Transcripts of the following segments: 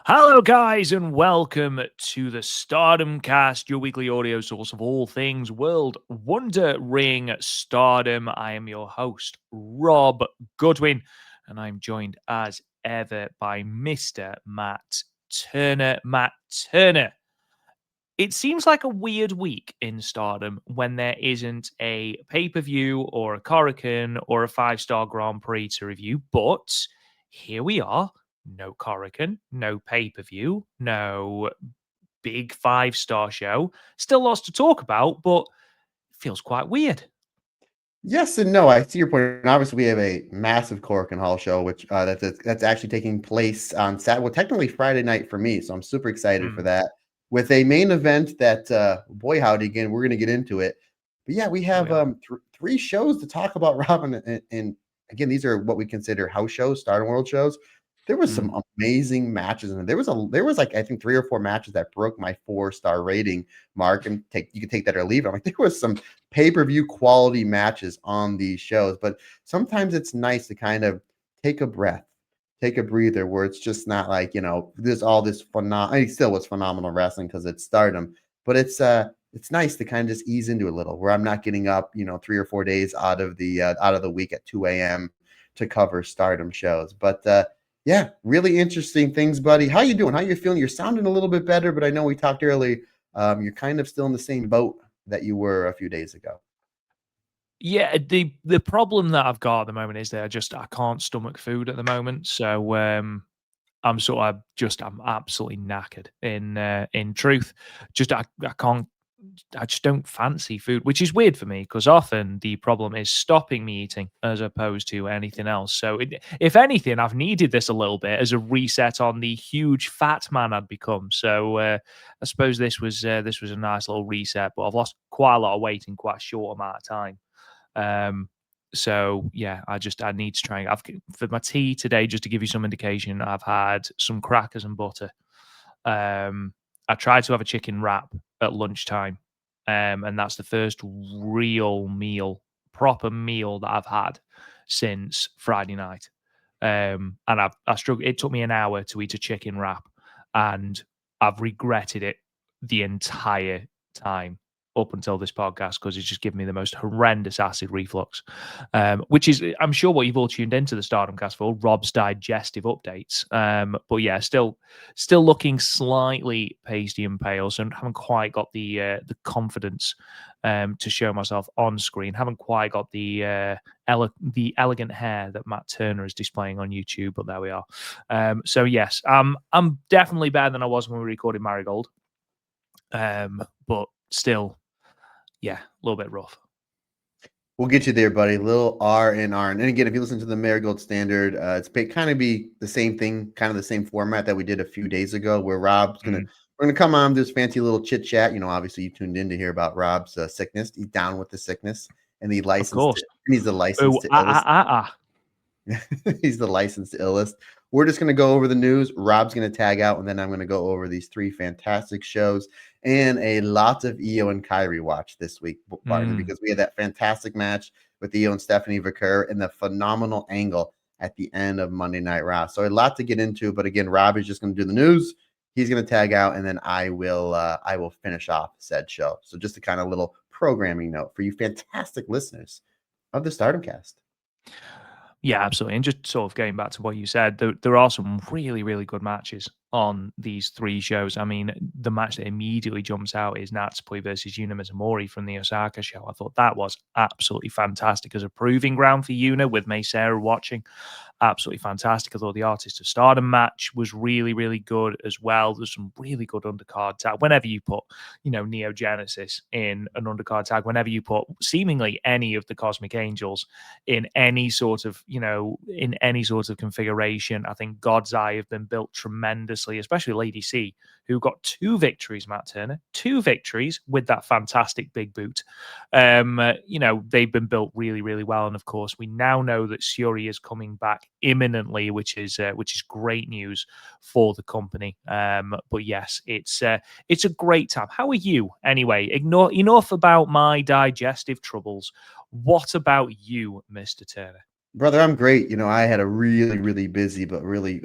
Hello, guys, and welcome to the Stardom Cast, your weekly audio source of all things World Wonder Ring Stardom. I am your host, Rob Goodwin, and I'm joined as ever by Mr. Matt Turner. Matt Turner, it seems like a weird week in Stardom when there isn't a pay-per-view or a Korakuen or a five-star Grand Prix to review, but here we are. No Korakuen, no pay-per-view, no big five-star show. Still lots to talk about, but it feels quite weird. Yes and no. I see your point. And obviously, we have a massive Korakuen Hall show, which that's actually taking place on Saturday. Well, technically Friday night for me, so I'm super excited for Mm, that. With a main event that, boy howdy, again, we're going to get into it. But yeah, we there have we are. three shows to talk about, Robin. And again, these are what we consider house shows, Stardom World shows. There was Mm. some amazing matches, and there was like I think 3 or 4 matches that broke my 4-star rating mark. And you can take that or leave it. I'm like, there was some pay-per-view quality matches on these shows, but sometimes it's nice to kind of take a breath, take a breather, where it's just not like, there's all this phenomenal. I mean, still was phenomenal wrestling because it's Stardom, but it's nice to kind of just ease into a little, where I'm not getting up 3 or 4 days out of the week at 2 a.m. to cover Stardom shows. But yeah, really interesting things, buddy. How you doing? How you feeling? You're sounding a little bit better, but I know we talked earlier. You're kind of still in the same boat that you were a few days ago. Yeah, the problem that I've got at the moment is that I can't stomach food at the moment. So I'm absolutely knackered in truth. I can't I just don't fancy food, which is weird for me because often the problem is stopping me eating as opposed to anything else. So if anything, I've needed this a little bit as a reset on the huge fat man I'd become. So I suppose this was a nice little reset, but I've lost quite a lot of weight in quite a short amount of time. Um, so yeah, I need to try. For my tea today, just to give you some indication, I've had some crackers and butter. I tried to have a chicken wrap at lunchtime, and that's the first real meal, proper meal that I've had since Friday night. And I struggled. It took me an hour to eat a chicken wrap, and I've regretted it the entire time up until this podcast because it's just given me the most horrendous acid reflux, which is, I'm sure, what you've all tuned into the Stardom cast for, Rob's digestive updates. But yeah, still looking slightly pasty and pale, so haven't quite got the confidence to show myself on screen. Haven't quite got the elegant hair that Matt Turner is displaying on YouTube, but there we are. So yes, I'm definitely better than I was when we recorded Marigold, but still, yeah, a little bit rough. We'll get you there, buddy. Little R and R. And again, if you listen to the Marigold Standard, kind of be the same thing, kind of the same format that we did a few days ago, where Mm, we're gonna come on this fancy little chit chat. Obviously you tuned in to hear about Rob's sickness. He's down with the sickness, and of course. he's the license Oh, to illust. ah. He's the licensed illest. We're just going to go over the news. Rob's going to tag out, and then I'm going to go over these three fantastic shows and a lot of Io and Kyrie watch this week, partner, Mm. because we had that fantastic match with Io and Stephanie Vaquer and the phenomenal angle at the end of Monday Night Raw. So a lot to get into, but again, Rob is just going to do the news. He's going to tag out, and then I will finish off said show. So just a kind of little programming note for you fantastic listeners of the Stardom Cast. Yeah, absolutely. And just sort of going back to what you said, there are some really, really good matches on these three shows. I mean, the match that immediately jumps out is Natsupoi versus Yuna Mizumori from the Osaka show. I thought that was absolutely fantastic as a proving ground for Yuna with May Sarah watching. Absolutely fantastic. I thought the Artist of Stardom match was really, really good as well. There's some really good undercard tag. Whenever you put, Neo Genesis in an undercard tag, whenever you put seemingly any of the Cosmic Angels in any sort of, configuration, I think God's Eye have been built tremendously, especially Lady C, who got 2 victories, Matt Turner, 2 victories with that fantastic big boot. They've been built really, really well. And of course, we now know that Syuri is coming back imminently, which is great news for the company. But yes, it's a great time. How are you anyway? Enough about my digestive troubles. What about you, Mr. Turner? Brother, I'm great. I had a really, really busy but really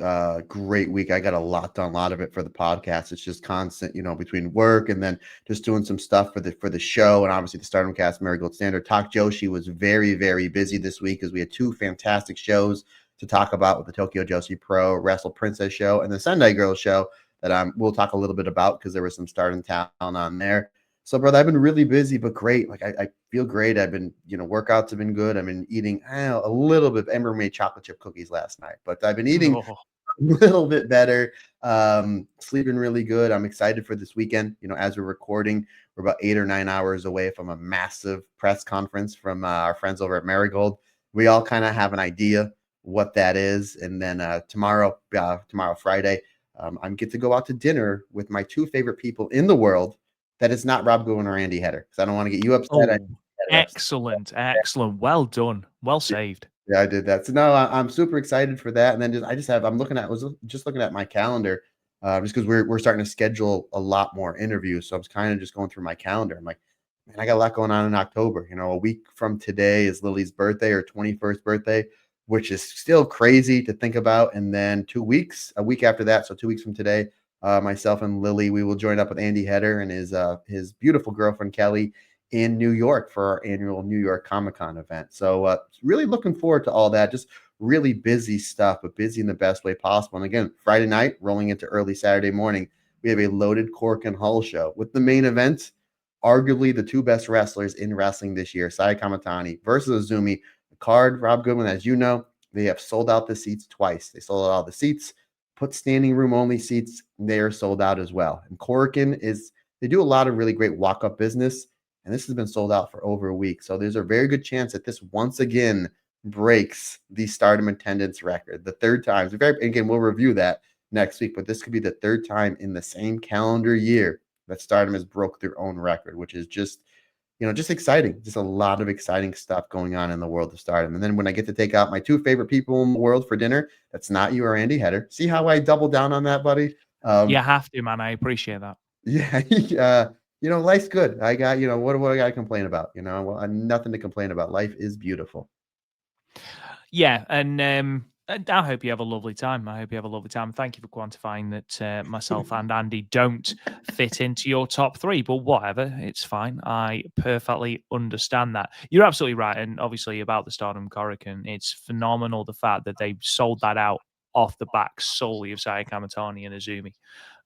great week. I got a lot done, a lot of it for the podcast. It's just constant, between work and then just doing some stuff for the show, and obviously the Stardom Cast Marigold Standard. Talk Joshi was very, very busy this week because we had two fantastic shows to talk about with the Tokyo Joshi Pro Wrestle Princess show and the Sendai Girls show that we'll talk a little bit about because there was some Stardom talent on there. So, brother, I've been really busy, but great. Like, I feel great. I've been, workouts have been good. I've been eating a little bit. Ember made chocolate chip cookies last night, but I've been eating Oh, a little bit better. Sleeping really good. I'm excited for this weekend. As we're recording, we're about 8 or 9 hours away from a massive press conference from our friends over at Marigold. We all kind of have an idea what that is, and then tomorrow, Friday, I get to go out to dinner with my two favorite people in the world. That is not Rob Goodwin or Andy Header, because I don't want to get you upset. oh, excellent, excellent. Well done. Well saved. Yeah, I did that. So no, I'm super excited for that. And then I'm looking at, was just looking at my calendar, just because we're starting to schedule a lot more interviews. So I was kind of just going through my calendar. I'm like, man, I got a lot going on in October. A week from today is Lily's birthday, or 21st birthday, which is still crazy to think about. And then 2 weeks, a week after that, so 2 weeks from today, myself and Lily, we will join up with Andy Header and his beautiful girlfriend Kelly in New York for our annual New York Comic-Con event. So really looking forward to all that. Just really busy stuff, but busy in the best way possible. And again, Friday night, rolling into early Saturday morning, we have a loaded Korakuen Hall show with the main event, arguably the two best wrestlers in wrestling this year, Sai Kamatani versus Azumi. The card, Rob Goodwin, as you know, they have sold out the seats twice. They sold out all the seats, put standing room only seats. They are sold out as well. And they do a lot of really great walk-up business, and this has been sold out for over a week. So there's a very good chance that this once again breaks the Stardom attendance record. The third time. Again, we'll review that next week, but this could be the third time in the same calendar year that Stardom has broke their own record, which is just exciting. Just a lot of exciting stuff going on in the world of Stardom. And then when I get to take out my two favorite people in the world for dinner, that's not you or Andy Header. See how I double down on that, buddy? You have to, man. I appreciate that. Yeah, life's good. I got, what do I got to complain about? Well, nothing to complain about. Life is beautiful. Yeah, and I hope you have a lovely time. I hope you have a lovely time. Thank you for quantifying that myself and Andy don't fit into your top three, but whatever, it's fine. I perfectly understand that. You're absolutely right, and obviously about the Stardom Korakuen, it's phenomenal the fact that they sold that out off the back solely of Saya Kamatani and Azumi.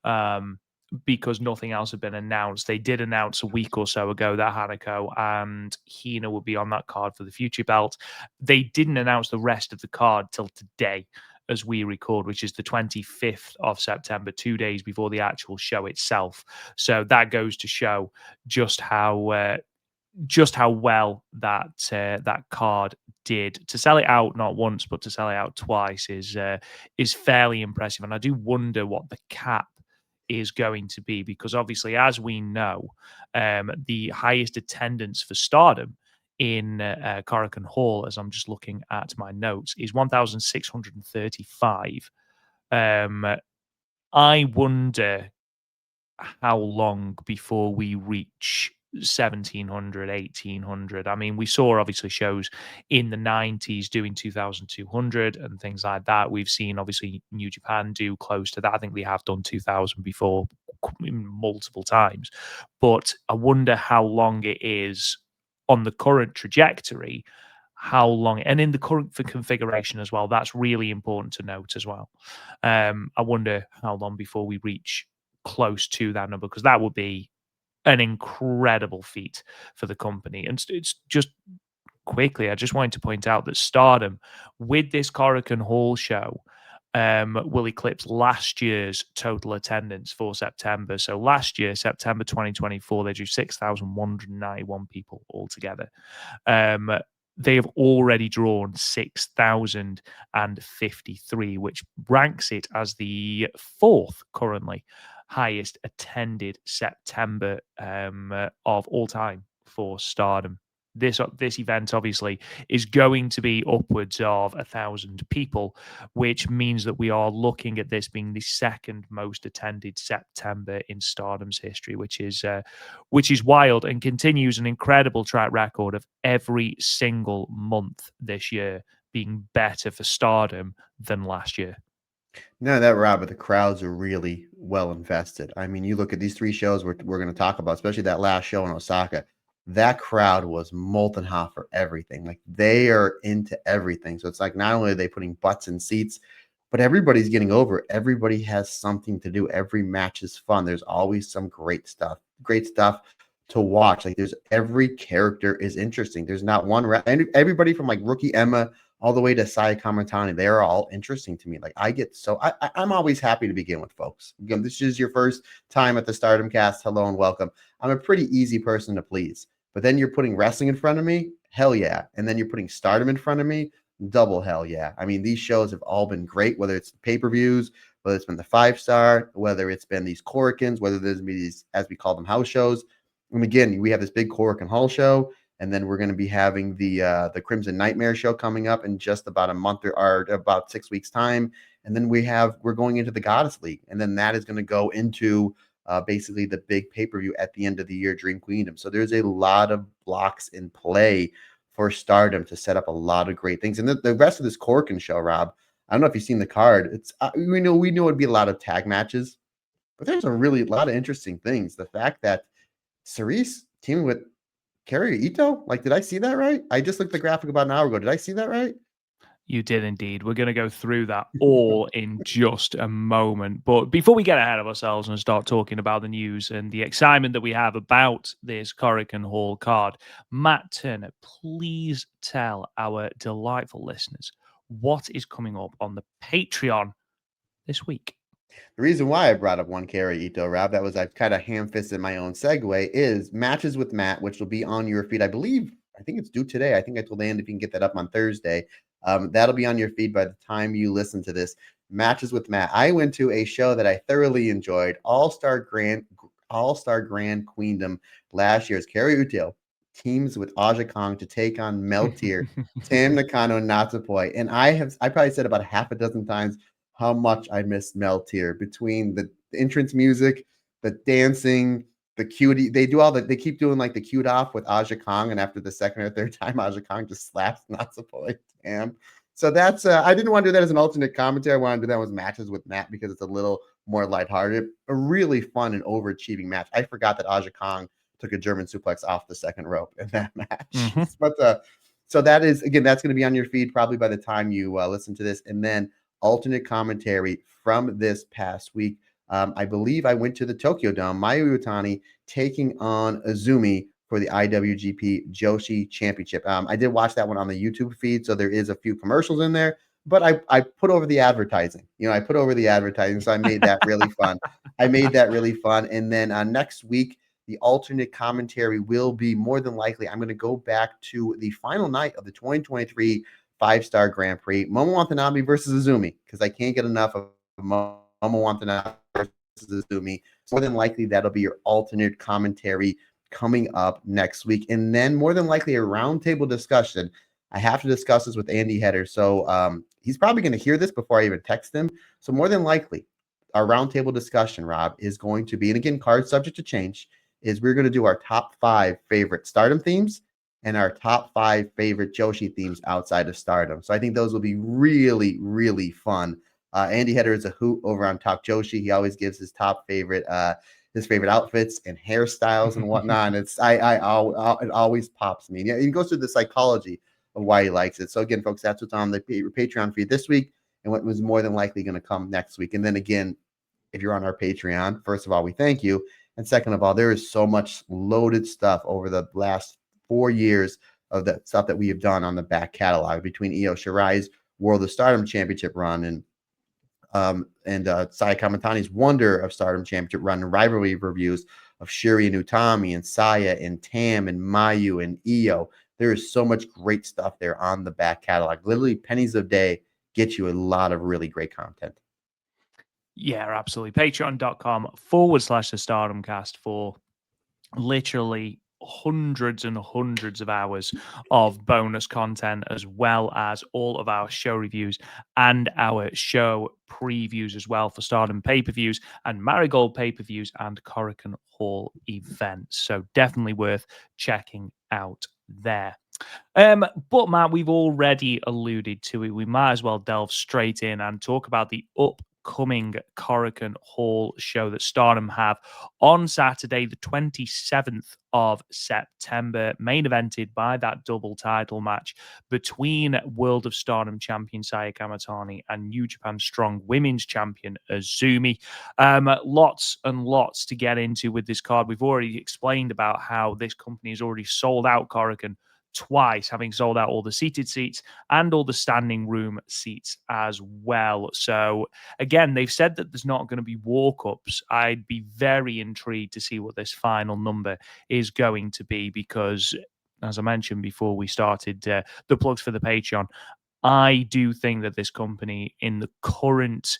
Um, because nothing else had been announced. They did announce a week or so ago that Hanako and Hina would be on that card for the future belt. They didn't announce the rest of the card till today as we record, which is the 25th of September, 2 days before the actual show itself. So that goes to show just how well that card did. To sell it out not once but to sell it out twice is fairly impressive, and I do wonder what the cap is going to be, because obviously, as we know, the highest attendance for Stardom in Korakuen Hall, as I'm just looking at my notes, is 1,635. Um, I wonder how long before we reach 1,700, 1,800. I mean, we saw obviously shows in the 90s doing 2,200 and things like that. We've seen obviously New Japan do close to that. I think they have done 2,000 before multiple times. But I wonder how long it is on the current trajectory, how long, and in the current configuration as well. That's really important to note as well. I wonder how long before we reach close to that number, because that would be an incredible feat for the company. And it's just quickly, I just wanted to point out that Stardom, with this Korakuen Hall show, will eclipse last year's total attendance for September. So last year, September 2024, they drew 6,191 people altogether. Um, they have already drawn 6,053, which ranks it as the fourth currently highest attended September of all time for Stardom. This event obviously is going to be upwards of 1,000 people, which means that we are looking at this being the second most attended September in Stardom's history, which is wild, and continues an incredible track record of every single month this year being better for Stardom than last year. No, that Rob, but the crowds are really well invested. I mean, you look at these three shows we're going to talk about, especially that last show in Osaka. That crowd was molten hot for everything. Like they are into everything. So it's like not only are they putting butts in seats, but everybody's getting over. Everybody has something to do. Every match is fun. There's always some great stuff to watch. Like there's every character is interesting. There's not one. And everybody from like rookie Emma all the way to Sai Kamatani, they are all interesting to me. Like I get so I'm always happy to begin with, folks. Again, this is your first time at the Stardom Cast. Hello and welcome. I'm a pretty easy person to please, but then you're putting wrestling in front of me, hell yeah, and then you're putting Stardom in front of me, double hell yeah. I mean, these shows have all been great, whether it's the pay-per-views, whether it's been the 5-star, whether it's been these Korakuens, whether there's been these, as we call them, house shows. And again, we have this big Korakuen Hall show. And then we're going to be having the Crimson Nightmare show coming up in just about a month or about 6 weeks time. And then we're going into the Goddess League. And then that is going to go into basically the big pay-per-view at the end of the year, Dream Queendom. So there's a lot of blocks in play for Stardom to set up a lot of great things. And the rest of this Korakuen show, Rob, I don't know if you've seen the card. It's we know it'd be a lot of tag matches, but there's a lot of interesting things. The fact that Cerise teaming with Kerry Ito? Like, did I see that right? I just looked at the graphic about an hour ago. Did I see that right? You did indeed. We're going to go through that all in just a moment. But before we get ahead of ourselves and start talking about the news and the excitement that we have about this Korakuen Hall card, Matt Turner, please tell our delightful listeners what is coming up on the Patreon this week. The reason why I brought up one Kerry Ito, Rob, that was I've kind of ham-fisted my own segue, is Matches with Matt, which will be on your feed. I think it's due today. I think I told Andy if you can get that up on Thursday. That'll be on your feed by the time you listen to this. Matches with Matt. I went to a show that I thoroughly enjoyed, All-Star Grand Queendom last year's Kerry Ito teams with Aja Kong to take on Meltier, Tam Nakano, and Natsupoi. And I probably said about half a dozen times how much I miss Meltier between the entrance music, the dancing, the cutie. They keep doing like the cute off with Aja Kong, and after the second or third time, Aja Kong just slaps Natsupoi. Damn. So that's I didn't want to do that as an alternate commentary. I wanted to do that with Matches with Matt because it's a little more lighthearted. A really fun and overachieving match. I forgot that Aja Kong took a German suplex off the second rope in that match. Mm-hmm. But so that is, again, that's going to be on your feed probably by the time you listen to this. And then alternate commentary from this past week. I believe I went to the Tokyo Dome, Mayu Iwatani taking on Azumi for the IWGP Joshi Championship. I did watch that one on the YouTube feed, so there is a few commercials in there, but I put over the advertising. I put over the advertising, so I made that really fun. And then next week, the alternate commentary will be more than likely, I'm going to go back to the final night of the 2023 5-star Grand Prix, Momo Watanabe versus Azumi, because I can't get enough of Momo Watanabe versus Azumi. So more than likely, that'll be your alternate commentary coming up next week. And then more than likely, a roundtable discussion. I have to discuss this with Andy Header. So he's probably going to hear this before I even text him. So more than likely, our roundtable discussion, Rob, is going to be, and again, card subject to change, is we're going to do our top 5 favorite Stardom themes and our top 5 favorite Joshi themes outside of Stardom. So I think those will be really, really fun. Andy Header is a hoot over on Talk Joshi. He always gives his top favorite, his favorite outfits and hairstyles and whatnot. And it always pops me. Yeah, he goes through the psychology of why he likes it. So again, folks, that's what's on the Patreon feed this week and what was more than likely going to come next week. And then again, if you're on our Patreon, first of all, we thank you. And second of all, there is so much loaded stuff over the last 4 years of the stuff that we have done on the back catalog between Io Shirai's World of Stardom Championship run and Saya Kamatani's Wonder of Stardom Championship run and rivalry reviews of Syuri and Utami and Saya and Tam and Mayu and Io. There is so much great stuff there on the back catalog. Literally pennies a day get you a lot of really great content. Yeah, absolutely. Patreon.com/the Stardom Cast for literally hundreds and hundreds of hours of bonus content, as well as all of our show reviews and our show previews as well for Stardom pay-per-views and Marigold pay-per-views and Korakuen Hall events. So definitely worth checking out there. But Matt, we've already alluded to it. We might as well delve straight in and talk about the upcoming Korakuen Hall show that Stardom have on Saturday, the 27th of September, main evented by that double title match between World of Stardom champion Saya Kamatani and New Japan Strong Women's champion Azumi. Lots and lots to get into with this card. We've already explained about how this company has already sold out Korakuen twice, having sold out all the seated seats and all the standing room seats as well. So again, they've said that there's not going to be walk-ups. I'd be very intrigued to see what this final number is going to be, because as I mentioned before we started the plugs for the Patreon, I do think that this company in the current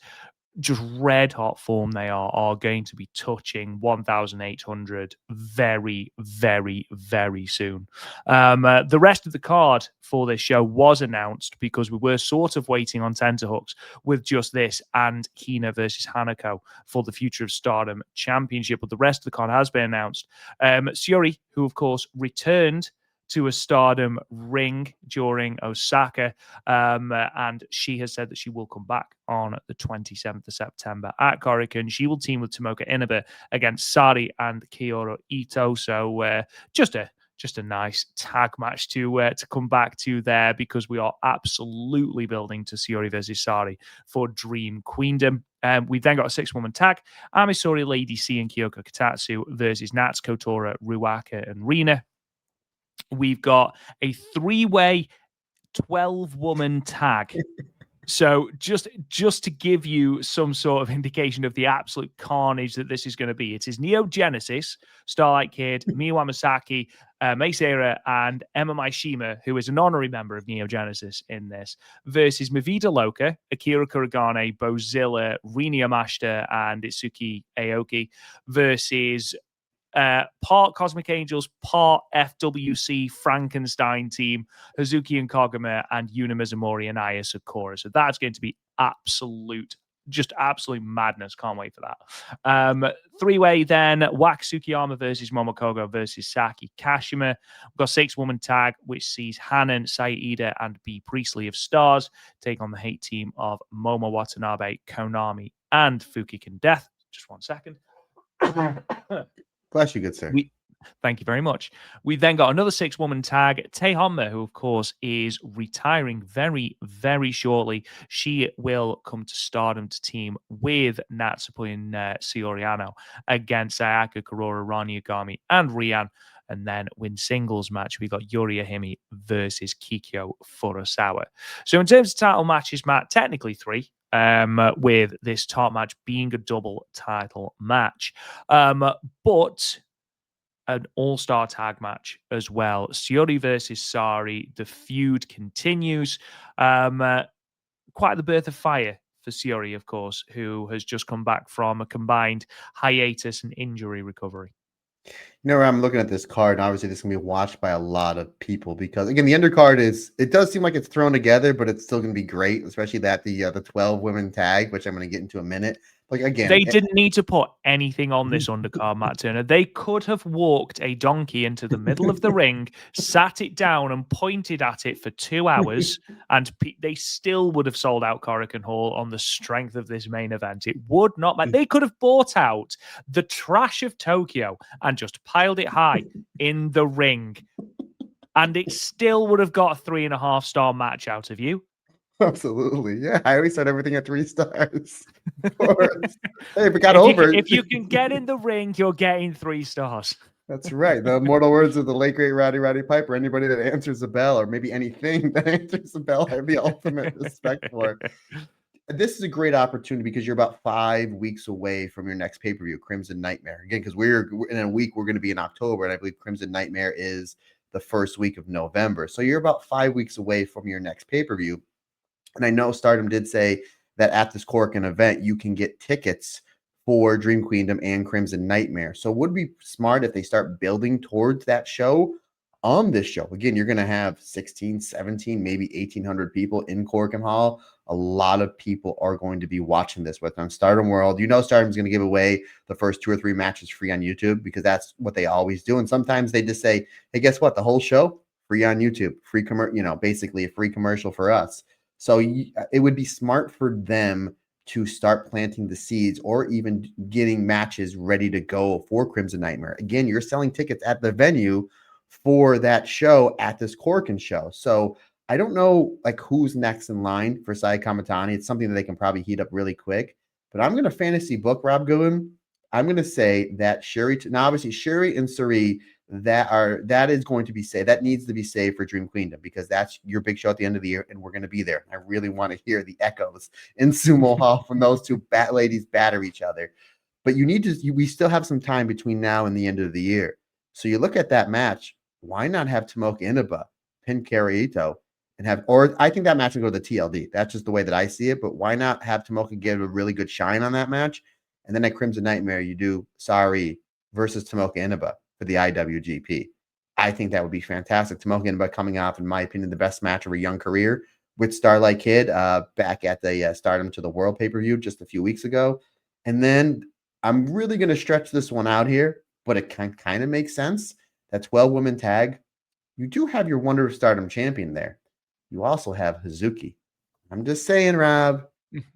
just red hot form they are going to be touching 1,800 very, very, very soon. The rest of the card for this show was announced because we were sort of waiting on tenterhooks with just this and Hina versus Hanako for the Future of Stardom Championship. But the rest of the card has been announced. Syuri, who of course returned to a Stardom ring during Osaka. And she has said that she will come back on the 27th of September at Korakuen. She will team with Tomoka Inaba against Sari and Kyoto Ito. So just a nice tag match to come back to there, because we are absolutely building to Syuri versus Sari for Dream Queendom. We've then got a 6-woman tag: Amisori, Lady C, and Kyoko Katatsu versus Natsuko Tora, Ruaka, and Rina. We've got a 3-way 12-woman tag. So just to give you some sort of indication of the absolute carnage that this is going to be, it is Neo Genesis, Starlight Kid, Miyu Amasaki, Mei Seira, and Emma Maishima, who is an honorary member of Neo Genesis in this, versus Mavida Loka, Akira Kuragane, Bozilla, Rini Yamashita, and Itsuki Aoki, versus part Cosmic Angels, part FWC Frankenstein team, Hazuki and Koguma, and Yuna Mizumori and Aya Sakura. So that's going to be absolute madness. Can't wait for that. 3-way then: Wax Fukuyama versus Momokogo versus Saki Kashima. We've got 6-woman tag, which sees Hanan, Saida, and B. Priestley of Stars take on the hate team of Momo Watanabe, Konami, and Fukiken Death. Just 1 second. Bless you, good sir. Thank you very much. We then got another 6-woman tag, Tei Honma, who of course is retiring very, very shortly. She will come to Stardom to team with Natsupoi and Syuri against Sayaka, Kurora, Rani Yagami, and Rian. And then win singles match, we got Yuri Ahimi versus Kikyo Furusawa. So in terms of title matches, Matt, technically 3. With this top match being a double title match. But an all-star tag match as well. Syuri versus Sari. The feud continues. Quite the birth of fire for Syuri, of course, who has just come back from a combined hiatus and injury recovery. You know, I'm looking at this card, and obviously this is going to be watched by a lot of people because, again, the undercard it does seem like it's thrown together, but it's still going to be great, especially that the 12-women tag, which I'm going to get into a minute. Like, again, they didn't need to put anything on this undercard, Matt Turner. They could have walked a donkey into the middle of the ring, sat it down, and pointed at it for 2 hours, and they still would have sold out Korakuen Hall on the strength of this main event. It would not matter. They could have bought out the trash of Tokyo and just piled it high in the ring, and it still would have got a 3.5-star match out of you. Absolutely. Yeah. I always said everything at 3 stars. Hey, we got over. If you can get in the ring, you're getting 3 stars. That's right. The immortal words of the late great Roddy Piper. Anybody that answers the bell, or maybe anything that answers the bell, I have the ultimate respect for. This is a great opportunity because you're about 5 weeks away from your next pay-per-view, Crimson Nightmare. Again, because we're in a week, we're going to be in October, and I believe Crimson Nightmare is the first week of November. So you're about 5 weeks away from your next pay-per-view. And I know Stardom did say that at this Korakuen event, you can get tickets for Dream Queendom and Crimson Nightmare. So it would be smart if they start building towards that show on this show. Again, you're going to have 16, 17, maybe 1,800 people in Korakuen Hall. A lot of people are going to be watching this with on Stardom World. You know, Stardom's going to give away the first 2 or 3 matches free on YouTube because that's what they always do. And sometimes they just say, hey, guess what? The whole show free on YouTube, free basically a free commercial for us. So it would be smart for them to start planting the seeds or even getting matches ready to go for Crimson Nightmare. Again, you're selling tickets at the venue for that show at this Korakuen show. So I don't know like who's next in line for Sai Kamatani. It's something that they can probably heat up really quick. But I'm going to fantasy book Rob Goodwin. I'm going to say that Syuri, now obviously Syuri and Syuri, that is going to be saved. That needs to be saved for Dream Queendom because that's your big show at the end of the year, and we're going to be there. I really want to hear the echoes in Sumo Hall from those two bat ladies batter each other. But we still have some time between now and the end of the year. So you look at that match. Why not have Tomoka Inaba pin Kari Ito and or I think that match will go to the TLD. That's just the way that I see it. But why not have Tomoka get a really good shine on that match? And then at Crimson Nightmare, you do Syuri versus Tomoka Inaba for the IWGP. I think that would be fantastic. Tomoka Inaba coming off, in my opinion, the best match of her young career with Starlight Kid back at the Stardom to the World pay-per-view just a few weeks ago. And then I'm really going to stretch this one out here, but it kind of makes sense. That 12-woman tag, you do have your Wonder of Stardom champion there. You also have Hazuki. I'm just saying, Rob.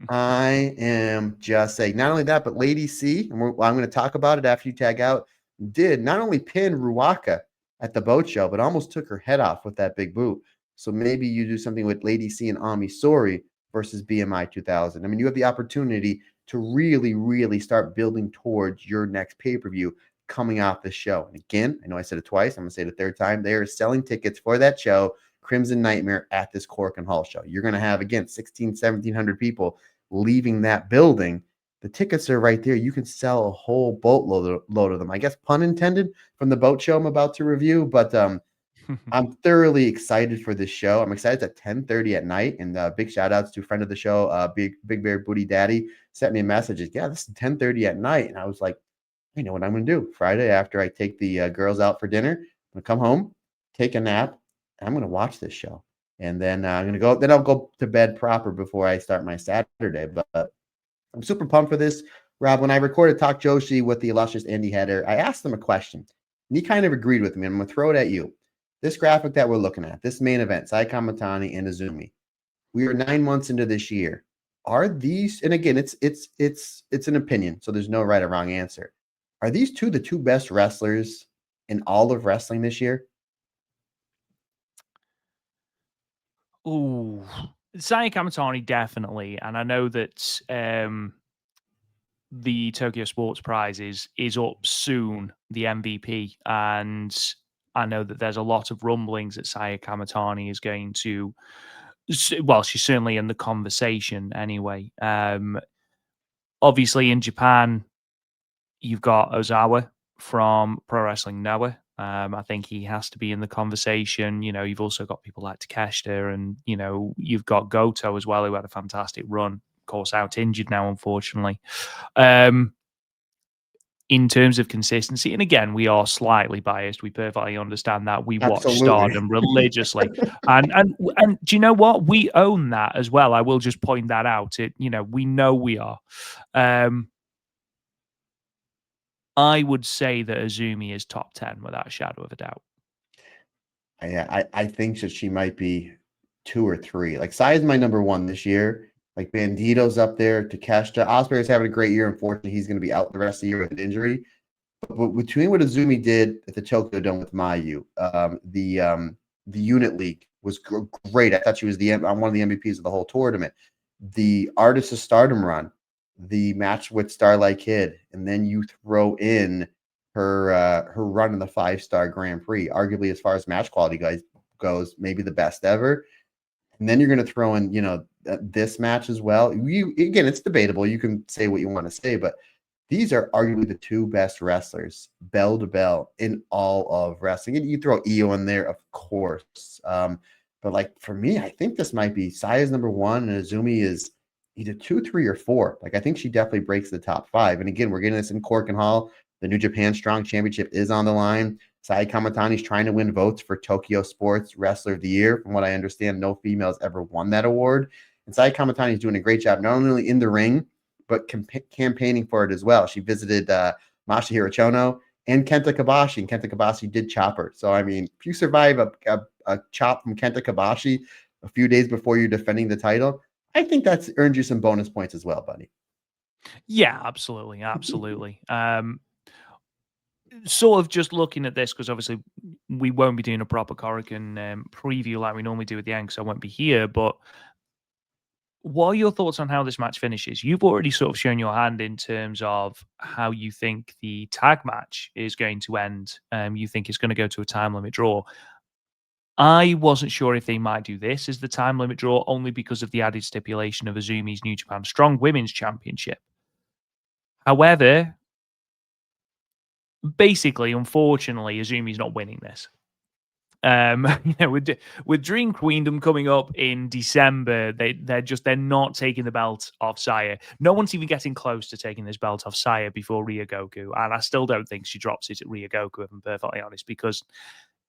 I am just saying. Not only that, but Lady C, and I'm going to talk about it after you tag out, did not only pin Ruaka at the boat show, but almost took her head off with that big boot. So maybe you do something with Lady C and Ami Sohrei versus BMI 2000. I mean, you have the opportunity to really, really start building towards your next pay-per-view coming off the show. And again, I know I said it twice. I'm going to say it a third time. They are selling tickets for that show, Crimson Nightmare, at this Korakuen Hall show. You're going to have, again, 1,700 people leaving that building. The tickets are right there. You can sell a whole boatload of them. I guess pun intended from the boat show I'm about to review, but I'm thoroughly excited for this show. I'm excited. It's at 10:30 at night, and big shout outs to a friend of the show, Big Bear Booty Daddy, sent me a message. Yeah, this is 10:30 at night, and I was like, I know what I'm going to do. Friday after I take the girls out for dinner, I'm going to come home, take a nap, and I'm going to watch this show. And then I'll go to bed proper before I start my Saturday. But I'm super pumped for this. Rob, when I recorded Talk Joshi with the illustrious Andy Header, I asked him a question. And he kind of agreed with me. I'm going to throw it at you. This graphic that we're looking at, this main event, Sai Kamatani and Azumi. We are 9 months into this year. Are these, and again, it's an opinion, so there's no right or wrong answer. Are these the two best wrestlers in all of wrestling this year? Ooh, Saya Kamatani definitely, and I know that the Tokyo Sports Prize is up soon, the MVP, and I know that there's a lot of rumblings that Saya Kamatani is going to. Well, she's certainly in the conversation anyway. Obviously, in Japan, you've got Ozawa from Pro Wrestling Noah. I think he has to be in the conversation. You know, you've also got people like Takeshita, and you've got Goto as well, who had a fantastic run. Of course, out injured now, unfortunately. In terms of consistency, and again, we are slightly biased. We perfectly understand that. We watch Stardom religiously, and do you know what? We own that as well. I will just point that out. We know we are. I would say that Azumi is top 10 without a shadow of a doubt. I think that she might be 2 or 3. Like, Sai is my number 1 this year. Like, Bandito's up there. Takeshita. Ospreay's having a great year. Unfortunately, he's going to be out the rest of the year with an injury. But between what Azumi did at the Tokyo Dome with Mayu, the Unit League was great. I thought she was one of the MVPs of the whole tournament. The Artist of Stardom run, the match with Starlight Kid, and then you throw in her run in the 5-star Grand Prix, arguably as far as match quality goes, maybe the best ever. And then you're going to throw in, this match as well. Again, it's debatable. You can say what you want to say, but these are arguably the 2 best wrestlers, bell to bell, in all of wrestling. And you throw Io in there, of course. But like for me, I think this might be Saya's number 1, and Azumi is either 2, 3, or 4. Like I think she definitely breaks the top 5. And again, we're getting this in Korakuen Hall. The New Japan Strong Championship is on the line. Saya Kamatani is trying to win votes for Tokyo Sports Wrestler of the Year. From what I understand, no females ever won that award. And Saya Kamatani is doing a great job, not only in the ring, but campaigning for it as well. She visited Masahiro Chono and Kenta Kobashi, and Kenta Kobashi did chop her. So, I mean, if you survive a a chop from Kenta Kobashi a few days before you're defending the title, I think that's earned you some bonus points as well, buddy. Yeah, absolutely, absolutely. Sort of just looking at this because obviously we won't be doing a proper Korakuen preview like we normally do at the end because I won't be here. But what are your thoughts on how this match finishes? You've already sort of shown your hand in terms of how you think the tag match is going to end. You think it's going to go to a time limit draw. I wasn't sure if they might do this as the time limit draw only because of the added stipulation of Azumi's New Japan Strong Women's Championship. However, basically, unfortunately, Azumi's not winning this. With Dream Queendom coming up in December, they're not taking the belt off Saya. No one's even getting close to taking this belt off Saya before Ryogoku, and I still don't think she drops it at Ryogoku, if I'm perfectly honest, because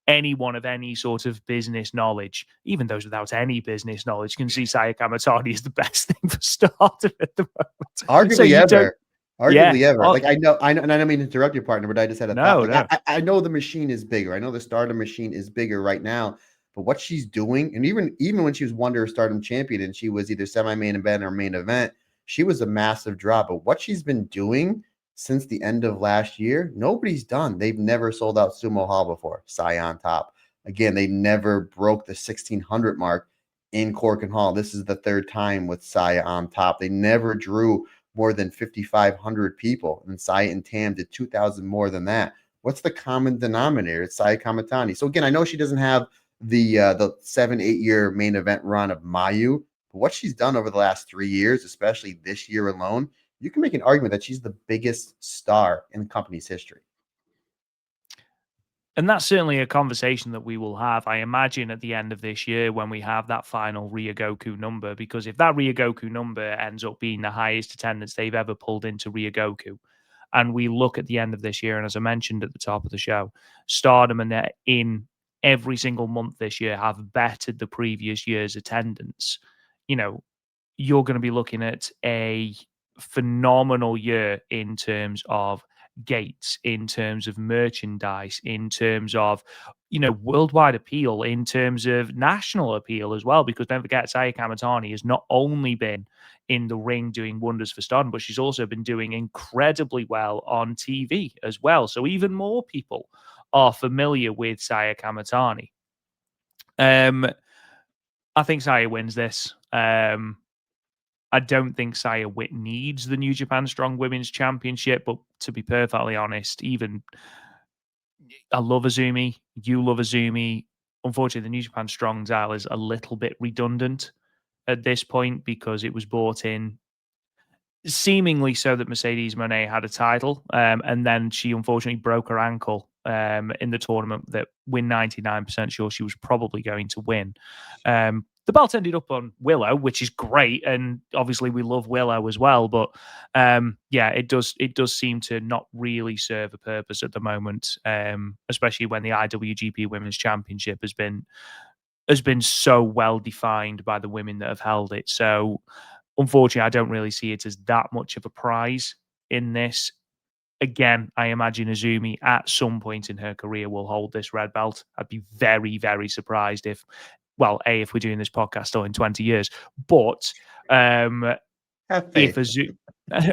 anyone of any sort of business knowledge, even those without any business knowledge, can see Saya Kamatani is the best thing for Stardom at the moment. Arguably ever. Yeah. Arguably ever. Like I know, and I don't mean to interrupt your partner, but I just had a thought. No, Like no. I know the machine is bigger. I know the Stardom machine is bigger right now, but what she's doing, and even when she was Wonder Stardom champion and she was either semi-main event or main event, she was a massive draw. But what she's been doing since the end of last year, nobody's done. They've never sold out Sumo Hall before. Saya on top. Again, they never broke the 1,600 mark in Korakuen Hall. This is the third time with Saya on top. They never drew more than 5,500 people, and Saya and Tam did 2,000 more than that. What's the common denominator? It's Saya Kamatani. So again, I know she doesn't have the 7-8 year main event run of Mayu, but what she's done over the last 3 years, especially this year alone, you can make an argument that she's the biggest star in the company's history. And that's certainly a conversation that we will have, I imagine, at the end of this year when we have that final Ryogoku number. Because if that Ryogoku number ends up being the highest attendance they've ever pulled into Ryogoku, and we look at the end of this year, and as I mentioned at the top of the show, Stardom and they're in every single month this year have bettered the previous year's attendance. You know, you're going to be looking at a phenomenal year in terms of gates, in terms of merchandise, in terms of, worldwide appeal, in terms of national appeal as well. Because don't forget, Saya Kamatani has not only been in the ring doing wonders for Stardom, but she's also been doing incredibly well on TV as well. So even more people are familiar with Saya Kamatani. I think Saya wins this. I don't think Saya Witt needs the New Japan Strong Women's Championship, but to be perfectly honest, even I love Azumi. You love Azumi. Unfortunately, the New Japan Strong title is a little bit redundant at this point because it was bought in seemingly so that Mercedes Moné had a title, and then she unfortunately broke her ankle in the tournament that we're 99% sure she was probably going to win. The belt ended up on Willow, which is great, and obviously we love Willow as well. But it does seem to not really serve a purpose at the moment, especially when the IWGP Women's Championship has been so well defined by the women that have held it. So unfortunately, I don't really see it as that much of a prize in this. Again, I imagine Azumi at some point in her career will hold this red belt. I'd be very, very surprised if we're doing this podcast still in 20 years, but Have faith. if Azumi,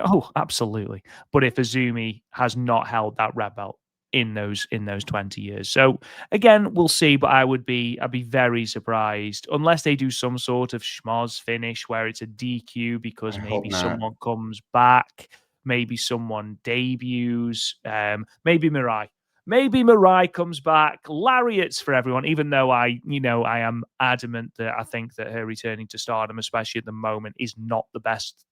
oh, absolutely. But if Azumi has not held that red belt in those 20 years. So again, we'll see, but I'd be very surprised unless they do some sort of schmoz finish where it's a DQ because I maybe hope not. someone comes back, maybe someone debuts, maybe Mirai. Maybe Mirai comes back, lariats for everyone, even though I am adamant that I think that her returning to Stardom, especially at the moment, is not the best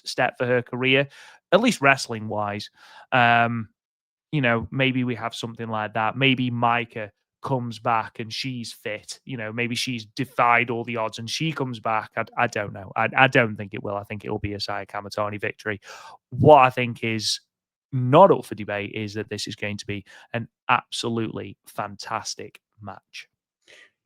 step for her career, at least wrestling wise. Maybe we have something like that. Maybe Micah comes back and she's fit. Maybe she's defied all the odds and she comes back. I don't know. I don't think it will. I think it will be a Saya Kamatani victory. What I think is not up for debate is that this is going to be an absolutely fantastic match.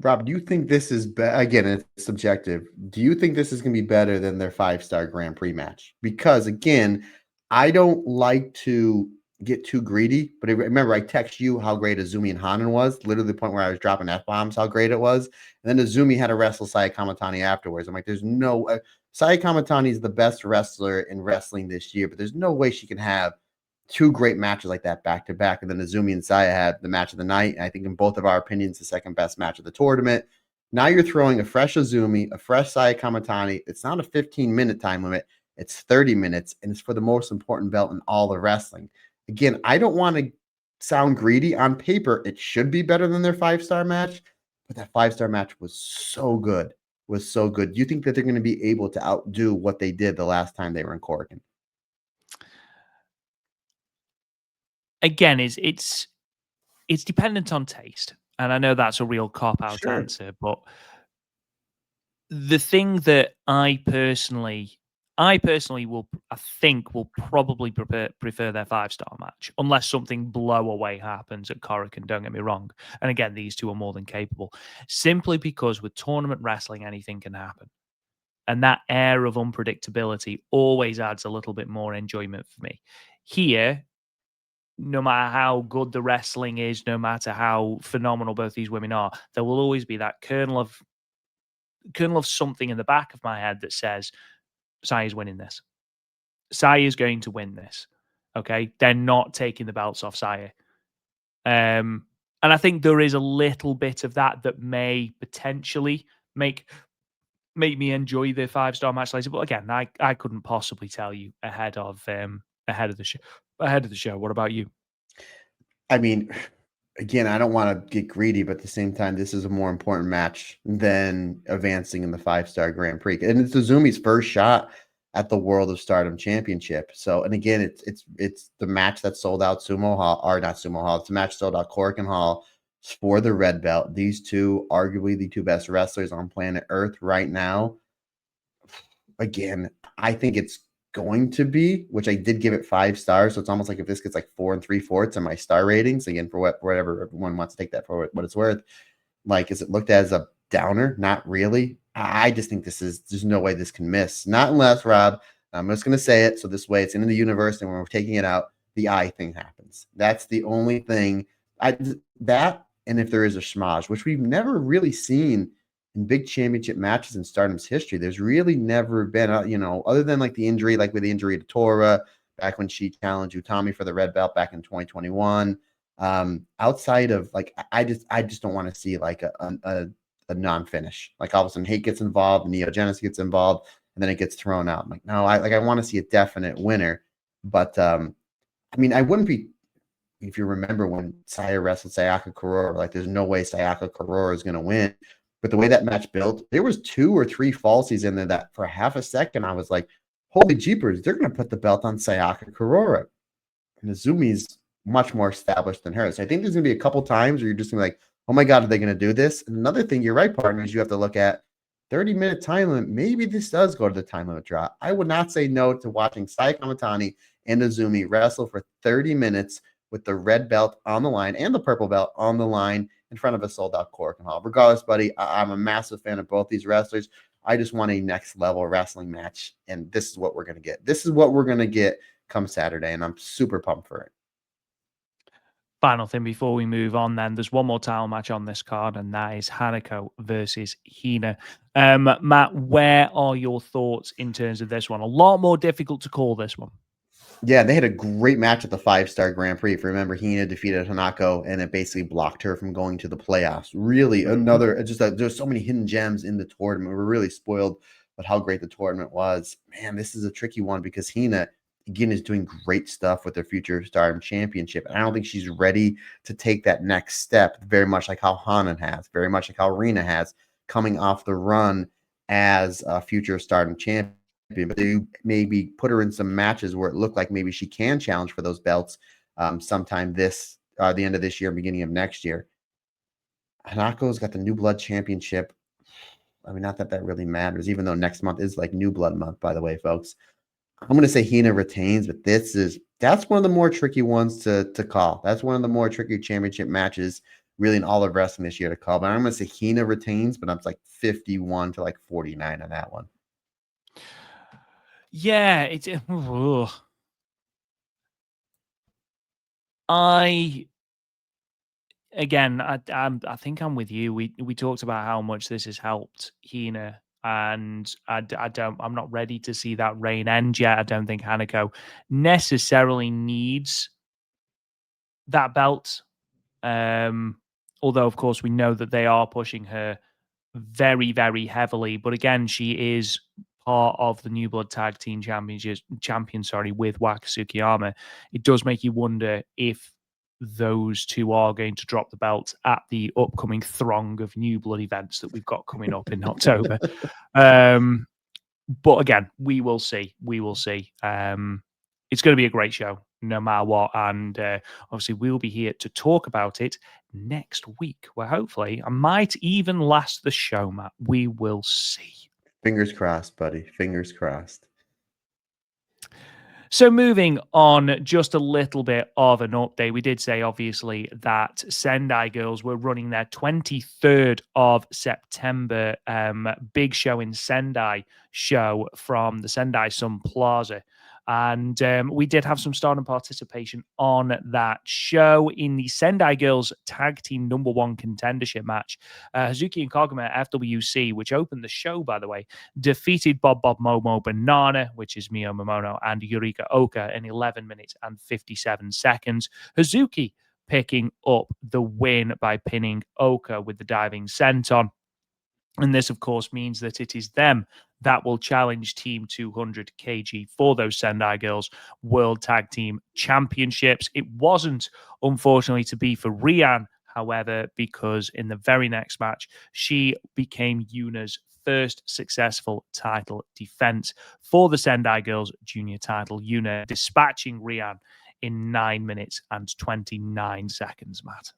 Rob, do you think this is again, it's subjective. Do you think this is going to be better than their 5-star Grand Prix match? Because again, I don't like to get too greedy. But remember, I text you how great Azumi and Hanan was, literally the point where I was dropping F-bombs, how great it was. And then Azumi had to wrestle Saya Kamatani afterwards. I'm like, there's no Saya Kamatani is the best wrestler in wrestling this year, but there's no way she can have two great matches like that back to back. And then Azumi and Saya had the match of the night. And I think in both of our opinions, the second best match of the tournament. Now you're throwing a fresh Azumi, a fresh Saya Kamatani. It's not a 15-minute time limit. It's 30 minutes, and it's for the most important belt in all of wrestling. Again, I don't want to sound greedy. On paper, it should be better than their 5-star match, but that 5-star match was so good. Do you think that they're going to be able to outdo what they did the last time they were in Korakuen? Again, it's dependent on taste, and I know that's a real cop-out Sure. answer, but the thing that I personally will, I think, will probably prefer their 5-star match, unless something blow away happens at Korakuen, don't get me wrong. And again, these two are more than capable, simply because with tournament wrestling, anything can happen. And that air of unpredictability always adds a little bit more enjoyment for me. Here, no matter how good the wrestling is, no matter how phenomenal both these women are, there will always be that kernel of something in the back of my head that says, Saya's winning this. Saya's going to win this. Okay. They're not taking the belts off Saya. And I think there is a little bit of that may potentially make me enjoy the 5-star match later. But again, I couldn't possibly tell you ahead of the show. Ahead of the show. What about you? I mean, again, I don't want to get greedy, but at the same time, this is a more important match than advancing in the 5-star Grand Prix. And it's Azumi's first shot at the World of Stardom Championship. So, and again, it's the match that sold out Sumo Hall, or not Sumo Hall. It's the match sold out Korakuen Hall for the red belt. These two, arguably the two best wrestlers on planet Earth right now. Again, I think it's going to be, which I did give it 5 stars. So it's almost like if this gets like 4 3/4 in my star ratings, again, for whatever everyone wants to take that for what it's worth. Like, is it looked at as a downer? Not really. I just think there's no way this can miss. Not unless, Rob, I'm just going to say it. So this way it's in the universe. And when we're taking it out, the eye thing happens. That's the only thing. That, and if there is a schmozz, which we've never really seen in big championship matches in Stardom's history, there's really never been, other than like the injury, like with the injury to Tora back when she challenged Utami for the red belt back in 2021. Outside of like, I just don't want to see like a non-finish. Like all of a sudden Hate gets involved, Neogenesis gets involved, and then it gets thrown out. I'm like, no, I want to see a definite winner. But I mean, I wouldn't be, if you remember when Saya wrestled Sayaka Kurora, like there's no way Sayaka Kurora is going to win. But the way that match built, there was 2 or 3 falsies in there that for half a second I was like, holy jeepers, they're going to put the belt on Sayaka Kurora. And Azumi's much more established than her. So I think there's going to be a couple times where you're just going to be like, oh my God, are they going to do this? And another thing, you're right, partners, you have to look at 30-minute time limit. Maybe this does go to the time limit draw. I would not say no to watching Saya Kamatani and Azumi wrestle for 30 minutes with the red belt on the line and the purple belt on the line in front of a sold-out Korakuen Hall. Regardless, buddy, I'm a massive fan of both these wrestlers. I just want a next-level wrestling match, and this is what we're going to get. This is what we're going to get come Saturday, and I'm super pumped for it. Final thing before we move on, then there's one more title match on this card, and that is Hanako versus Hina. Matt, where are your thoughts in terms of this one? A lot more difficult to call this one. Yeah, they had a great match at the 5-star Grand Prix. If you remember, Hina defeated Hanako, and it basically blocked her from going to the playoffs. Really, there's so many hidden gems in the tournament. We're really spoiled with how great the tournament was. Man, this is a tricky one because Hina, again, is doing great stuff with their future Stardom Championship. And I don't think she's ready to take that next step, very much like how Hanan has, very much like how Rina has, coming off the run as a future Stardom champion. But they maybe put her in some matches where it looked like maybe she can challenge for those belts sometime the end of this year, beginning of next year. Hanako's got the New Blood Championship. I mean, not that that really matters, even though next month is like New Blood month, by the way, folks. I'm going to say Hina retains, but that's one of the more tricky ones to call. That's one of the more tricky championship matches really in all of wrestling this year to call. But I'm going to say Hina retains, but I'm like 51 to like 49 on that one. Yeah, it's I think I'm with you. We talked about how much this has helped Hina, and I'm not ready to see that reign end yet. I don't think Hanako necessarily needs that belt. Um, Although, of course, we know that they are pushing her very, very heavily. But again, she is part of the New Blood Tag Team champion, sorry, with Waka Tsukiyama. It does make you wonder if those two are going to drop the belt at the upcoming throng of New Blood events that we've got coming up in October. But again, we will see. We will see. It's going to be a great show, no matter what. And obviously, we'll be here to talk about it next week, where hopefully I might even last the show, Matt. We will see. Fingers crossed, buddy. Fingers crossed. So moving on, just a little bit of an update. We did say, obviously, that Sendai Girls were running their 23rd of September Big Show in Sendai show from the Sendai Sun Plaza. And we did have some Stardom participation on that show in the Sendai Girls Tag Team #1 contendership match. Hazuki and Koguma FWC, which opened the show, by the way, defeated Bob Momo Banana, which is Mio Momono, and Yurika Oka in 11 minutes and 57 seconds. Hazuki picking up the win by pinning Oka with the diving senton. And this, of course, means that it is them that will challenge Team 200 kg for those Sendai Girls World Tag Team Championships. It wasn't, unfortunately, to be for Rian, however, because in the very next match, she became Yuna's first successful title defense for the Sendai Girls Junior title. Yuna dispatching Rian in 9 minutes and 29 seconds, Matt.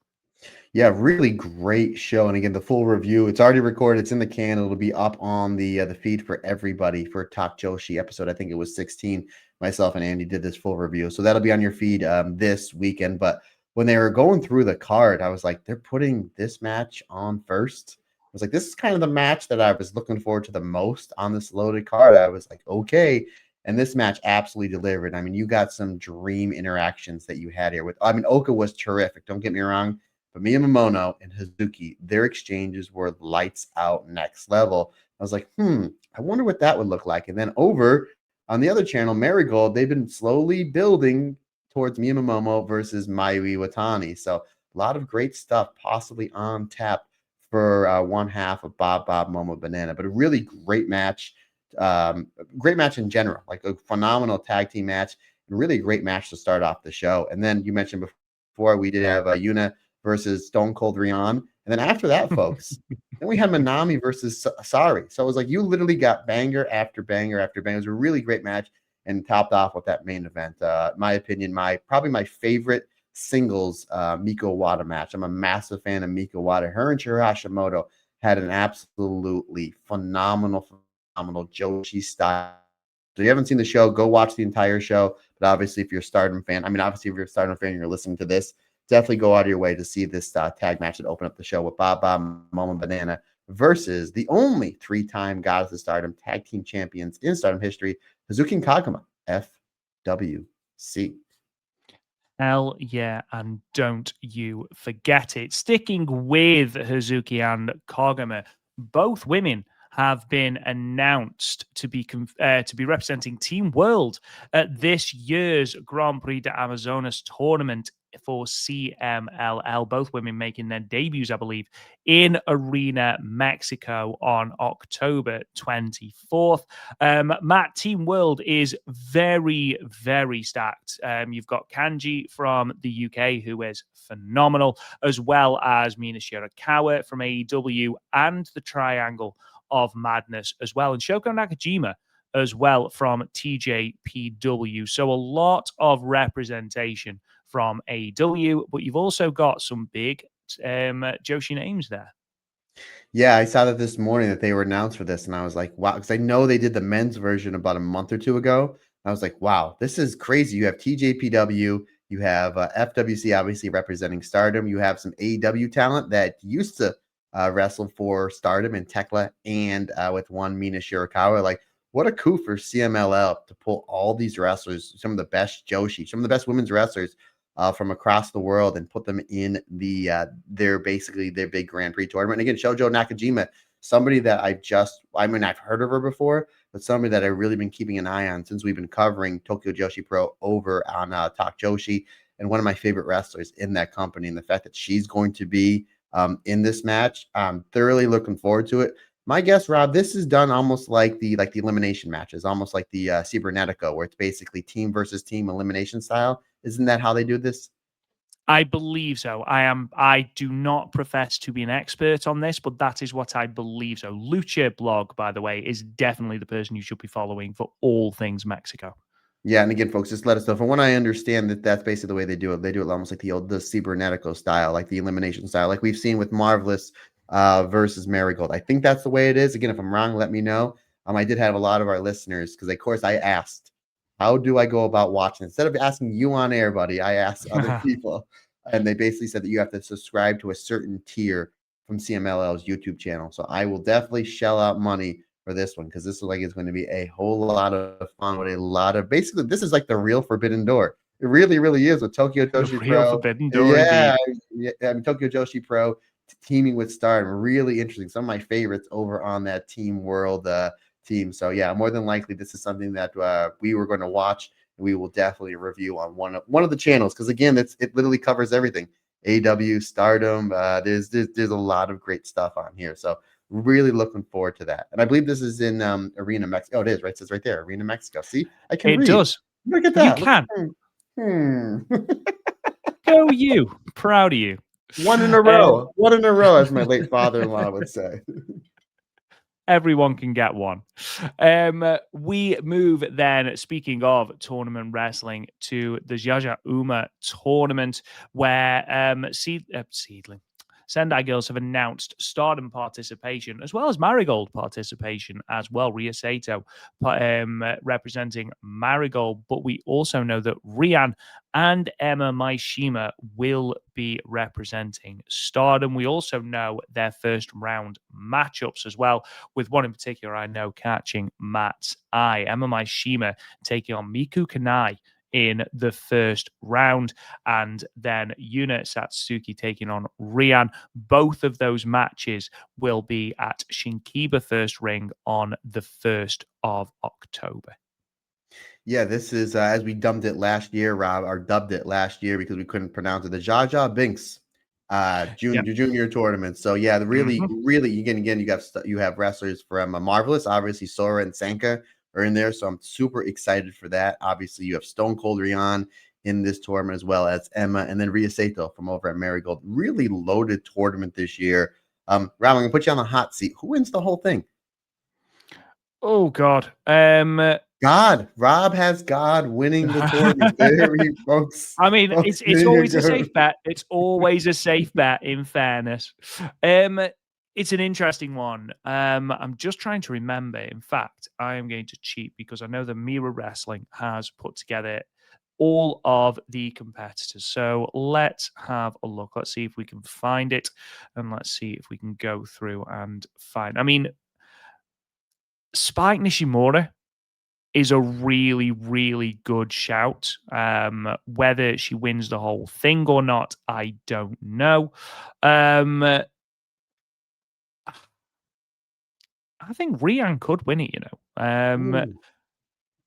Yeah, really great show. And again, the full review, it's already recorded. It's in the can. It'll be up on the feed for everybody for Talk Joshi episode. I think it was 16. Myself and Andy did this full review. So that'll be on your feed this weekend. But when they were going through the card, I was like, they're putting this match on first. I was like, this is kind of the match that I was looking forward to the most on this loaded card. I was like, okay. And this match absolutely delivered. I mean, you got some dream interactions that you had here with, I mean, Oka was terrific. Don't get me wrong. But Miyamoto and Hazuki, their exchanges were lights out next level. I was like, I wonder what that would look like. And then over on the other channel, Marigold, they've been slowly building towards Miyamoto versus Mayu Iwatani. So a lot of great stuff possibly on tap for one half of Bob Momo Banana. But a really great match. Great match in general, like a phenomenal tag team match. And really great match to start off the show. And then you mentioned before we did have Yuna versus Stone Cold Rion. And then after that, folks, then we had Manami versus Syuri. So it was like you literally got banger after banger after banger. It was a really great match and topped off with that main event. In my opinion, probably my favorite singles Miko Wada match. I'm a massive fan of Miko Wada. Her and Shiro Hashimoto had an absolutely phenomenal Joshi style. So if you haven't seen the show, go watch the entire show. But obviously, if you're a Stardom fan, obviously, if you're a Stardom fan and you're listening to this, definitely go out of your way to see this tag match that opened up the show with Bob Momo Banana versus the only 3-time Goddess of Stardom tag team champions in Stardom history, Hazuki and Koguma, FWC. Hell yeah, and don't you forget it. Sticking with Hazuki and Koguma, both women have been announced to be representing Team World at this year's Grand Prix de Amazonas tournament for CMLL. Both women making their debuts, I believe, in Arena, Mexico on October 24th. Matt, Team World is very, very stacked. You've got Kanji from the UK, who is phenomenal, as well as Mina Shirakawa from AEW and the Triangle of Madness as well, and Shoko Nakajima as well from TJPW. So a lot of representation from AEW, but you've also got some big Joshi names there. Yeah, I saw that this morning that they were announced for this, and I was like, wow, because I know they did the men's version about a month or two ago. I was like, wow, this is crazy. You have TJPW, you have FWC obviously representing Stardom, you have some AEW talent that used to wrestle for Stardom and Tekla, and with one Mina Shirakawa. Like, what a coup for CMLL to pull all these wrestlers, some of the best Joshi, some of the best women's wrestlers from across the world and put them in their big Grand Prix tournament. And again, Shoujo Nakajima, somebody that I've heard of her before, but somebody that I've really been keeping an eye on since we've been covering Tokyo Joshi Pro over on Talk Joshi, and one of my favorite wrestlers in that company. And the fact that she's going to be in this match, I'm thoroughly looking forward to it. My guess, Rob, this is done almost like the elimination matches, almost like the Cybernetico, where it's basically team versus team elimination style. Isn't that how they do this? I believe so. I do not profess to be an expert on this, but that is what I believe so. Lucha Blog, by the way, is definitely the person you should be following for all things Mexico. Yeah, and again, folks, just let us know. From what I understand, that's basically the way they do it. They do it almost like the Cybernetico style, like the elimination style, like we've seen with Marvelous versus Marigold. I think that's the way it is. Again, if I'm wrong, let me know. I did have a lot of our listeners, because of course I asked, how do I go about watching? Instead of asking you on air, buddy, I asked other people, and they basically said that you have to subscribe to a certain tier from CMLL's YouTube channel. So I will definitely shell out money for this one, because this is like it's going to be a whole lot of fun with a lot of, basically this is like the real Forbidden Door. It really, really is, with Tokyo Joshi The real Pro. Forbidden Door, Yeah, indeed. I mean, Tokyo Joshi Pro teaming with Stardom, really interesting. Some of my favorites over on that Team World team. So yeah, more than likely this is something that we were going to watch. We will definitely review on one of the channels, because again, it literally covers everything. AW, Stardom. There's a lot of great stuff on here. So really looking forward to that. And I believe this is in Arena Mexico. Oh, it is, right? It says right there, Arena Mexico. See, I can read. It does. Look at that. You can. Go you. Proud of you. One in a row. One in a row, as my late father-in-law would say. Everyone can get one. We move then, speaking of tournament wrestling, to the Jaja Uma tournament, where Seedling. Sendai Girls have announced Stardom participation, as well as Marigold participation as well. Ria Sato representing Marigold, but we also know that Rian and Emma Maishima will be representing Stardom. We also know their first round matchups as well, with one in particular I know catching Matt's eye. Emma Maishima taking on Miku Kanai in the first round, and then Yuna Satsuki taking on Rian. Both of those matches will be at Shinkiba First Ring on the 1st of October. Yeah, this is as we dubbed it last year, Rob, or dubbed it last year because we couldn't pronounce it, the Jaja Binks junior tournament. So yeah, really, again, you have wrestlers from Marvelous, obviously Sora and Sanka are in there, so I'm super excited for that. Obviously, you have Stone Cold Rion in this tournament, as well as Emma, and then Ria Sato from over at Marigold. Really loaded tournament this year. Rob, I'm gonna put you on the hot seat. Who wins the whole thing? Oh God. God. Rob has God winning the tournament. There we folks. I mean, Folks, it's always a safe bet. It's always a safe bet, in fairness. It's an interesting one. I'm just trying to remember. In fact, I am going to cheat because I know that Mira Wrestling has put together all of the competitors. So let's have a look. Let's see if we can find it, and let's see if we can go through and find. I mean, Spike Nishimura is a really, really good shout. Whether she wins the whole thing or not, I don't know. I think Rian could win it, you know.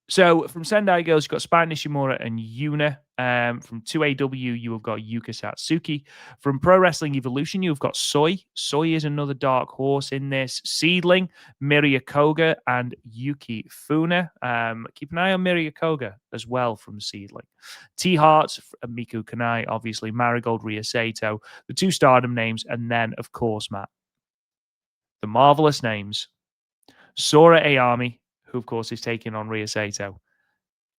So from Sendai Girls, you've got Spike Nishimura and Yuna. From 2AW, you have got Yuka Satsuki. From Pro Wrestling Evolution, you've got Soy. Soy is another dark horse in this. Seedling, Miria Koga, and Yuki Funa. Keep an eye on Miria Koga as well from Seedling. T-Hearts, Miku Kanai, obviously, Marigold, Ria Sato, the two Stardom names, and then, of course, Matt, the marvelous names, Sora Ayami, who of course is taking on Ria Sato,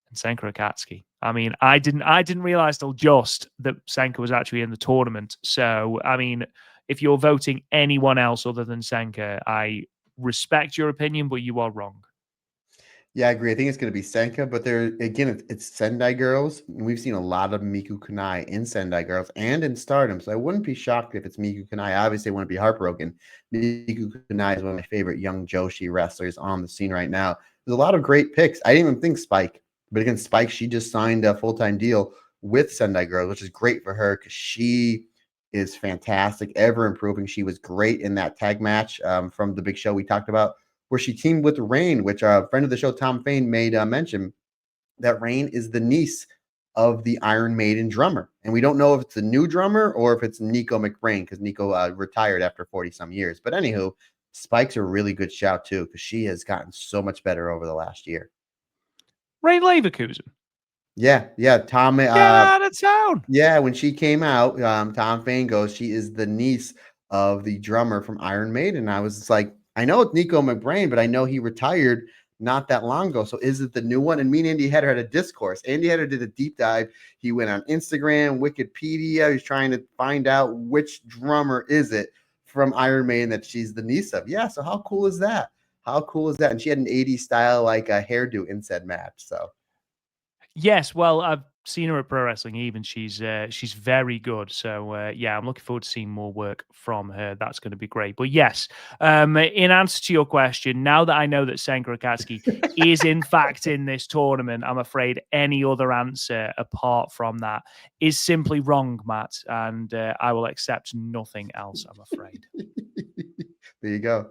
and Senka Akatsuki. I mean, I didn't realize till just that Senka was actually in the tournament. So, I mean, if you're voting anyone else other than Senka, I respect your opinion, but you are wrong. Yeah, I agree. I think it's going to be Senka, but there again, it's Sendai Girls. And we've seen a lot of Miku Kanai in Sendai Girls and in Stardom, so I wouldn't be shocked if it's Miku Kanai. Obviously, I wouldn't be heartbroken. Miku Kanai is one of my favorite young Joshi wrestlers on the scene right now. There's a lot of great picks. I didn't even think Spike, but again, Spike, she just signed a full-time deal with Sendai Girls, which is great for her because she is fantastic, ever improving. She was great in that tag match from the Big Show we talked about, where she teamed with Rain, which a friend of the show, Tom Fain, made mention that Rain is the niece of the Iron Maiden drummer. And we don't know if it's a new drummer or if it's Nico McBrain, because Nico retired after 40 some years. But anywho, Spike's a really good shout too, because she has gotten so much better over the last year. Ray Leverkusen. Yeah. Tom, Get out of town. yeah, when she came out, Tom Fain goes, she is the niece of the drummer from Iron Maiden. I was just like, I know it's Nico McBrain, but I know he retired not that long ago. So is it the new one? And me and Andy Header had a discourse. Andy Header did a deep dive. He went on Instagram, Wikipedia. He's trying to find out which drummer is it from Iron Maiden that she's the niece of. Yeah, so how cool is that? How cool is that? And she had an 80s style like a hairdo in said match. So yes, well, I've seen her at Pro Wrestling Even. She's very good. So yeah, I'm looking forward to seeing more work from her. That's going to be great. But yes, in answer to your question, now that I know that Senka Akatsuki is in fact in this tournament, I'm afraid any other answer apart from that is simply wrong, Matt, and I will accept nothing else, I'm afraid. there you go.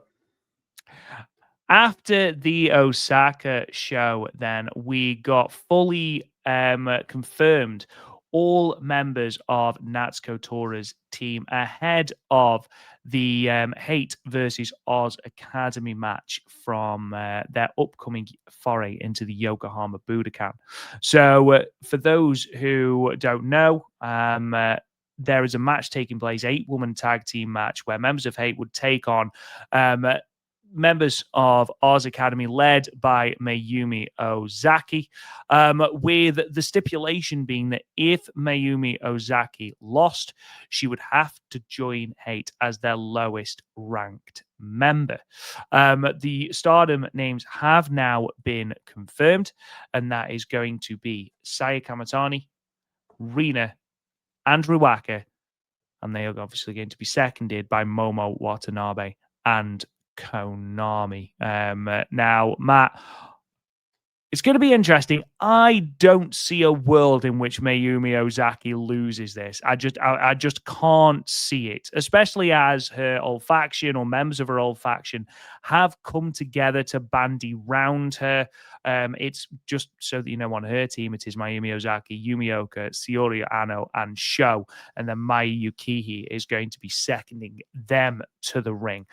After the Osaka show, then we got fully confirmed all members of Natsuko Tora's team ahead of the Hate versus Oz Academy match from their upcoming foray into the Yokohama Budokan. So, for those who don't know, there is a match taking place, 8-woman tag team match, where members of Hate would take on members of Oz Academy, led by Mayumi Ozaki, with the stipulation being that if Mayumi Ozaki lost, she would have to join Hate as their lowest ranked member. The Stardom names have now been confirmed, and that is going to be Saya Kamatani, Rina, and Ruaka, and they are obviously going to be seconded by Momo Watanabe and Konami. Now, Matt, it's going to be interesting. I don't see a world in which Mayumi Ozaki loses this. I just can't see it, especially as her old faction or members of her old faction have come together to bandy round her. It's just so that you know, on her team, it is Mayumi Ozaki, Yumioka, Syuri Ano, and Sho, and then Mai Yukihi is going to be seconding them to the ring.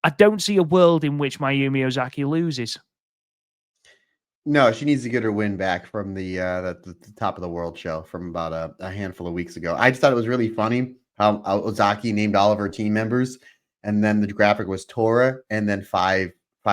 I don't see a world in which Mayumi Ozaki loses. No, she needs to get her win back from the top of the world show from about a handful of weeks ago. I just thought it was really funny how Ozaki named all of her team members, and then the graphic was Tora, and then five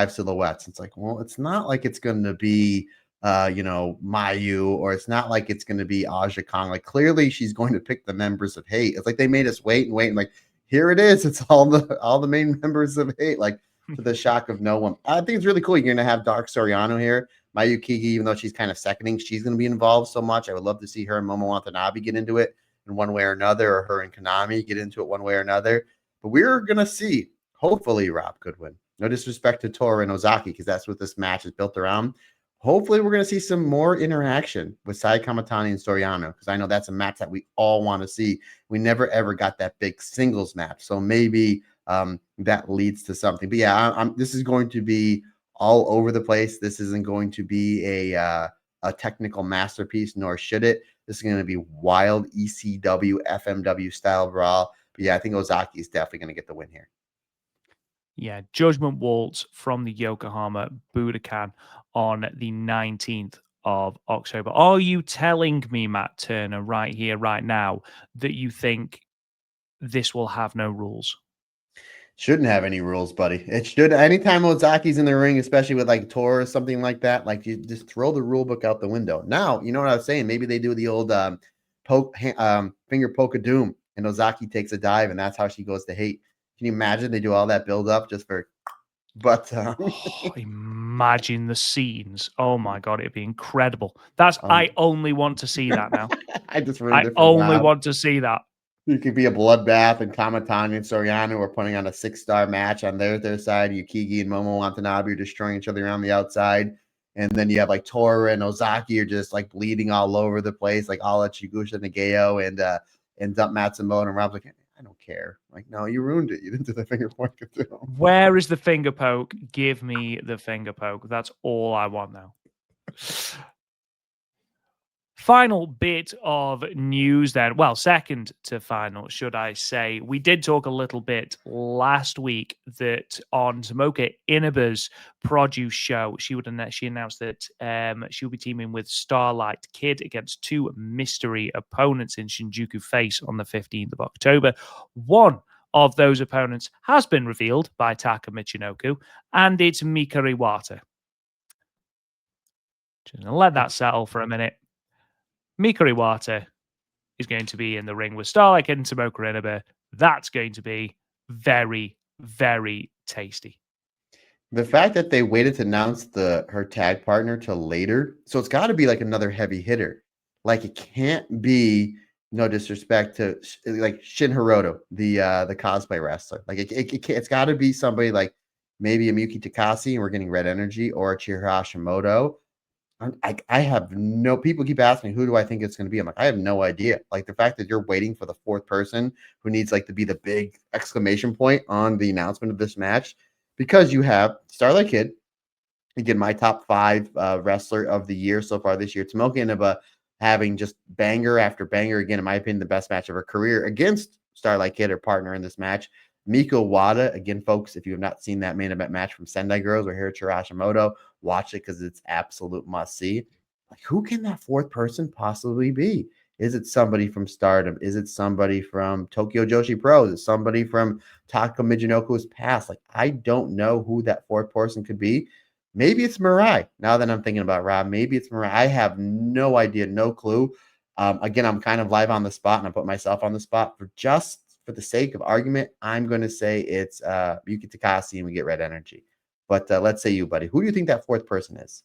silhouettes. It's like, well, it's not like it's going to be Mayu, or it's not like it's going to be Aja Kong. Like, clearly she's going to pick the members of Hate. It's like they made us wait and wait, and like, here it is. It's all the main members of Hate, like, to the shock of no one. I think it's really cool. You're going to have Dark Soriano here. Mayukiki, even though she's kind of seconding, she's going to be involved so much. I would love to see her and Momo Watanabe get into it in one way or another, or her and Konami get into it one way or another. But we're going to see, hopefully, Rob Goodwin. No disrespect to Tora and Ozaki, because that's what this match is built around. Hopefully, we're going to see some more interaction with Sai Kamatani and Soriano, because I know that's a match that we all want to see. We never, ever got that big singles match. So maybe that leads to something. But yeah, this is going to be all over the place. This isn't going to be a technical masterpiece, nor should it. This is going to be wild ECW, FMW style brawl. But yeah, I think Ozaki is definitely going to get the win here. Yeah, Judgment Waltz from the Yokohama Budokan on the 19th of October. Are you telling me, Matt Turner, right here, right now, that you think this will have no rules? Shouldn't have any rules, buddy. It should. Anytime Ozaki's in the ring, especially with like Tor or something like that, like, you just throw the rule book out the window. Now, you know what I was saying? Maybe they do the old finger poke of doom, and Ozaki takes a dive, and that's how she goes to Hate. Can you imagine they do all that build up just for? But imagine the scenes. Oh my god, it'd be incredible. I only want to see that now. I just ruined it. I only want to see that. It could be a bloodbath, and Kamatani and Soriano are putting on a 6-star match on their side. Yukigi and Momo Watanabe are destroying each other around the outside. And then you have like Tora and Ozaki are just like bleeding all over the place, like all at Chigusha Nagao and Dump Matsumoto. And Rob's like, I don't care. Like, no, you ruined it. You didn't do the finger point. Where is the finger poke? Give me the finger poke. That's all I want now. Final bit of news then. Well, second to final, should I say. We did talk a little bit last week that on Tomoka Inaba's produce show, she announced that she'll be teaming with Starlight Kid against two mystery opponents in Shinjuku Face on the 15th of October. One of those opponents has been revealed by Taka Michinoku, and it's Mikari Wata. Just gonna let that settle for a minute. Mikari Wata is going to be in the ring with Starlight Kid and Tomoka Inaba. That's going to be very, very tasty. The fact that they waited to announce her tag partner till later, so it's got to be like another heavy hitter. Like it can't be, no disrespect to like Shin Hiroto, the cosplay wrestler. Like it's got to be somebody like maybe a Miyuki Takase, and we're getting Red Energy, or a Chihiro Hashimoto. I have no, people keep asking me, who do I think it's going to be? I'm like, I have no idea. Like the fact that you're waiting for the fourth person who needs like to be the big exclamation point on the announcement of this match, because you have Starlight Kid, again, my top 5 wrestler of the year so far this year. Tomoka Inaba having just banger after banger. Again, in my opinion, the best match of her career against Starlight Kid, her partner in this match. Miko Wada, again, folks, if you have not seen that main event match from Sendai Girls or Hiroshi Hashimoto, watch it because it's absolute must see. Like, who can that fourth person possibly be? Is it somebody from Stardom? Is it somebody from Tokyo Joshi Pro? Is it somebody from Taka Michinoku's past? Like, I don't know who that fourth person could be. Maybe it's Mirai. Now that I'm thinking about Rob, maybe it's Mirai. I have no idea, no clue. Again, I'm kind of live on the spot, and I put myself on the spot for the sake of argument. I'm going to say it's Yuki Takase, and we get Red Energy. But let's say you, buddy. Who do you think that fourth person is?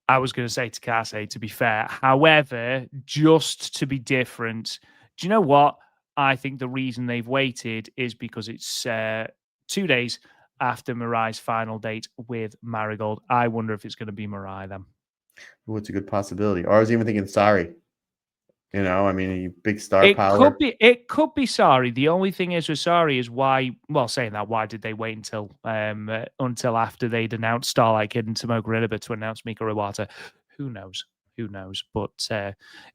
I was going to say Takase, to be fair. However, just to be different, do you know what? I think the reason they've waited is because it's 2 days after Mirai's final date with Marigold. I wonder if it's going to be Mirai then. Oh, it's a good possibility. Or I was even thinking Sari. You know, I mean, big star It power. It could be Sari. The only thing is with Sari is why. Well, saying that, why did they wait until after they'd announced Starlight Kid and Tomoka Inaba to announce Mikari Wata? Who knows? Who knows? But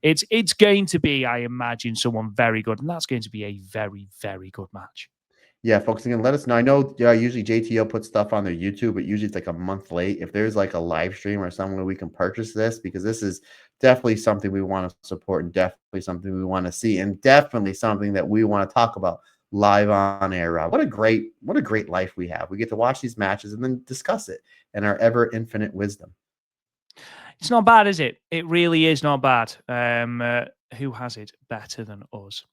it's going to be, I imagine, someone very good, and that's going to be a very, very good match. Yeah, folks, again, let us know. I know usually JTO puts stuff on their YouTube, but usually it's like a month late. If there's like a live stream or somewhere we can purchase this, because this is definitely something we want to support and definitely something we want to see, and definitely something that we want to talk about live on air. Rob, what a great life we have. We get to watch these matches and then discuss it in our ever infinite wisdom. It's not bad, is it? It really is not bad. Who has it better than us?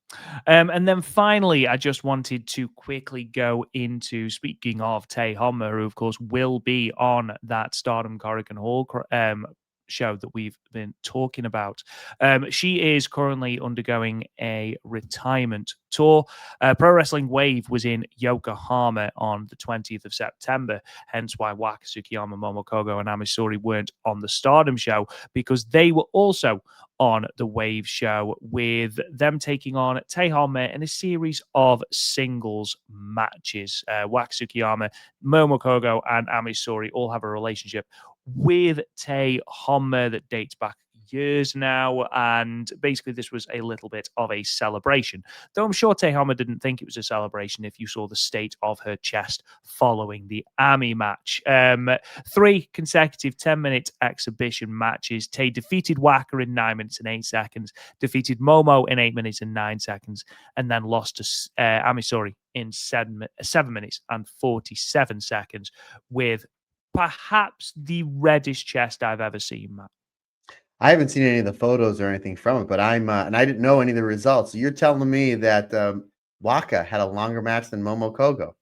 And then finally, I just wanted to quickly go into, speaking of Tae Honma, who of course will be on that Stardom Korakuen Hall show that we've been talking about. She is currently undergoing a retirement tour. Pro Wrestling Wave was in Yokohama on the 20th of September, hence why Waka Tsukiyama, Momokogo, and Amisuri weren't on the Stardom show, because they were also on the Wave show, with them taking on Tae Honma in a series of singles matches. Waka Tsukiyama, Momokogo, and Amisuri all have a relationship with Tae Honma that dates back years now, and basically this was a little bit of a celebration, though I'm sure Tae Honma didn't think it was a celebration if you saw the state of her chest following the Ami match. 3 consecutive 10-minute exhibition matches. Tae defeated Waka in 9 minutes and 8 seconds, defeated Momo in 8 minutes and 9 seconds, and then lost to Amisuri in 7 minutes and 47 seconds with perhaps the reddest chest I've ever seen, Matt. I haven't seen any of the photos or anything from it, but and I didn't know any of the results. So you're telling me that Waka had a longer match than Momokogo?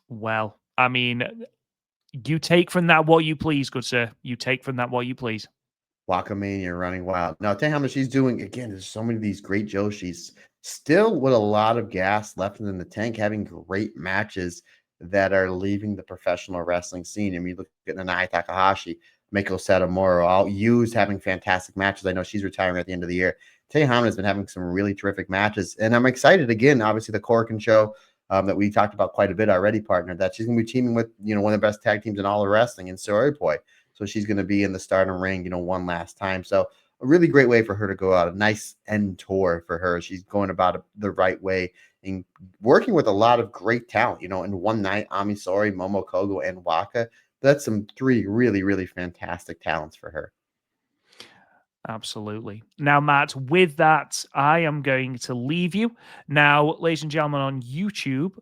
Well, I mean, you take from that what you please, good sir. You take from that what you please. Waka Mania running wild. Now, tell you how much she's doing. Again, there's so many of these great Joshis still with a lot of gas left in the tank, having great matches. that are leaving the professional wrestling scene. And we look at Nanae Takahashi, Miko Satomura, all used having fantastic matches. I know she's retiring at the end of the year. Tay Hamlin has been having some really terrific matches. And I'm excited again, obviously, the Korakuen show that we talked about quite a bit already, partner, that she's going to be teaming with, one of the best tag teams in all of wrestling in Syuri Poi. So she's going to be in the Stardom ring, one last time. So a really great way for her to go out. A nice end tour for her. She's going about it the right way and working with a lot of great talent. In one night, Ami Sourei, Momo Kogo, and Waka. That's some 3 really, really fantastic talents for her. Absolutely. Now, Matt, with that, I am going to leave you. Now, ladies and gentlemen, on YouTube,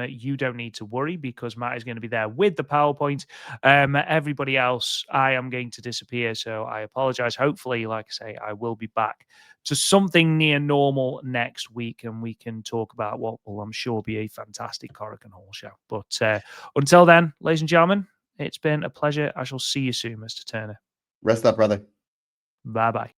you don't need to worry because Matt is going to be there with the PowerPoint. Everybody else, I am going to disappear. So I apologize. Hopefully, like I say, I will be back to something near normal next week and we can talk about what will, I'm sure, be a fantastic Korakuen Hall show. But until then, ladies and gentlemen, it's been a pleasure. I shall see you soon, Mr. Turner. Rest up, brother. Bye-bye.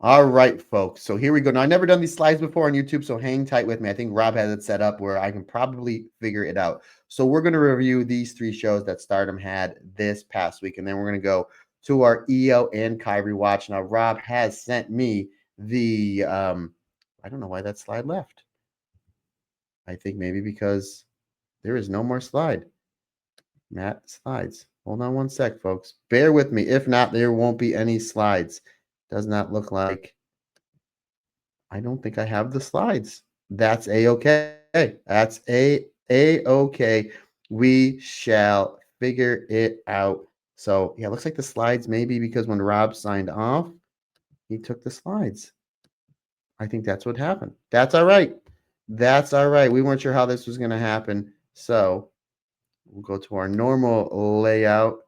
All right, folks. So here we go. Now, I've never done these slides before on YouTube, so hang tight with me. I think Rob has it set up where I can probably figure it out. So we're going to review these 3 shows that Stardom had this past week, and then we're going to go to our EO and Kyrie watch. Now, Rob has sent me the, I don't know why that slide left. I think maybe because there is no more slide. Matt, slides. Hold on one sec, folks. Bear with me. If not, there won't be any slides. Does not look like. I don't think I have the slides. That's a-okay. That's a-okay. We shall figure it out. So, yeah, it looks like the slides maybe because when Rob signed off, he took the slides. I think that's what happened. That's all right. That's all right. We weren't sure how this was going to happen. So, we'll go to our normal layout.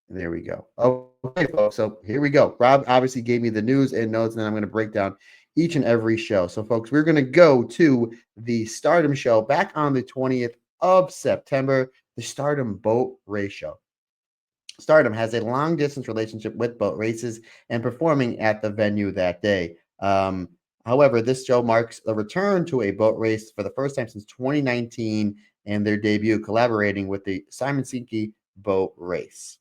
There we go. Okay, folks. So here we go. Rob obviously gave me the news and notes, and then I'm going to break down each and every show. So, folks, we're going to go to the Stardom show back on the 20th of September, the Stardom Boat Race show. Stardom has a long distance relationship with boat races and performing at the venue that day. However, this show marks a return to a boat race for the first time since 2019 and their debut collaborating with the Simon Sinki boat race.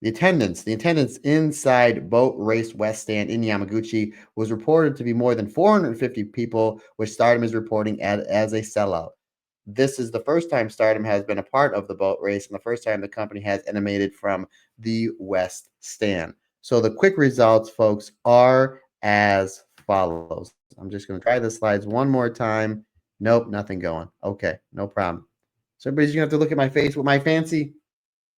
The attendance inside Boat Race West Stand in Yamaguchi was reported to be more than 450 people, which Stardom is reporting as a sellout. This is the first time Stardom has been a part of the boat race and the first time the company has animated from the West Stand. So the quick results, folks, are as follows. I'm just going to try the slides one more time. Nope, nothing going. Okay, no problem. So everybody's going to have to look at my face with my fancy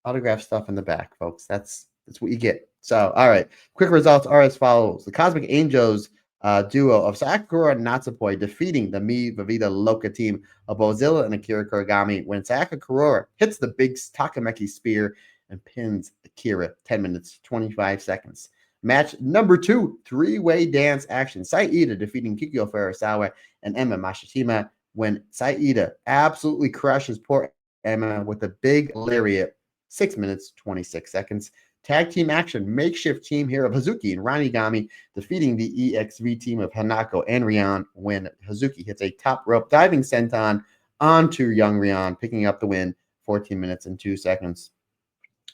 autograph stuff in the back, folks. That's what you get. So, all right. Quick results are as follows. The Cosmic Angels duo of Sakura and Natsupoi defeating the Mi Vivida Loca team of Bozilla and Akira Kuragami when Sakura hits the big Takameki spear and pins Akira 10 minutes, 25 seconds. Match number 2, 3-way dance action. Saida defeating Kikyo Furusawa and Emma Mashitima when Saida absolutely crushes poor Emma with a big lariat. 6 minutes, 26 seconds. Tag team action, makeshift team here of Hazuki and Ranigami defeating the EXV team of Hanako and Rion when Hazuki hits a top rope diving senton onto young Rion, picking up the win, 14 minutes and 2 seconds.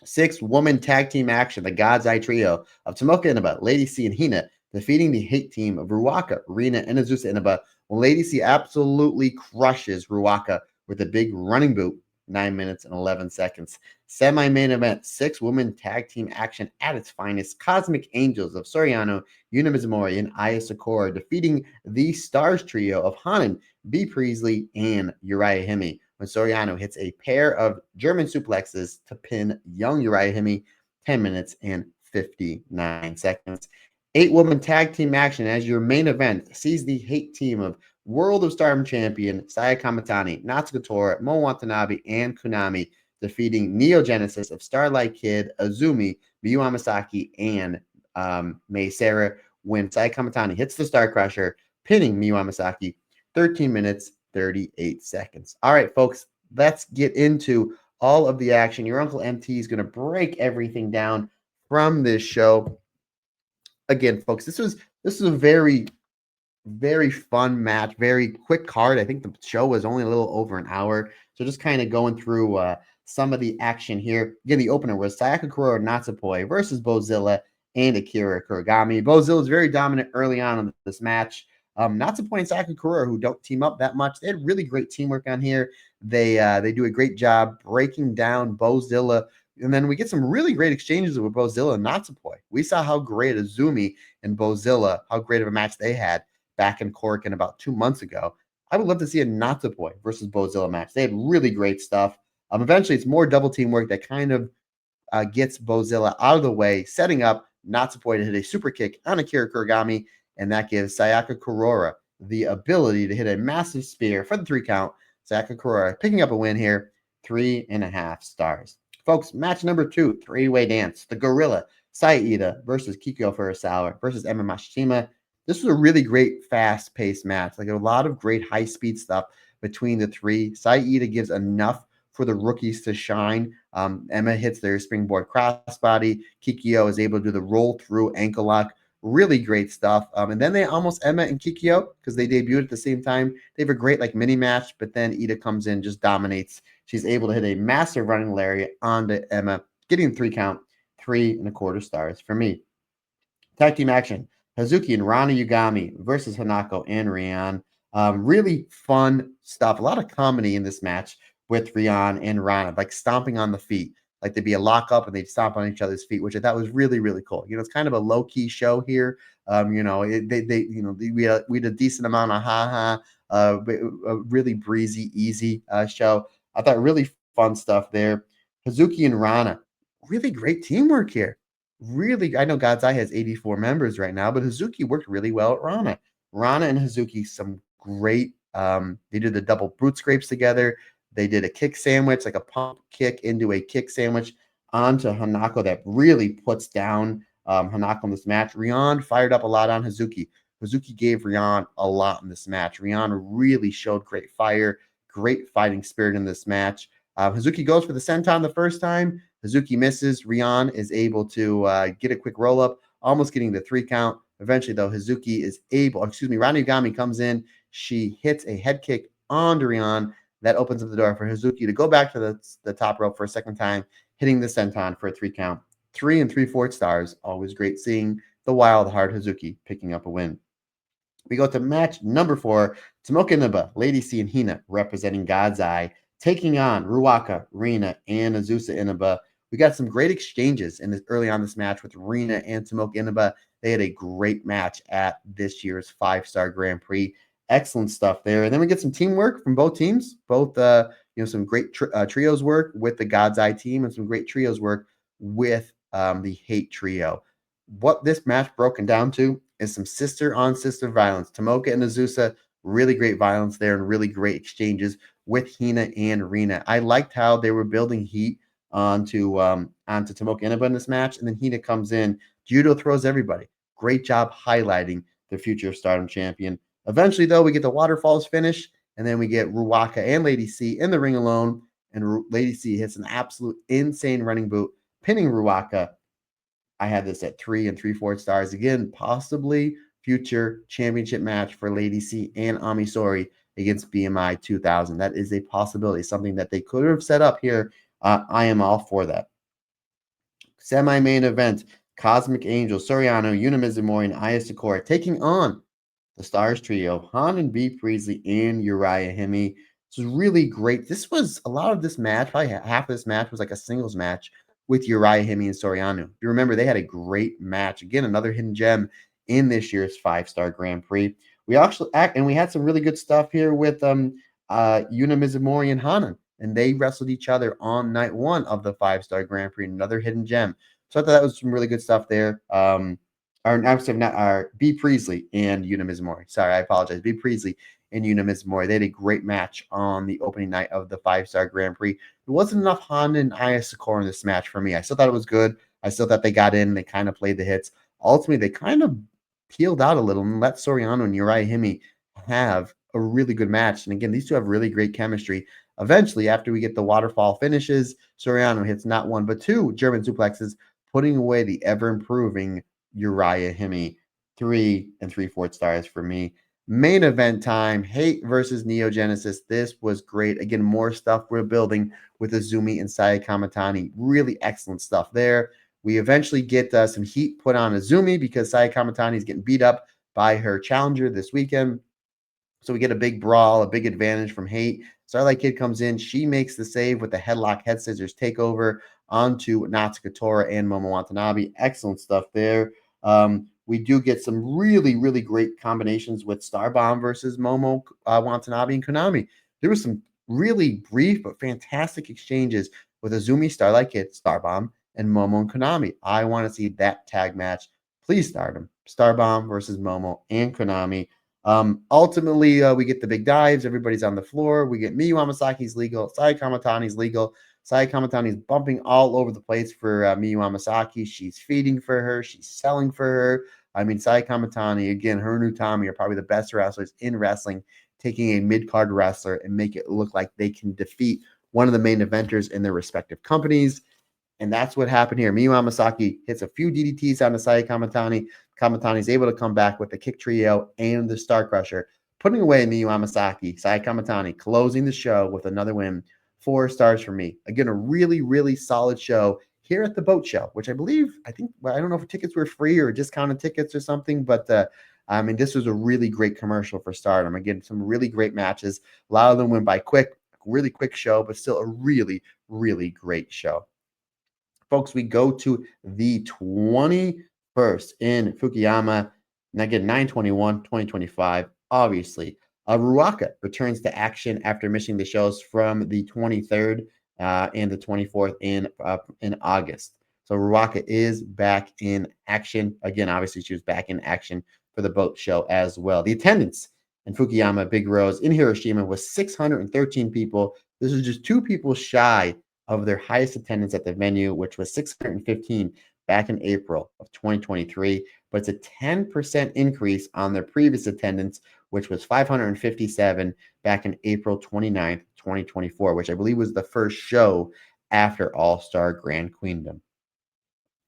6-woman tag team action, the God's Eye trio of Tomoka Inaba, Lady C, and Hina defeating the hate team of Ruaka, Rina, and Azusa Inaba when Lady C absolutely crushes Ruaka with a big running boot, 9 minutes and 11 seconds. Semi-main event, 6-woman tag team action at its finest. Cosmic Angels of Soriano, Yuna Mizumori, and Aya Sakura defeating the Stars trio of Hanan, B. Priestley, and Uriah Hime when Soriano hits a pair of German suplexes to pin young Uriah Hime, 10 minutes and 59 seconds. 8-woman tag team action as your main event sees the hate team of World of Stardom champion Saya Kamatani, Natsuko Tora, Mo Watanabe, and Konami defeating Neo Genesis of Starlight Kid, Azumi, Miyu Amasaki, and Mei Sarah when Saya Kamatani hits the Star Crusher, pinning Miyu Amasaki, 13 minutes, 38 seconds. All right, folks, let's get into all of the action. Your Uncle MT is going to break everything down from this show. Again, folks, this is a very very fun match, very quick card. I think the show was only a little over an hour. So just kind of going through some of the action here. Again, the opener was Sayaka Kurora Natsupoi versus Bozilla and Akira Kuragami. Bozilla was very dominant early on in this match. Natsupoi and Sayaka Kurora, who don't team up that much, they had really great teamwork on here. They do a great job breaking down Bozilla. And then we get some really great exchanges with Bozilla and Natsupoi. We saw how great Azumi and Bozilla, how great of a match they had back in Korakuen about 2 months ago. I would love to see a Natsupoi versus Bozilla match. They had really great stuff. Eventually, it's more double teamwork that kind of gets Bozilla out of the way, setting up Natsupoi to hit a super kick on Akira Kuragami, and that gives Sayaka Kurora the ability to hit a massive spear for the 3 count. Sayaka Kurora picking up a win here, 3.5 stars. Folks, match number 2, three-way dance. The Gorilla, Saida versus Kikyo Furusawa versus Emma Mashima. This was a really great, fast-paced match. Like a lot of great high-speed stuff between the three. Saida gives enough for the rookies to shine. Emma hits their springboard crossbody. Kikyo is able to do the roll-through ankle lock. Really great stuff. And then they almost, Emma and Kikyo, because they debuted at the same time, they have a great like mini match, but then Ida comes in, just dominates. She's able to hit a massive running lariat onto Emma, getting the 3 count, 3.25 stars for me. Tag team action. Hazuki and Rana Yugami versus Hanako and Rian. Really fun stuff. A lot of comedy in this match with Rian and Rana, like stomping on the feet. Like there'd be a lockup and they'd stomp on each other's feet, which I thought was really, really cool. You know, it's kind of a low key show here. We had a decent amount of a really breezy, easy show. I thought really fun stuff there. Hazuki and Rana, really great teamwork here. Really, I know God's Eye has 84 members right now, but Hazuki worked really well at Rana. Rana and Hazuki, some great. They did the double boot scrapes together. They did a kick sandwich, like a pump kick into a kick sandwich onto Hanako that really puts down Hanako in this match. Rian fired up a lot on Hazuki. Hazuki gave Rian a lot in this match. Rian really showed great fire, great fighting spirit in this match. Hazuki goes for the senton the first time. Hazuki misses. Rian is able to get a quick roll up, almost getting the 3 count. Eventually, though, Hazuki is able, Rana Yugami comes in. She hits a head kick on Rian. That opens up the door for Hazuki to go back to the top rope for a second time, hitting the senton for a 3 count. 3 3/4 stars. Always great seeing the wild heart Hazuki picking up a win. We go to match number 4. Tomoka Inaba, Lady C and Hina representing God's Eye, taking on Ruaka, Rina, and Azusa Inaba. We got some great exchanges early on this match with Rina and Tomoka Inaba. They had a great match at this year's 5-star Grand Prix. Excellent stuff there. And then we get some teamwork from both teams. Both, some great trios work with the God's Eye team and some great trios work with the Hate Trio. What this match broken down to is some sister-on-sister violence. Tomoka and Azusa, really great violence there and really great exchanges with Hina and Rina. I liked how they were building heat onto Tomoka Inaba in this match, and then Hina comes in, judo throws everybody. Great job highlighting the future Stardom champion. Eventually, though, we get the waterfalls finish, and then we get Ruaka and Lady C in the ring alone, and Lady C hits an absolute insane running boot, pinning Ruaka. I had this at 3 3/4 stars. Again, possibly future championship match for Lady C and Amisori against BMI 2000. That is a possibility, something that they could have set up here. I am all for that. Semi-main event, Cosmic Angel, Soriano, Yuna Mizumori, and Aya Sakura taking on the Stars Trio, Han and B. Priestley and Uriah Hemi. This was really great. This was a lot of this match, probably half of this match was like a singles match with Uriah Hemi and Soriano. If you remember, they had a great match. Again, another hidden gem in this year's 5-star Grand Prix. We had some really good stuff here with Yuna Mizumori and Hanan, and they wrestled each other on night 1 of the 5-star Grand Prix. Another hidden gem. So I thought that was some really good stuff there. B. Priestley and Yuna Mizumori. Sorry, I apologize. B. Priestley and Yuna Mizumori. They had a great match on the opening night of the 5-star Grand Prix. There wasn't enough Honda and Aya Sakura in this match for me. I still thought it was good. I still thought they got in. They kind of played the hits. Ultimately, they kind of peeled out a little and let Soriano and Uriah Hemi have a really good match. And again, these two have really great chemistry. Eventually, after we get the waterfall finishes, Soriano hits not 1 but 2 German suplexes, putting away the ever-improving Uriah Hemi. 3 3/4 stars for me. Main event time, Hate versus Neo Genesis. This was great. Again, more stuff we're building with Azumi and Saya Kamatani. Really excellent stuff there. We eventually get some heat put on Azumi because Saya Kamatani is getting beat up by her challenger this weekend. So we get a big brawl, a big advantage from Hate. Starlight Kid comes in. She makes the save with the headlock, head scissors takeover onto Natsuko Tora and Momo Watanabe. Excellent stuff there. We do get some really, really great combinations with Starbomb versus Momo Watanabe and Konami. There was some really brief but fantastic exchanges with Azumi, Starlight Kid, Starbomb, and Momo and Konami. I want to see that tag match. Please, Stardom. Starbomb versus Momo and Konami. Ultimately, we get the big dives. Everybody's on the floor. We get Miyu Amasaki's legal. Sai Kamatani's legal. Sai Kamatani's bumping all over the place for Miyu Amasaki. She's feeding for her. She's selling for her. I mean, Sai Kamatani, again, her and Utami are probably the best wrestlers in wrestling, taking a mid-card wrestler and make it look like they can defeat one of the main eventers in their respective companies. And that's what happened here. Miyu Amasaki hits a few DDTs on the Saya Kamatani. Kamatani is able to come back with the kick trio and the Star Crusher, putting away Miyu Amasaki. Saya Kamatani closing the show with another win. 4 stars for me. Again, a really, really solid show here at the boat show, which I don't know if tickets were free or discounted tickets or something, but I mean, this was a really great commercial for Stardom. Again, some really great matches. A lot of them went by really quick show, but still a really, really great show. Folks, we go to the 21st in Fukuyama, and again, 9/21/2025. Obviously, Ruaka returns to action after missing the shows from the 23rd and the 24th in August. So Ruaka is back in action. Again, obviously, she was back in action for the boat show as well. The attendance in Fukuyama Big Rose in Hiroshima was 613 people. This is just 2 people shy of their highest attendance at the venue, which was 615 back in April of 2023. But it's a 10% increase on their previous attendance, which was 557 back in April 29th, 2024, which I believe was the first show after All-Star Grand Queendom.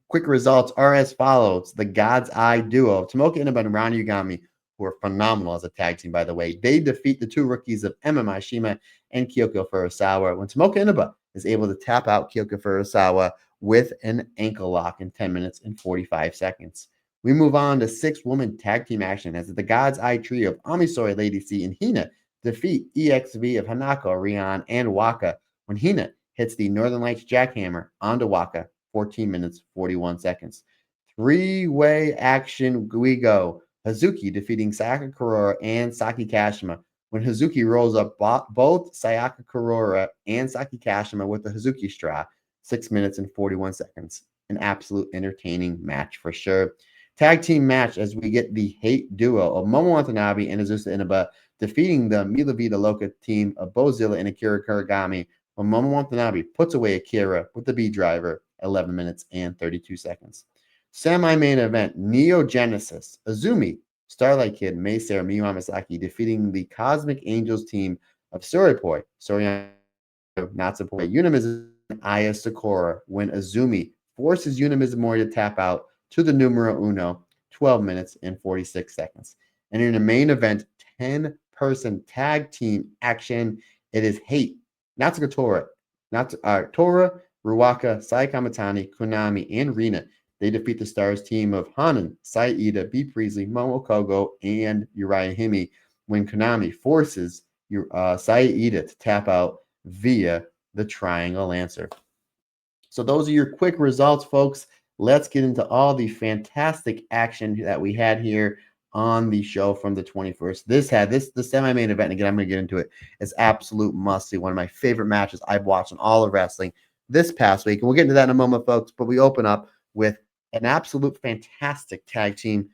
Quick results are as follows. The God's Eye duo, Tomoka Inaba and Ron Yugami, who are phenomenal as a tag team, by the way. They defeat the 2 rookies of Emma Maishima and Kyoko Furusawa when Tomoka Inaba is able to tap out Kyoko Furusawa with an ankle lock in 10 minutes and 45 seconds. We move on to 6-woman tag team action as the God's Eye trio of Amisoi, Lady C, and Hina defeat EXV of Hanako, Rion, and Waka when Hina hits the Northern Lights jackhammer onto Waka, 14 minutes, 41 seconds. 3-way action we go. Hazuki defeating Sayaka Kurora and Saki Kashima when Hazuki rolls up both Sayaka Kurora and Saki Kashima with the Hazuki straw, 6 minutes and 41 seconds. An absolute entertaining match for sure. Tag team match as we get the Hate duo of Momo Watanabe and Azusa Inaba defeating the Mila Vita Loca team of Bozilla and Akira Kuragami when Momo Watanabe puts away Akira with the B driver, 11 minutes and 32 seconds. Semi-main event, Neo Genesis, Azumi, Starlight Kid, Maysair, Miyu Amasaki defeating the Cosmic Angels team of Soripoi, Soriano, Natsupoi, Unimizu, and Aya Sakura when Azumi forces Unimizumori to tap out to the numero uno, 12 minutes and 46 seconds. And in the main event, 10-person tag team action, it is Hate, Natsuko Tora, Tora, Ruaka, Sai Kamatani, Konami, and Rina. They defeat the Stars team of Hanan, Saida, B. Priestley, Momo Kogo, and Uriah Hime when Konami forces Saida to tap out via the Triangle Lancer. So those are your quick results, folks. Let's get into all the fantastic action that we had here on the show from the 21st. The semi-main event, and again, I'm going to get into it. It's absolute must-see. One of my favorite matches I've watched in all of wrestling this past week. And we'll get into that in a moment, folks. But we open up with an absolute fantastic tag team,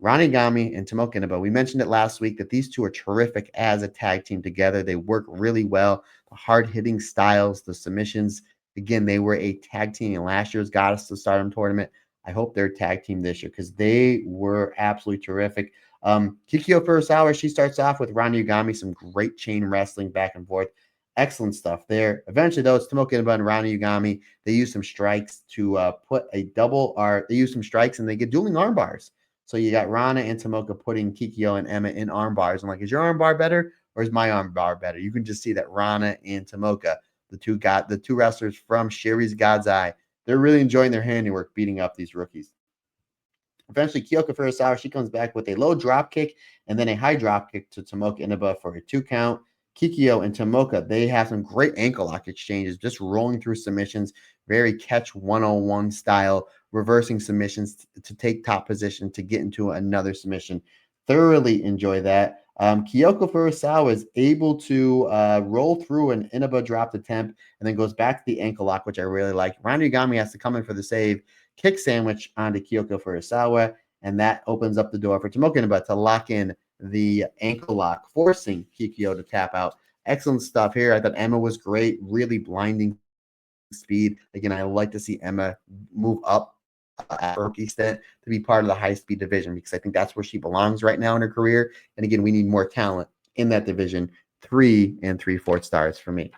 Ranigami and Tomoka Inaba. We mentioned it last week that these two are terrific as a tag team together. They work really well. The hard-hitting styles, the submissions. Again, they were a tag team in last year's Goddess of Stardom tournament. I hope they're a tag team this year because they were absolutely terrific. Kikyo Furusawa, she starts off with Ranigami, some great chain wrestling back and forth. Excellent stuff there. Eventually, though, it's Tomoka Inaba and Ranigami. They use some strikes to put a double, or they use some strikes and they get dueling arm bars. So you got Rana and Tomoka putting Kikyo and Emma in arm bars. I'm like, is your arm bar better or is my arm bar better? You can just see that Rana and Tomoka, the two wrestlers from Syuri's God's Eye, they're really enjoying their handiwork beating up these rookies. Eventually, Kyoko Furusawa, she comes back with a low drop kick and then a high drop kick to Tomoka Inaba for a 2 count. Kikyo and Tomoka, they have some great ankle lock exchanges, just rolling through submissions, very catch 101 style, reversing submissions to take top position to get into another submission. Thoroughly enjoy that. Kyoko Furusawa is able to roll through an Inaba drop attempt and then goes back to the ankle lock, which I really like. Ronda Yagami has to come in for the save, kick sandwich onto Kyoko Furusawa, and that opens up the door for Tomoka Inaba to lock in the ankle lock, forcing Kikyo to tap out. Excellent stuff here. I thought Emma was great, really blinding speed. Again, I like to see Emma move up at rookie stint to be part of the high speed division because I think that's where she belongs right now in her career. And again, we need more talent in that division. 3 3/4 stars for me.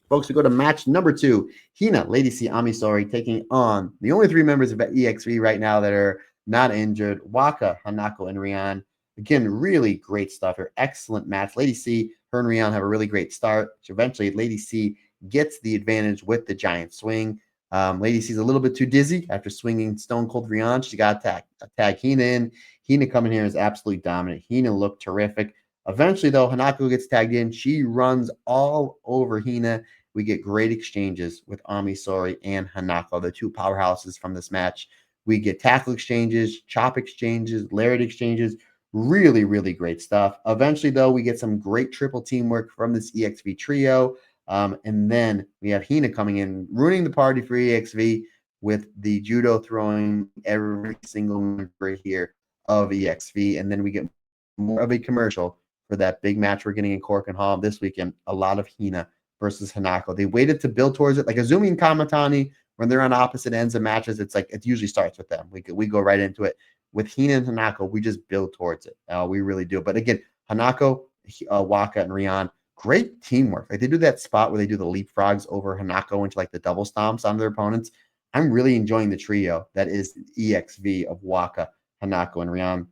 Folks, we go to match number 2. Hina, Lady C, Amisori taking on the only 3 members of EXV right now that are not injured. Waka, Hanako, and Rian. Again, really great stuff here. Excellent match. Lady C, her and Rian have a really great start. So eventually, Lady C gets the advantage with the giant swing. Lady C's a little bit too dizzy after swinging Stone Cold Rian. She got to tag Hina in. Hina coming here is absolutely dominant. Hina looked terrific. Eventually, though, Hanako gets tagged in. She runs all over Hina. We get great exchanges with Amisori and Hanako, the 2 powerhouses from this match. We get tackle exchanges, chop exchanges, lariat exchanges. Really, really great stuff. Eventually, though, we get some great triple teamwork from this EXV trio. And then we have Hina coming in, ruining the party for EXV with the judo throwing every single member here of EXV. And then we get more of a commercial for that big match we're getting in Korakuen Hall this weekend. A lot of Hina versus Hanako. They waited to build towards it. Like Azumi and Kamatani, when they're on opposite ends of matches, it's like it usually starts with them. We go right into it. With Hina and Hanako, we just build towards it. We really do. But again, Hanako, Waka, and Rian, great teamwork. Like they do that spot where they do the leapfrogs over Hanako into like the double stomps on their opponents. I'm really enjoying the trio that is EXV of Waka, Hanako, and Rian.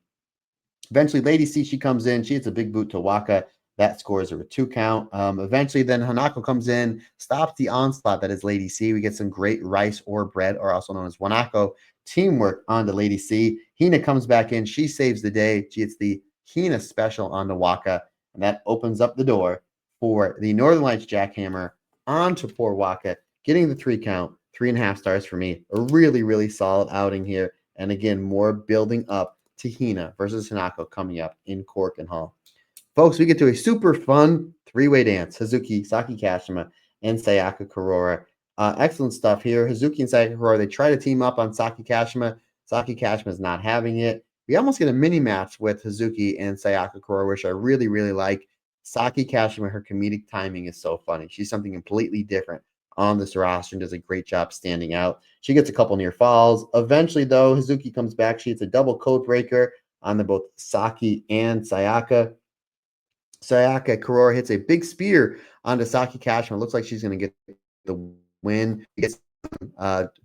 Eventually, Lady C, she comes in. She hits a big boot to Waka. That scores her a 2 count. Eventually, then Hanako comes in, stops the onslaught that is Lady C. We get some great rice or bread, or also known as Wanako, teamwork onto Lady C. Hina comes back in. She saves the day. She hits the Hina special onto Waka, and that opens up the door for the Northern Lights jackhammer onto poor Waka, getting the 3 count. 3.5 stars for me. A really, really solid outing here. And again, more building up to Hina versus Hanako coming up in Korakuen Hall. Folks, we get to a super fun 3-way dance. Hazuki, Saki Kashima, and Sayaka Kurora. Excellent stuff here. Hazuki and Sayaka Kurora, they try to team up on Saki Kashima. Saki Kashima is not having it. We almost get a mini match with Hazuki and Sayaka Kurora, which I really, really like. Saki Kashima, her comedic timing is so funny. She's something completely different on this roster and does a great job standing out. She gets a couple near falls. Eventually, though, Hazuki comes back. She hits a double code breaker on the both Saki and Sayaka. Sayaka Kurora hits a big spear onto Saki Kashima. Looks like she's going to get the win. We get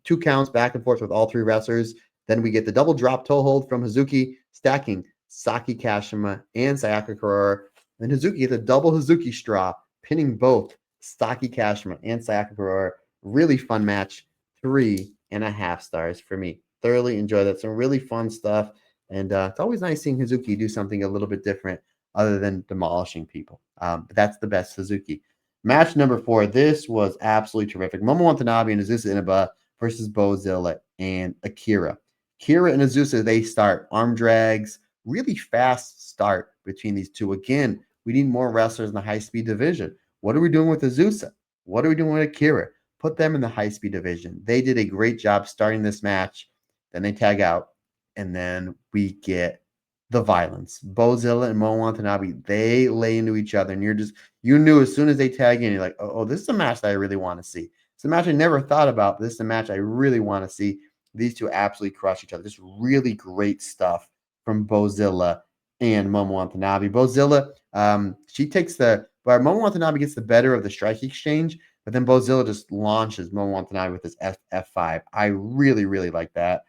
2 counts back and forth with all 3 wrestlers. Then we get the double drop toe hold from Hazuki, stacking Saki Kashima and Sayaka Kurora. And Hazuki gets a double Hazuki straw, pinning both Saki Kashima and Sayaka Kurora. Really fun match. 3.5 stars for me. Thoroughly enjoyed that. Some really fun stuff. And it's always nice seeing Hazuki do something a little bit different other than demolishing people. But that's the best Suzuki. Match number 4. This was absolutely terrific. Momo Watanabe and Azusa Inaba versus Bozilla and Akira. Akira and Azusa, they start arm drags. Really fast start between these two. Again, we need more wrestlers in the high-speed division. What are we doing with Azusa? What are we doing with Akira? Put them in the high-speed division. They did a great job starting this match. Then they tag out. And then we get the violence. Bozilla and Momo Watanabe, they lay into each other. And you knew as soon as they tag in, you're like, oh, this is a match that I really want to see. It's a match I never thought about, but this is a match I really want to see. These two absolutely crush each other. Just really great stuff from Bozilla and Momo Watanabe. Bozilla, Momo Watanabe gets the better of the strike exchange, but then Bozilla just launches Momo Watanabe with his F5. I really, really like that.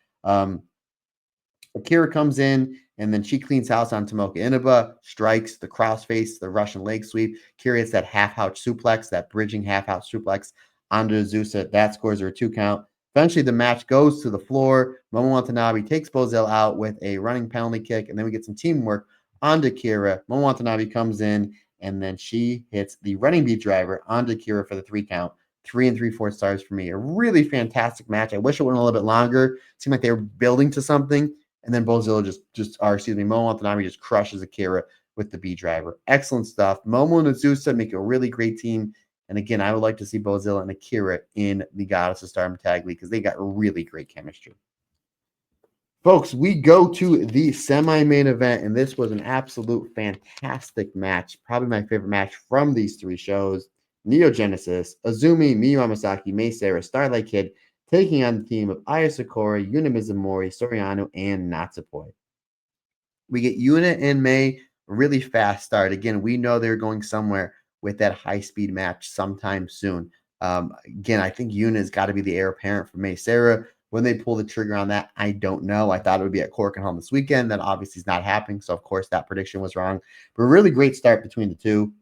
Akira comes in, and then she cleans house on Tomoka Inaba, strikes the crossface, the Russian leg sweep. Akira hits that half-house suplex, that bridging half-house suplex onto Azusa. That scores her a 2 count. Eventually, the match goes to the floor. Momo Watanabe takes Bozell out with a running penalty kick, and then we get some teamwork onto Akira. Momo Watanabe comes in, and then she hits the running beat driver onto Akira for the 3 count. 3 3/4 stars for me. A really fantastic match. I wish it went a little bit longer. It seemed like they were building to something. And then Momo Watanabe just crushes Akira with the B driver. Excellent stuff. Momo and Azusa make a really great team. And again, I would like to see Bozilla and Akira in the Goddess of Stardom Tag League because they got really great chemistry. Folks, we go to the semi-main event, and this was an absolute fantastic match. Probably my favorite match from these 3 shows. Neo Genesis, Azumi, Miyu Amasaki, Mei Seira, Starlight Kid, taking on the team of Aya Sakura, Yuna Mizumori, Soriano, and Natsupoi. We get Yuna and Mei really fast start. Again, we know they're going somewhere with that high-speed match sometime soon. Again, I think Yuna has got to be the heir apparent for Mei Seira. When they pull the trigger on that, I don't know. I thought it would be at Korakuen Hall this weekend. That obviously is not happening. So, of course, that prediction was wrong. But a really great start between the two.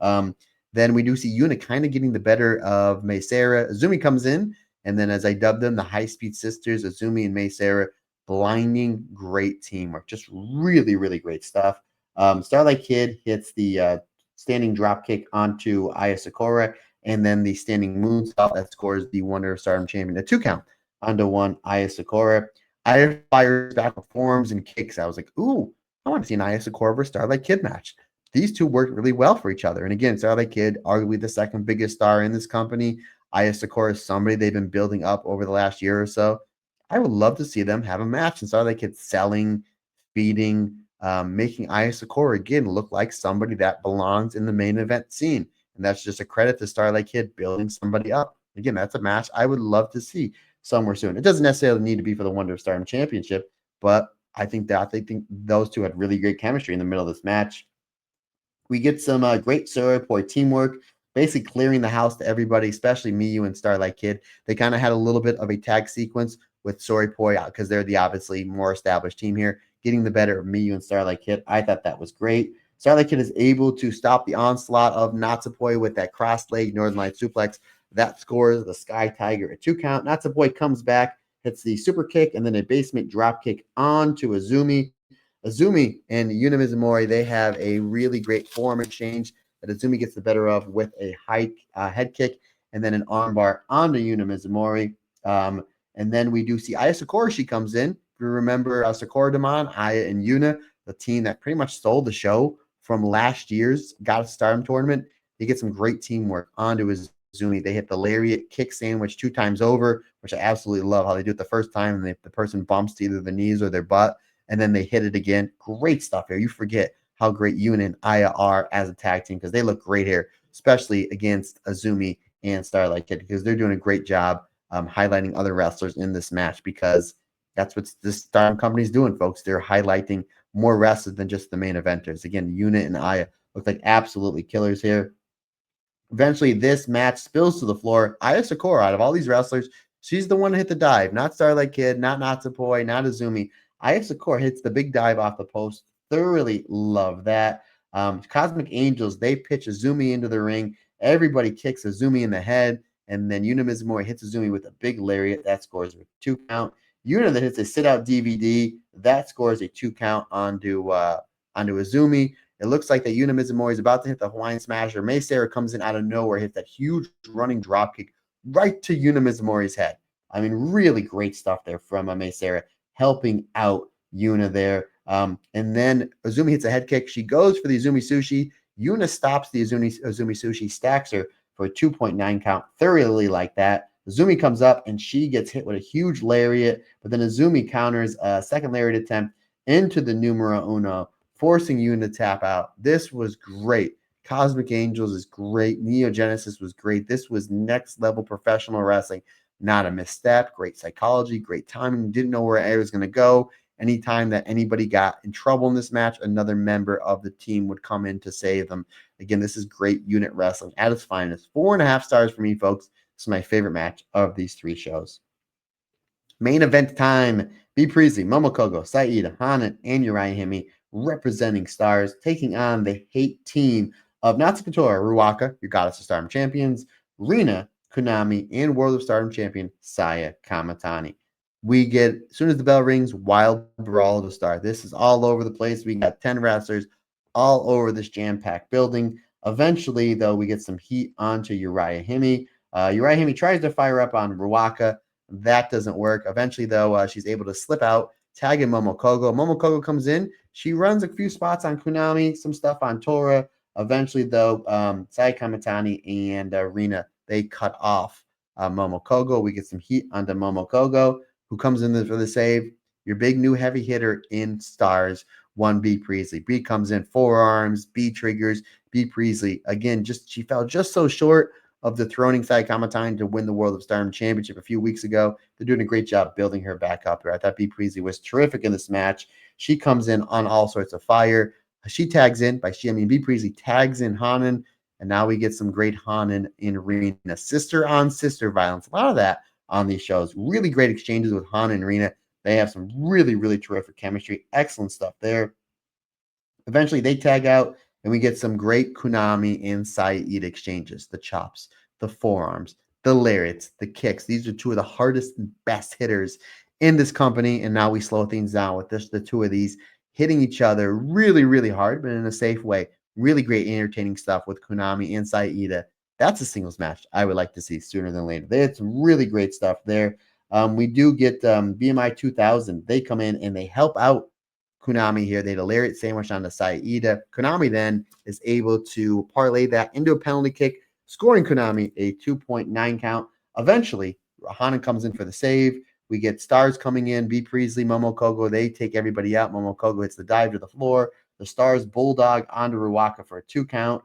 Then we do see Yuna kind of getting the better of Mei Seira. Azumi comes in, and then as I dubbed them, the high-speed sisters, Azumi and Mei Seira, blinding great teamwork. Just really, really great stuff. Starlight Kid hits the standing drop kick onto Aya Sakura, and then the standing moonsault that scores the Wonder of Stardom champion. A 2 count onto one Aya Sakura. Aya fires back with forms and kicks. I was like, ooh, I want to see an Aya Sakura versus Starlight Kid match. These two worked really well for each other. And again, Starlight Kid, arguably the second biggest star in this company. Aya Sakura is somebody they've been building up over the last year or so. I would love to see them have a match and Starlight Kid selling, feeding, making Aya Sakura again look like somebody that belongs in the main event scene. And that's just a credit to Starlight Kid building somebody up. Again, that's a match I would love to see somewhere soon. It doesn't necessarily need to be for the Wonder of Stardom Championship, but I think those two had really great chemistry in the middle of this match. We get some great Sorapoi teamwork, basically clearing the house to everybody, especially Miyu and Starlight Kid. They kind of had a little bit of a tag sequence with Sorapoi because they're the obviously more established team here, getting the better of Miyu and Starlight Kid. I thought that was great. Starlight Kid is able to stop the onslaught of Natsupoi with that cross-leg Northern Light suplex. That scores the Sky Tiger a 2 count. Natsupoi comes back, hits the super kick, and then a basement drop kick onto Azumi. Azumi and Yuna Mizumori, they have a really great form exchange that Azumi gets the better of with a high head kick and then an armbar onto Yuna Mizumori. And then we do see Aya Sakura. She comes in. If you remember Sakura Damon, Aya and Yuna, the team that pretty much stole the show from last year's Goddess Stardom tournament. They get some great teamwork onto Azumi. They hit the lariat kick sandwich 2 times over, which I absolutely love how they do it the first time and the person bumps to either the knees or their butt, and then they hit it again. Great stuff here. You forget how great Yuna and Aya are as a tag team because they look great here, especially against Azumi and Starlight Kid because they're doing a great job highlighting other wrestlers in this match because that's what this Stardom company is doing, folks. They're highlighting more wrestlers than just the main eventers. Again, Yuna and Aya look like absolutely killers here. Eventually, this match spills to the floor. Aya Sakura, out of all these wrestlers, she's the one to hit the dive. Not Starlight Kid, not Natsupoi, not Azumi. Aya Sakura hits the big dive off the post. Thoroughly love that. Cosmic Angels, they pitch Azumi into the ring. Everybody kicks Azumi in the head. And then Yuna Mizumori hits Azumi with a big lariat. That scores a 2 count. Yuna that hits a sit-out DVD. That scores a 2 count onto Azumi. It looks like that Yuna Mizumori is about to hit the Hawaiian Smasher. Mei Seira comes in out of nowhere, hits that huge running dropkick right to Yuna Mizumori's head. I mean, really great stuff there from Mei Seira, helping out Yuna there. And then Azumi hits a head kick. She goes for the Azumi Sushi. Yuna stops the Azumi Sushi, stacks her for a 2.9 count. Thoroughly like that. Azumi comes up and she gets hit with a huge lariat, but then Azumi counters a second lariat attempt into the numero uno, forcing Yuna to tap out. This was great. Cosmic Angels is great. Neo Genesis was great. This was next level professional wrestling. Not a misstep. Great psychology, great timing. Didn't know where it was going to go. Anytime that anybody got in trouble in this match, another member of the team would come in to save them. Again, this is great unit wrestling at its finest. 4.5 stars for me, folks. This is my favorite match of these 3 shows. Main event time. B. Priestley, Momokogo, Saida, Hanan, and Uriah Hime representing Stars, taking on the hate team of Natsuko Tora, Ruaka, your Goddess of Stardom champions, Rina, Konami, and World of Stardom champion Saya Kamatani. We get, as soon as the bell rings, wild brawl to start. This is all over the place. We got 10 wrestlers all over this jam-packed building. Eventually, though, we get some heat onto Uriah Hime. Uriah Hime tries to fire up on Ruaka. That doesn't work. Eventually, though, she's able to slip out, tag in Momokogo. Momokogo comes in. She runs a few spots on Konami, some stuff on Tora. Eventually, though, Saya Kamatani and Rina, they cut off Momokogo. We get some heat onto Momokogo, who comes in for the save. Your big new heavy hitter in Stars, 1B Priestley. B comes in, forearms, B triggers, B Priestley. Again, she fell just so short of dethroning Saya Kamatani to win the World of Stardom Championship a few weeks ago. They're doing a great job building her back up here. I thought B Priestley was terrific in this match. She comes in on all sorts of fire. She tags in, B Priestley tags in Hanan, and now we get some great Hanan in Rina. Sister on sister violence. A lot of that on these shows. Really great exchanges with Hanan and Rina. They have some really, really terrific chemistry. Excellent stuff there. Eventually, they tag out, and we get some great Konami and Saida exchanges. The chops, the forearms, the lariats, the kicks. These are two of the hardest and best hitters in this company, and now we slow things down with the two of these hitting each other really, really hard, but in a safe way. Really great, entertaining stuff with Konami and Saida. That's a singles match I would like to see sooner than later. They had some really great stuff there. We do get BMI 2000. They come in and they help out Konami here. They had a lariat sandwich on the Saida. Konami then is able to parlay that into a penalty kick, scoring Konami a 2.9 count. Eventually, Hanan comes in for the save. We get Stars coming in, B. Priestley, Momokogo. They take everybody out. Momokogo hits the dive to the floor. The Stars bulldog onto Ruaka for a 2 count.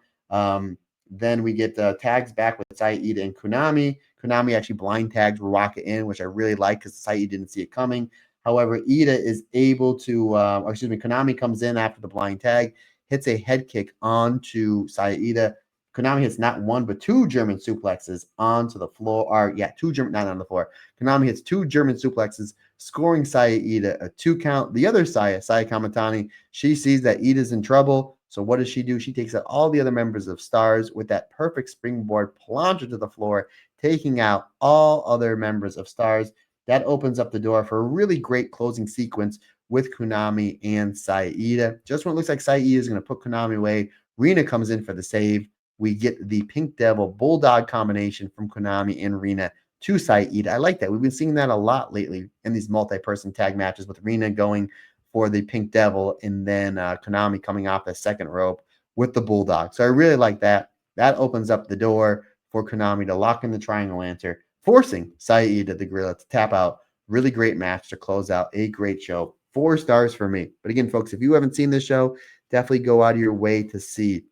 Then we get tags back with Saida and Konami. Konami actually blind tags Ruaka in, which I really like because Saida didn't see it coming. However, Ida is able to, Konami comes in after the blind tag, hits a head kick onto Saida. Konami hits not one, but two German suplexes onto the floor. Not on the floor. Konami hits two German suplexes, scoring Saida a 2 count. The other Saya Kamatani, she sees that Ida's in trouble. So what does she do? She takes out all the other members of Stars with that perfect springboard plunger to the floor, taking out all other members of Stars. That opens up the door for a really great closing sequence with Konami and Saida. Just when it looks like Saida is going to put Konami away, Rina comes in for the save. We get the Pink Devil Bulldog combination from Konami and Rina to Saida. I like that. We've been seeing that a lot lately in these multi-person tag matches with Rina going for the Pink Devil and then Konami coming off the second rope with the Bulldog. So I really like that. That opens up the door for Konami to lock in the triangle answer, forcing Saida the Gorilla to tap out. Really great match to close out a great show. 4 stars for me. But again, folks, if you haven't seen this show, definitely go out of your way to see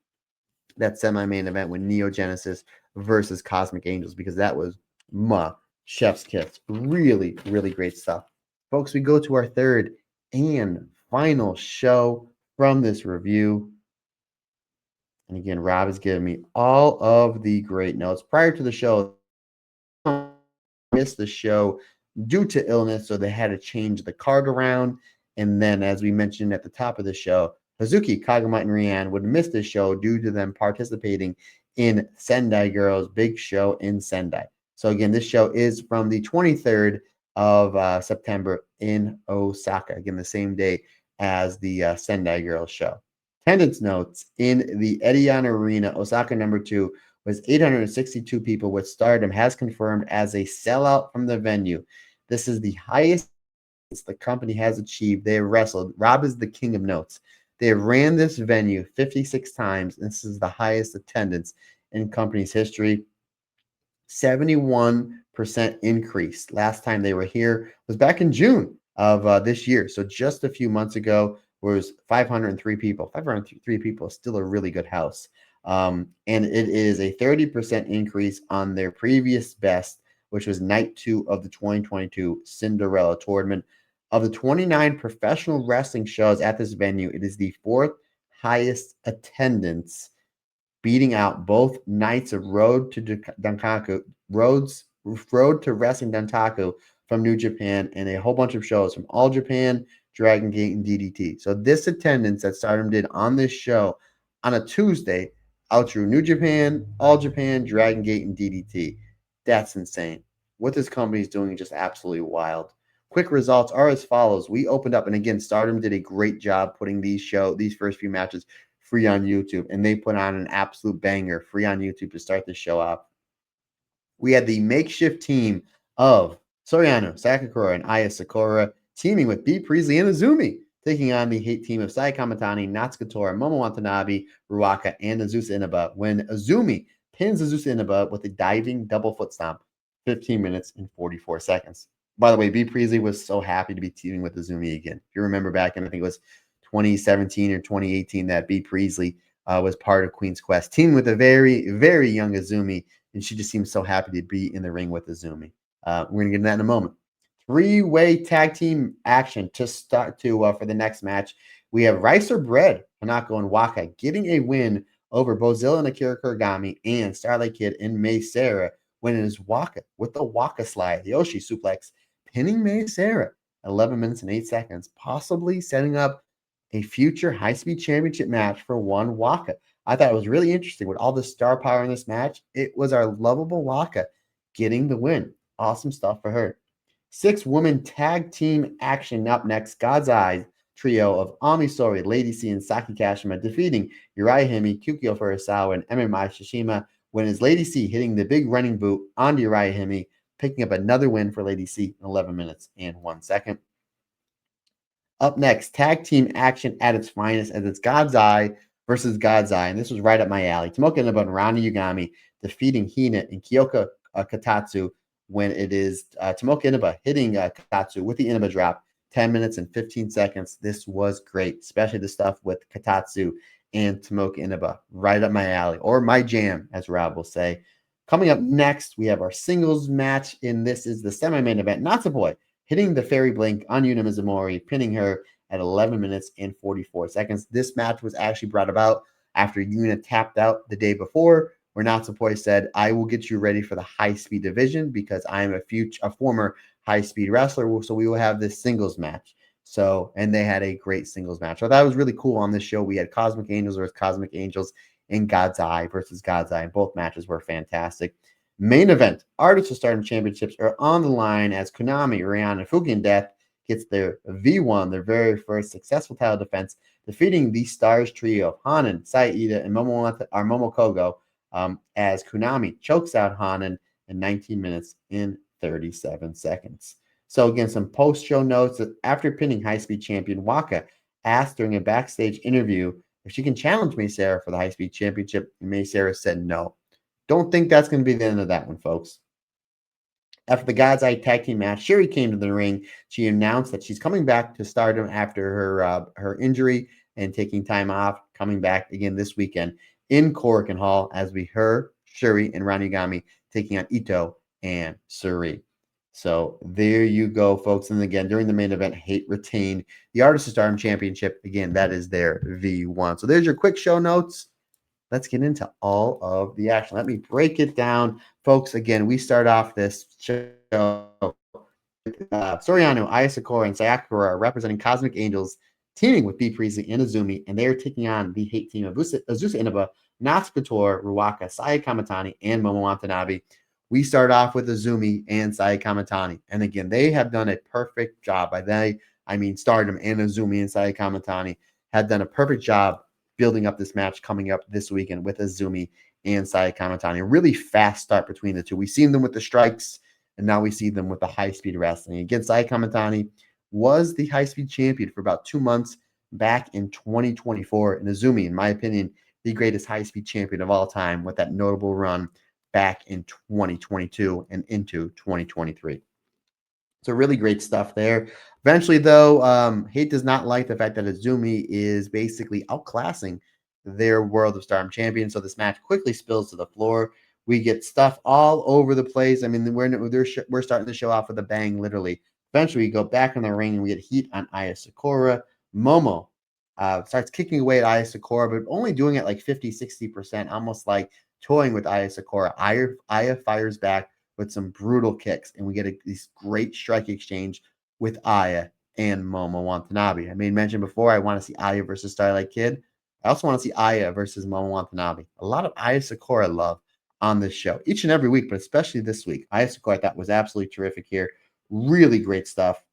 that semi-main event with Neo Genesis versus Cosmic Angels, because that was chef's kiss. Really, really great stuff. Folks, we go to our third and final show from this review. And again, Rob has given me all of the great notes. Prior to the show, missed the show due to illness, so they had to change the card around. And then, as we mentioned at the top of the show, Hazuki, Kagama, and Rian would miss this show due to them participating in Sendai Girls Big Show in Sendai. So again, this show is from the 23rd of September in Osaka. Again, the same day as the Sendai Girls show. Attendance notes in the Edion Arena, Osaka number 2, was 862 people, with Stardom has confirmed as a sellout from the venue. This is the highest the company has achieved. They have wrestled. Rob is the king of notes. They have ran this venue 56 times. And this is the highest attendance in company's history. 71% increase. Last time they were here was back in June of this year. So just a few months ago was 503 people. 503 people is still a really good house. And it is a 30% increase on their previous best, which was night 2 of the 2022 Cinderella tournament. Of the 29 professional wrestling shows at this venue, it is the 4th highest attendance, beating out both nights of Road to Wrestling Dantaku from New Japan and a whole bunch of shows from All Japan, Dragon Gate, and DDT. So this attendance that Stardom did on this show on a Tuesday outdrew New Japan, All Japan, Dragon Gate, and DDT. That's insane. What this company is doing is just absolutely wild. Quick results are as follows. We opened up, and again, Stardom did a great job putting these first few matches free on YouTube, and they put on an absolute banger free on YouTube to start the show off. We had the makeshift team of Soriano, Sakakura, and Aya Sakura teaming with B. Priestley and Azumi, taking on the hate team of Sai Kamatani, Natsukatora, Momo Watanabe, Ruaka, and Azusa Inaba when Azumi pins Azusa Inaba with a diving double foot stomp, 15 minutes and 44 seconds. By the way, B. Priestley was so happy to be teaming with Azumi again. If you remember back in, I think it was 2017 or 2018, that B. Priestley was part of Queen's Quest, teaming with a very, very young Azumi, and she just seems so happy to be in the ring with Azumi. We're going to get into that in a moment. Three-way tag team action to start for the next match. We have Rice or Bread, Hanako and Waka getting a win over Bozilla and Akira Kuragami and Starlight Kid and May Sarah, when it is Waka with the Waka slide, the Yoshi suplex, pinning May Sarah 11 minutes and 8 seconds, possibly setting up a future high-speed championship match for one Waka. I thought it was really interesting with all the star power in this match. It was our lovable Waka getting the win. Awesome stuff for her. 6-woman tag team action up next. God's Eye trio of Ami Sohrei, Lady C, and Saki Kashima defeating Uriah Hime, Kukio Furusawa, and MMI Shishima, when is Lady C hitting the big running boot on Uriah Hime, picking up another win for Lady C in 11 minutes and 1 second. Up next, tag team action at its finest, as it's God's Eye versus God's Eye, and this was right up my alley. Tomoka Inaba and Rani Yugami defeating Hina and Kyoka Katatsu, when it is Tomoka Inaba hitting Katatsu with the Inaba drop, 10 minutes and 15 seconds. This was great, especially the stuff with Katatsu and Tomoka Inaba. Right up my alley, or my jam, as Rob will say. Coming up next, we have our singles match, and this is the semi-main event. Natsupoi hitting the Fairy Blink on Yuna Mizumori, pinning her at 11 minutes and 44 seconds. This match was actually brought about after Yuna tapped out the day before, where Natsupoi said, I will get you ready for the high-speed division because I am a former high-speed wrestler, so we will have this singles match. So, and they had a great singles match. So that was really cool on this show. We had Cosmic Angels versus Cosmic Angels and God's Eye versus God's Eye, and both matches were fantastic. Main event, Artists of Stardom Championships are on the line as Konami, Rihanna, and Fukian Death gets their V1, their very first successful title defense, defeating the Stars trio of Hanan, Saida, and Momo Kogo, as Konami chokes out Hanan in 19 minutes and 37 seconds. So again, some post-show notes that after pinning high-speed champion Waka asked during a backstage interview if she can challenge May Sarah for the high-speed championship, and May Sarah said no. Don't think that's going to be the end of that one, folks. After the God's Eye tag team match, Syuri came to the ring. She announced that she's coming back to Stardom after her injury and taking time off, coming back again this weekend in Korakuen Hall, as we heard Syuri and Ranigami taking on Ito and Syuri. So there you go, folks. And again, during the main event, Hate retained the Artists of Stardom Championship. Again, that is their V1. So there's your quick show notes. Let's get into all of the action. Let me break it down. Folks, again, we start off this show with Soriano, Aya Sakura, and Sayakura representing Cosmic Angels, teaming with B. Priestley and Azumi, and they are taking on the hate team of Azusa Inaba, Natsukatora, Ruaka, Saya Kamatani, and Momo Watanabe. We start off with Azumi and Saya Kamatani. And again, they have done a perfect job. By they, I mean Stardom and Azumi and Saya Kamatani have done a perfect job building up this match coming up this weekend with Azumi and Saya Kamatani. A really fast start between the two. We've seen them with the strikes, and now we see them with the high-speed wrestling. Again, Saya Kamatani was the high-speed champion for about 2 months back in 2024. And Azumi, in my opinion, the greatest high-speed champion of all time, with that notable run back in 2022 and into 2023. So really great stuff there. Eventually, though, Hate does not like the fact that Azumi is basically outclassing their World of Stardom champion. So this match quickly spills to the floor. We get stuff all over the place. I mean, we're starting to show off with a bang, literally. Eventually, we go back in the ring and we get heat on Aya Sakura. Momo starts kicking away at Aya Sakura, but only doing it like 50, 60%, almost like toying with Aya Sakura. Aya fires back with some brutal kicks, and we get this great strike exchange with Aya and Momo Watanabe. I made mention before, I want to see Aya versus Starlight Kid. I also want to see Aya versus Momo Watanabe. A lot of Aya Sakura love on this show each and every week, but especially this week. Aya Sakura I thought was absolutely terrific here. Really great stuff.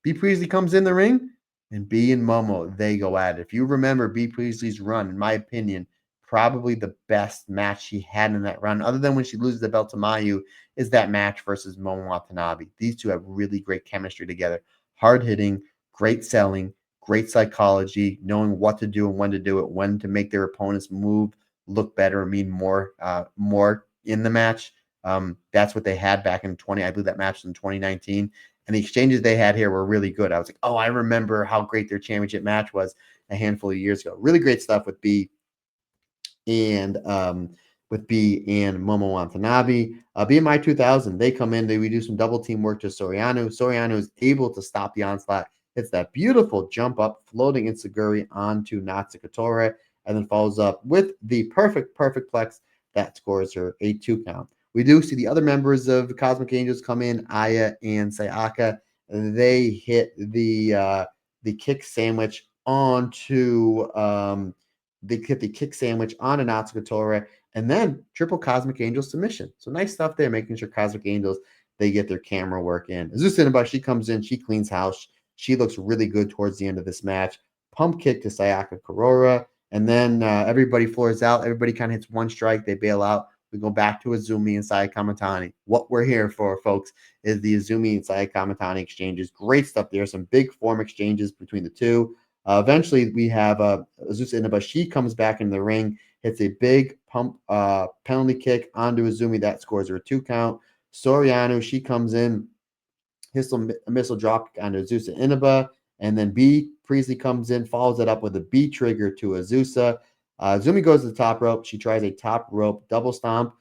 B Priestley comes in the ring, and B and Momo, they go at it. If you remember B Priestley's run, in my opinion, probably the best match she had in that run, other than when she loses the belt to Mayu, is that match versus Momo Watanabe. These two have really great chemistry together. Hard hitting, great selling, great psychology, knowing what to do and when to do it, when to make their opponents move, look better, and mean more in the match. That's what they had back in I believe that match was in 2019. And the exchanges they had here were really good. I was like, oh, I remember how great their championship match was a handful of years ago. Really great stuff with B and Momo Watanabe. BMI 2000, they come in, we do some double team work to Soriano. Soriano is able to stop the onslaught. It's that beautiful jump up, floating Insaguri onto Natsukatora, and then follows up with the perfect plex that scores her a 2 count. We do see the other members of the Cosmic Angels come in, Aya and Sayaka. They hit the kick sandwich onto they get the kick sandwich on an Natsukatora, and then triple Cosmic Angel submission. So nice stuff there, making sure Cosmic Angels, they get their camera work in. Azusa Inaba, she comes in, she cleans house. She looks really good towards the end of this match. Pump kick to Sayaka Kurora, and then everybody floors out. Everybody kind of hits one strike. They bail out. We go back to Azumi and Saya Kamatani. What we're here for, folks, is the Azumi and Saya Kamatani exchanges. Great stuff there. Some big form exchanges between the two. Eventually, we have Azusa Inaba. She comes back in the ring, hits a big pump penalty kick onto Azumi. That scores her a 2 count. Soriano, she comes in, hits a missile drop onto Azusa Inaba. And then B Priestley comes in, follows it up with a B trigger to Azusa. Azumi goes to the top rope. She tries a top rope double stomp.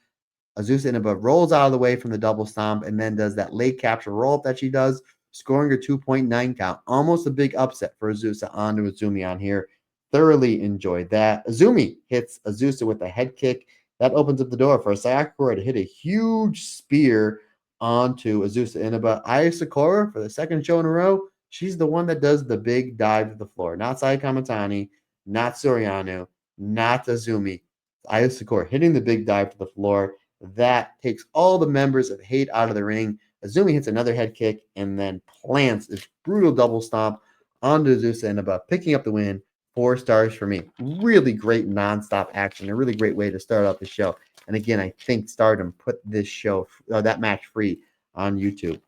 Azusa Inaba rolls out of the way from the double stomp and then does that late capture roll up that she does, scoring a 2.9 count. Almost a big upset for Azusa onto Azumi on here. Thoroughly enjoyed that. Azumi hits Azusa with a head kick. That opens up the door for Sayaka to hit a huge spear onto Azusa Inaba. Aya Sakura, for the second show in a row, she's the one that does the big dive to the floor. Not Saya Kamatani, not Soriano, not Azumi. Aya Sakura hitting the big dive to the floor. That takes all the members of Hate out of the ring. Azumi hits another head kick and then plants this brutal double stomp onto Azusa Inaba, picking up the win. 4 stars for me. Really great nonstop action. A really great way to start out the show. And again, I think Stardom put this show, that match free on YouTube.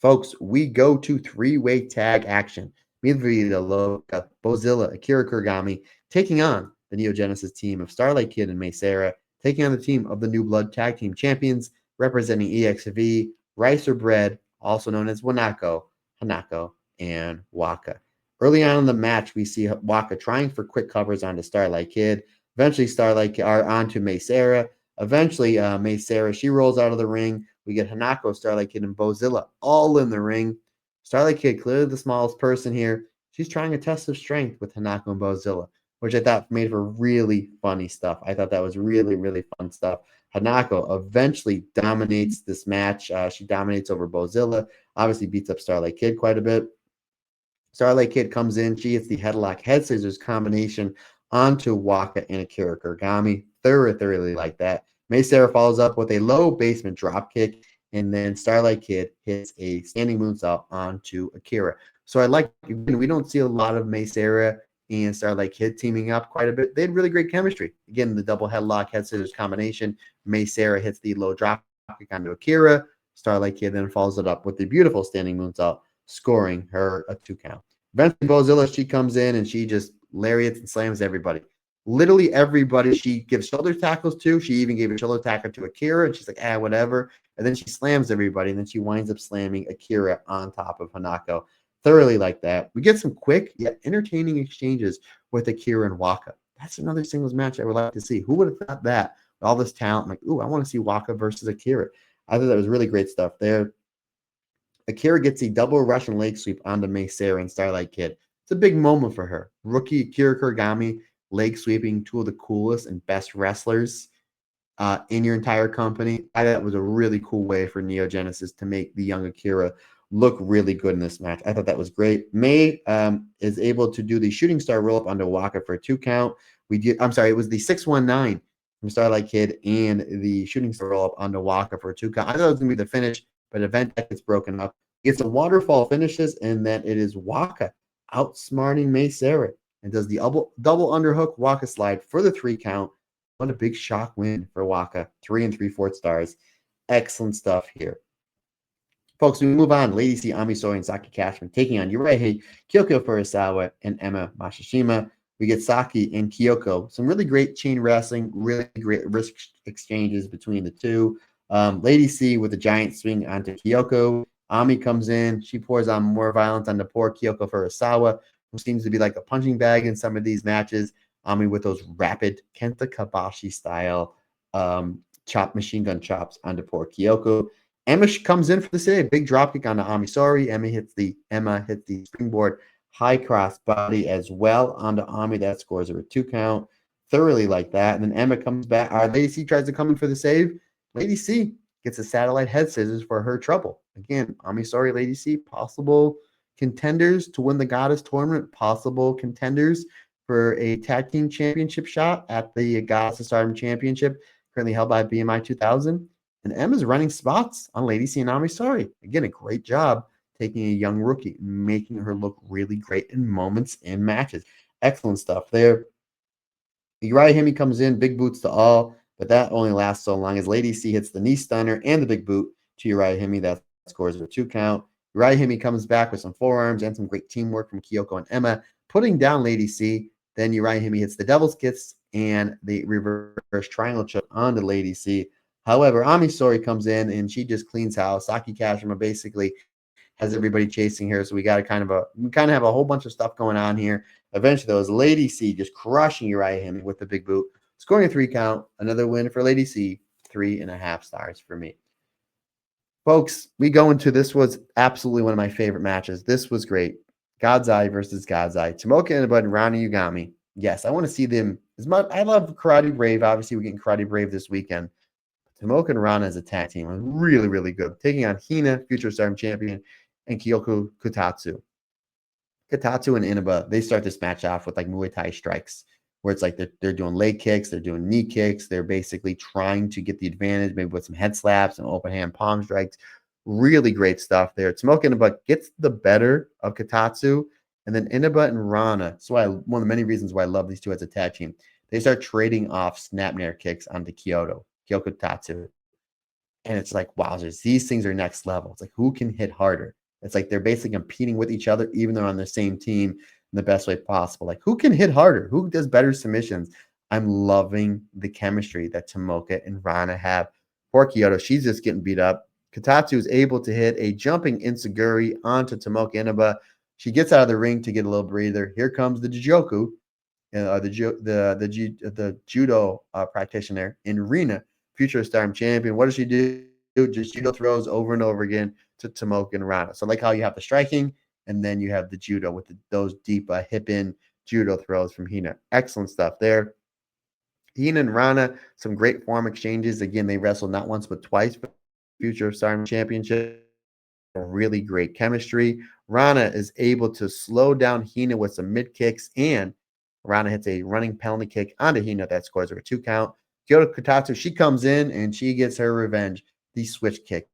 Folks, we go to 3-way tag action. Midvita Loca, Bozilla, Akira Kurigami taking on the Neo Genesis team of Starlight Kid and Mei Sarah, taking on the team of the New Blood Tag Team Champions, representing EXV, Rice or Bread, also known as Wanako, Hanako, and Waka. Early on in the match, we see Waka trying for quick covers onto Starlight Kid. Eventually, Starlight Kid onto Mei Sarah. Eventually, Mei Sarah, she rolls out of the ring. We get Hanako, Starlight Kid, and Bozilla all in the ring. Starlight Kid, clearly the smallest person here. She's trying a test of strength with Hanako and Bozilla, which I thought made for really funny stuff. I thought that was really, really fun stuff. Hanako eventually dominates this match. She dominates over Bozilla, obviously beats up Starlight Kid quite a bit. Starlight Kid comes in. She hits the headlock head scissors combination onto Waka and Akira Kurigami. Thoroughly like that. Mei Sarah follows up with a low basement drop kick, and then Starlight Kid hits a standing moonsault onto Akira. So I like, again, we don't see a lot of Mei Sarah and Starlight Kid teaming up quite a bit. They had really great chemistry. Again, the double headlock head scissors combination. Mei Sarah hits the low drop kick onto Akira. Starlight Kid then follows it up with the beautiful standing moonsault, scoring her a 2 count. Eventually, Bozilla, she comes in and she just lariats and slams everybody. Literally everybody she gives shoulder tackles to. She even gave a shoulder tackle to Akira, and she's like, whatever. And then she slams everybody, and then she winds up slamming Akira on top of Hanako. Thoroughly like that. We get some quick yet entertaining exchanges with Akira and Waka. That's another singles match I would like to see. Who would have thought that? With all this talent, I'm like, I want to see Waka versus Akira. I thought that was really great stuff there. Akira gets a double Russian leg sweep onto Mei Sarah and Starlight Kid. It's a big moment for her. Rookie Akira Kurigami leg sweeping, two of the coolest and best wrestlers in your entire company. I thought that was a really cool way for Neo Genesis to make the young Akira look really good in this match. I thought that was great. May is able to do the shooting star roll up onto Waka for a 2 count. I'm sorry, it was the 619 from Starlight Kid and the shooting star roll up onto Waka for a 2 count. I thought it was going to be the finish, but event gets broken up. It's a waterfall finishes, and then it is Waka outsmarting May Sarah and does the double underhook Waka slide for the 3 count. What a big shock win for Waka. 3 3/4 stars. Excellent stuff here. Folks, we move on. Lady C, Ami Soy, and Saki Kashima taking on Yurei, Kyoko Furusawa, and Emma Mashishima. We get Saki and Kyoko. Some really great chain wrestling, really great risk exchanges between the two. Lady C with a giant swing onto Kyoko. Ami comes in. She pours on more violence onto poor Kyoko Furusawa, who seems to be like a punching bag in some of these matches. Ami with those rapid Kenta Kabashi style machine gun chops onto poor Kyoko. Emma comes in for the save. Big dropkick onto Ami Sorry. Emma hits the springboard high cross body as well onto Ami. That scores her a 2 count. Thoroughly like that. And then Emma comes back. Lady C tries to come in for the save. Lady C gets a satellite head scissors for her trouble. Again, Ami Sorry, Lady C, possible contenders to win the Goddess tournament, possible contenders for a tag team championship shot at the Goddess of Stardom Championship, currently held by BMI 2000. And Emma's running spots on Lady C and Ami Sorry. Again, a great job taking a young rookie and making her look really great in moments in matches. Excellent stuff there. Uriah Hemi comes in, big boots to all, but that only lasts so long as Lady C hits the knee stunner and the big boot to Uriah Hemi. That scores a 2 count. Uriah Hemi comes back with some forearms and some great teamwork from Kyoko and Emma, putting down Lady C. Then Uriah Hemi hits the devil's kiss and the reverse triangle choke onto Lady C. However, Ami Sorry comes in and she just cleans house. Saki Kashima basically has everybody chasing her. So we got kind of have a whole bunch of stuff going on here. Eventually, though, is Lady C just crushing Uriah Hemi with the big boot, scoring a 3 count. Another win for Lady C. 3.5 stars for me. Folks, we go into this was absolutely one of my favorite matches. This was great. God's Eye versus God's Eye. Tomoka Inaba and Rani Yugami. Yes, I want to see them as much. I love Karate Brave. Obviously, we're getting Karate Brave this weekend. Tomoka and Rana as a tag team was really, really good. Taking on Hina, future Stardom champion, and Kyoko Kutatsu. Kutatsu and Inaba, they start this match off with like Muay Thai strikes, where it's like they're doing leg kicks, they're doing knee kicks, they're basically trying to get the advantage, maybe with some head slaps and open hand palm strikes. Really great stuff there. Tomoka Inaba gets the better of Kutatsu, and then Inaba and Rana. So one of the many reasons why I love these two as a tag team. They start trading off snapmare kicks onto Kyoko Tatsu. And it's like, wowzers, these things are next level. It's like, who can hit harder? It's like they're basically competing with each other, even though they're on the same team in the best way possible. Like, who can hit harder? Who does better submissions? I'm loving the chemistry that Tomoka and Rana have. Poor Kyoto, she's just getting beat up. Katatsu is able to hit a jumping Insuguri onto Tomoka Inaba. She gets out of the ring to get a little breather. Here comes the Jijoku, the judo practitioner in Rina, future Stardom champion. What does she do? Just judo throws over and over again to Tomoka and Rana. So like how you have the striking, and then you have the judo with those deep hip-in judo throws from Hina. Excellent stuff there. Hina and Rana, some great form exchanges. Again, they wrestled not once but twice for future Stardom championship. Really great chemistry. Rana is able to slow down Hina with some mid kicks, and Rana hits a running penalty kick onto Hina that scores her a 2 count. Kyoto Kutatsu, she comes in and she gets her revenge. The switch kicks,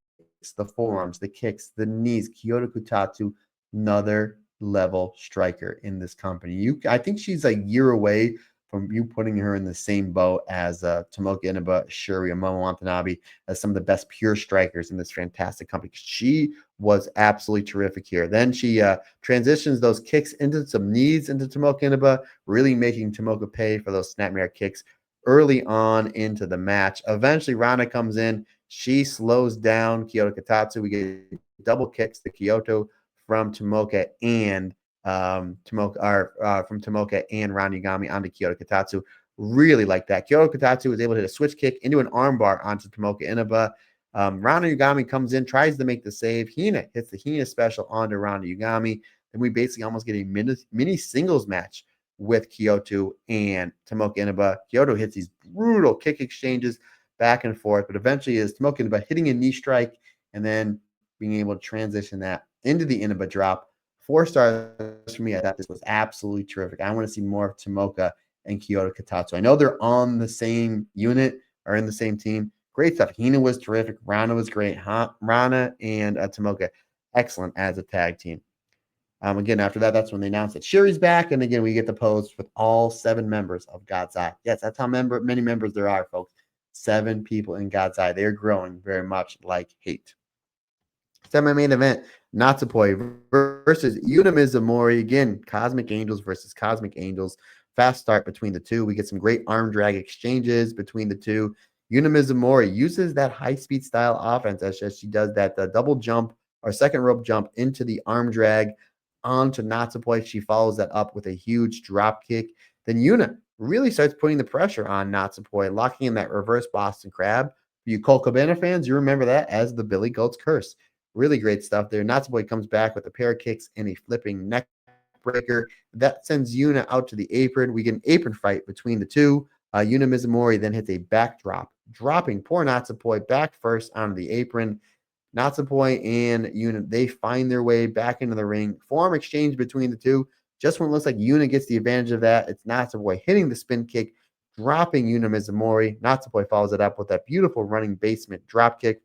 the forearms, the kicks, the knees. Kyoto Kutatsu, another level striker in this company. I think she's a year away from you putting her in the same boat as Tomoka Inaba, Syuri, and Momo Watanabe as some of the best pure strikers in this fantastic company. She was absolutely terrific here. Then she transitions those kicks into some knees into Tomoka Inaba, really making Tomoka pay for those snapmare kicks early on into the match. Eventually, Rana comes in. She slows down Kyoto Kutatsu. We get double kicks to Kyoto from Tomoka and from Tomoka and Ron Yagami onto Kyoto Kutatsu. Really like that. Kyoto Kutatsu was able to hit a switch kick into an armbar onto Tomoka Inaba. Rana Yugami comes in, tries to make the save. Hina hits the Hina special onto Rana Yugami. Then we basically almost get a mini singles match with Kyoto and Tomoka Inaba. Kyoto hits these brutal kick exchanges, back and forth, but eventually is Tomoka by hitting a knee strike and then being able to transition that into the Inaba drop. 4 stars for me. I thought this was absolutely terrific. I want to see more of Tomoka and Kyoto Katatsu. I know they're on the same unit or in the same team. Great stuff. Hina was terrific. Rana was great. Rana and Tomoka, excellent as a tag team. Again, after that, that's when they announced that Syuri's back. And again, we get the post with all 7 members of God's Eye. Yes, that's how many members there are, folks. 7 people in God's Eye. They're growing very much like hate. Semi-main event, Natsupoi versus Yuna Mizumori. Again, Cosmic Angels versus Cosmic Angels. Fast start between the two. We get some great arm drag exchanges between the two. Yuna Mizumori uses that high-speed style offense as she does that double jump or second rope jump into the arm drag onto Natsupoi. She follows that up with a huge drop kick. Then Yuna really starts putting the pressure on Natsupoi, locking in that reverse Boston Crab. For you Colt Cabana fans, you remember that as the Billy Goat's Curse. Really great stuff there. Natsupoi comes back with a pair of kicks and a flipping neck breaker. That sends Yuna out to the apron. We get an apron fight between the two. Yuna Mizumori then hits a backdrop, dropping poor Natsupoi back first onto the apron. Natsupoi and Yuna, they find their way back into the ring. Forearm exchange between the two. Just when it looks like Yuna gets the advantage of that, it's Natsupoi hitting the spin kick, dropping Yuna Mizumori. Natsupoi follows it up with that beautiful running basement drop kick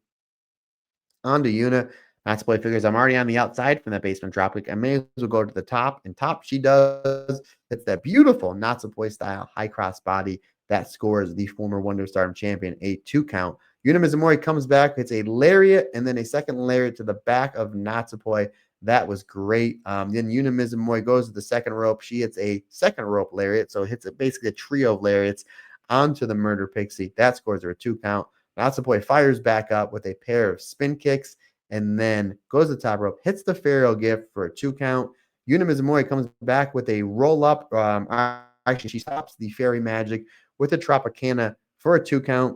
onto Yuna. Natsupoi figures I'm already on the outside from that basement dropkick. I may as well go to the top, and top she does. It's that beautiful Natsupoi style high cross body that scores the former Wonder Stardom champion a 2 count. Yuna Mizumori comes back. It's a lariat and then a second lariat to the back of Natsupoi. That was great. Then Yuna Mizumori goes to the second rope. She hits a second rope lariat, so it hits basically a trio of lariats onto the Murder Pixie. That scores her a 2 count. Natsupoi fires back up with a pair of spin kicks and then goes to the top rope, hits the Pharaoh gift for a 2 count. Yuna Mizumori comes back with a roll up. Actually, she stops the Fairy Magic with a Tropicana for a 2 count.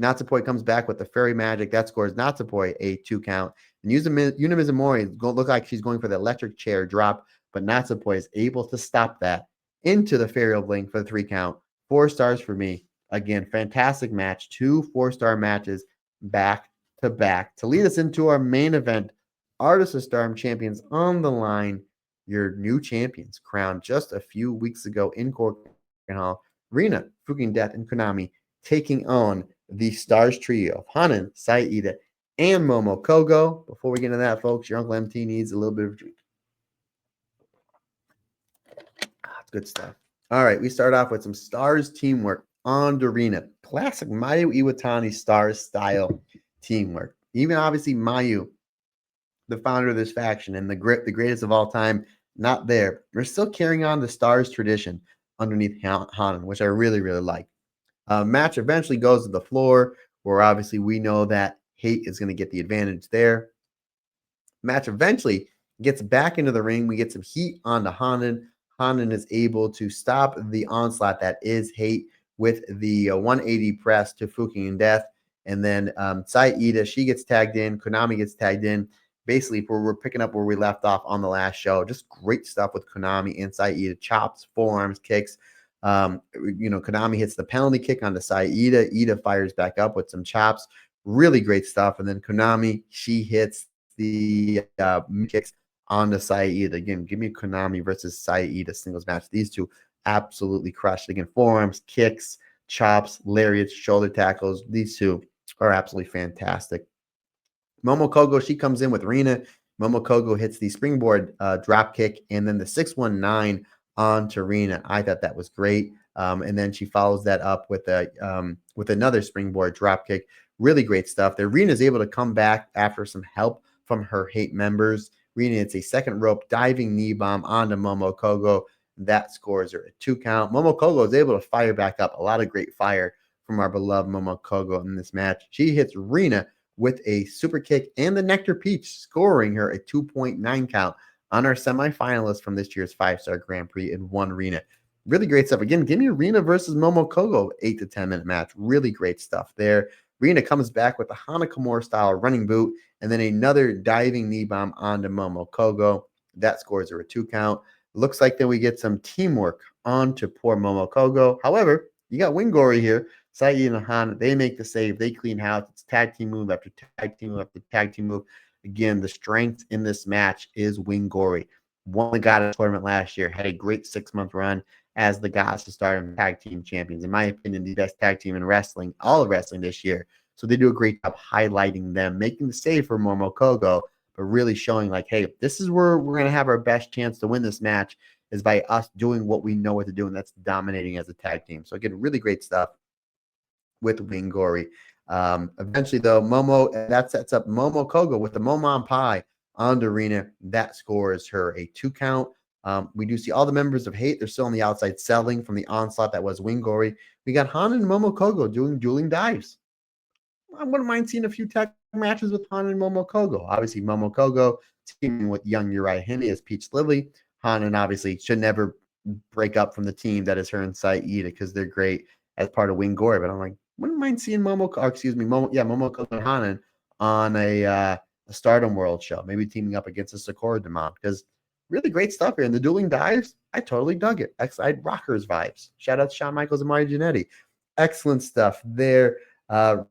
Natsupoi comes back with the Fairy Magic. That scores Natsupoi a 2 count. And Yuna Mizumori look like she's going for the electric chair drop, but Natsupoi is able to stop that into the Fairy Blink for the 3 count. 4 stars for me. Again, fantastic match. 2 4-star matches back to back. To lead us into our main event, Artists of Stardom champions on the line. Your new champions crowned just a few weeks ago in Korakuen Hall. Rina, Fuking Death, and Konami taking on the Stars trio of Hanan, Saida, and Momo Kogo. Before we get into that, folks, your Uncle MT needs a little bit of a drink. It's good stuff. All right, we start off with some Stars teamwork on Dorina. Classic Mayu Iwatani Stars style teamwork. Even obviously Mayu, the founder of this faction and the greatest of all time, not there. We're still carrying on the Stars tradition underneath Hanan, which I really, really like. Match eventually goes to the floor, where obviously we know that Hate is going to get the advantage there. Match eventually gets back into the ring. We get some heat onto Hanan. Hanan is able to stop the onslaught that is Hate with the 180 press to Fuking Death. And then Saida, she gets tagged in. Konami gets tagged in. Basically, we're picking up where we left off on the last show. Just great stuff with Konami and Saida. Chops, forearms, kicks. Konami hits the penalty kick onto Saida. Ida fires back up with some chops. Really great stuff. And then Konami, she hits the kicks onto Saida. Again, give me Konami versus Saida singles match. These two absolutely crushed. Again, forearms, kicks, chops, lariats, shoulder tackles. These two are absolutely fantastic. Momo Kogo, she comes in with Rina. Momo Kogo hits the springboard drop kick and then the 619 on to Rina. I thought that was great. And then she follows that up with another springboard drop kick. Really great stuff there. Rina is able to come back after some help from her Hate members. Rina hits a second rope diving knee bomb onto Momo Kogo. That scores her a 2 count. Momo Kogo is able to fire back up. A lot of great fire from our beloved Momo Kogo in this match. She hits Rina with a super kick and the Nectar Peach, scoring her a 2.9 count on our semifinalist from this year's 5-star Grand Prix in one Rina. Really great stuff. Again, give me Rina versus Momo Kogo, 8 to 10 minute match. Really great stuff there. Rina comes back with a Hana Kimura style running boot and then another diving knee bomb onto Momo Kogo. That scores her a 2 count. Looks like then we get some teamwork onto poor Momo Kogo. However, you got Wingori here Saeed and Hanan, they make the save. They clean house. It's tag team move after tag team move after tag team move. Again, the strength in this match is Wingori. Won the Goddess tournament last year, had a great 6-month run as the Goddess of Stardom tag team champions. In my opinion, the best tag team in wrestling, all of wrestling this year. So they do a great job highlighting them, making the save for Momo Kogo, but really showing like, hey, this is where we're going to have our best chance to win this match is by us doing what we know what to do, and that's dominating as a tag team. So again, really great stuff with Wingori. Eventually, though, Momo, that sets up Momo Kogo with the Momon Pie on Dorina. That scores her a 2 count. We do see all the members of Hate. They're still on the outside selling from the onslaught that was Wingori. We got Han and Momo Kogo doing dueling dives. I wouldn't mind seeing a few tag matches with Han and Momo Kogo. Obviously, Momo Kogo teaming with young Uriah Hime as Peach Lily. Han and obviously should never break up from the team that is her and Saida because they're great as part of Wingori. But I'm like, wouldn't mind seeing Momo Kogo and Hanan on a Stardom World show, maybe teaming up against a Sakura Demon, because really great stuff here. And the dueling dives, I totally dug it. X-Side Rockers vibes. Shout out to Shawn Michaels and Mario Jannetty. Excellent stuff there.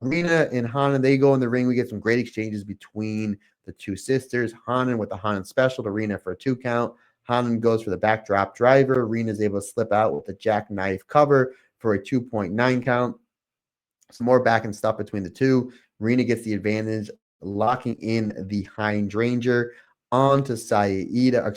Rina and Hanan, they go in the ring. We get some great exchanges between the two sisters. Hanan with the Hanan special to Rina for a 2 count. Hanan goes for the backdrop driver. Rina is able to slip out with the jackknife cover for a 2.9 count. Some more back and stuff between the two. Rina gets the advantage, locking in the hydrangea onto Saida.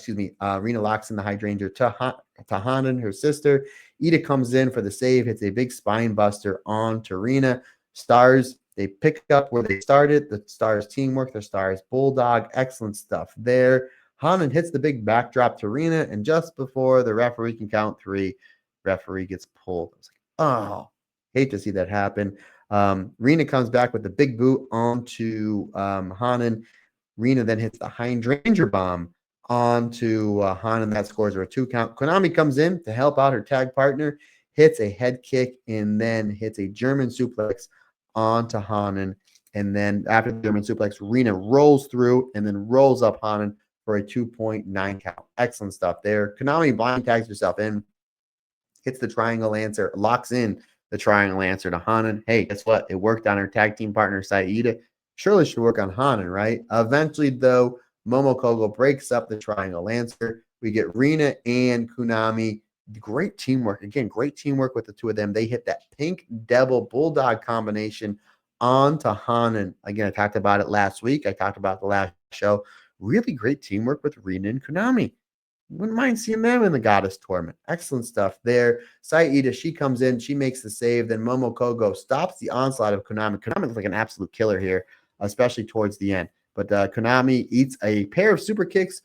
Rina locks in the hydrangea to Hanan, her sister. Ida comes in for the save, hits a big spine buster onto Rina. Stars, they pick up where they started. The Stars teamwork, the Stars Bulldog. Excellent stuff there. Hanan hits the big backdrop to Rina, and just before the referee can count 3, referee gets pulled. I was like, oh, hate to see that happen. Rina comes back with the big boot onto Hanan. Rina then hits the hydrangea bomb onto Hanan. That scores her a 2 count. Konami comes in to help out her tag partner, hits a head kick, and then hits a German suplex onto Hanan. And then after the German suplex, Rina rolls through and then rolls up Hanan for a 2.9 count. Excellent stuff there. Konami blind tags herself in, hits the triangle answer, locks in the triangle answer to Hanan. Hey, guess what? It worked on her tag team partner, Saida. Surely should work on Hanan, right? Eventually, though, Momo Kogo breaks up the triangle answer. We get Rina and Konami. Great teamwork. Again, great teamwork with the two of them. They hit that pink devil bulldog combination onto Hanan. Again, I talked about it last week. I talked about the last show. Really great teamwork with Rina and Konami. Wouldn't mind seeing them in the Goddess tournament. Excellent stuff there. Saida, she comes in, she makes the save. Then Momo Kogo stops the onslaught of Konami. Konami looks like an absolute killer here, especially towards the end. But Konami eats a pair of super kicks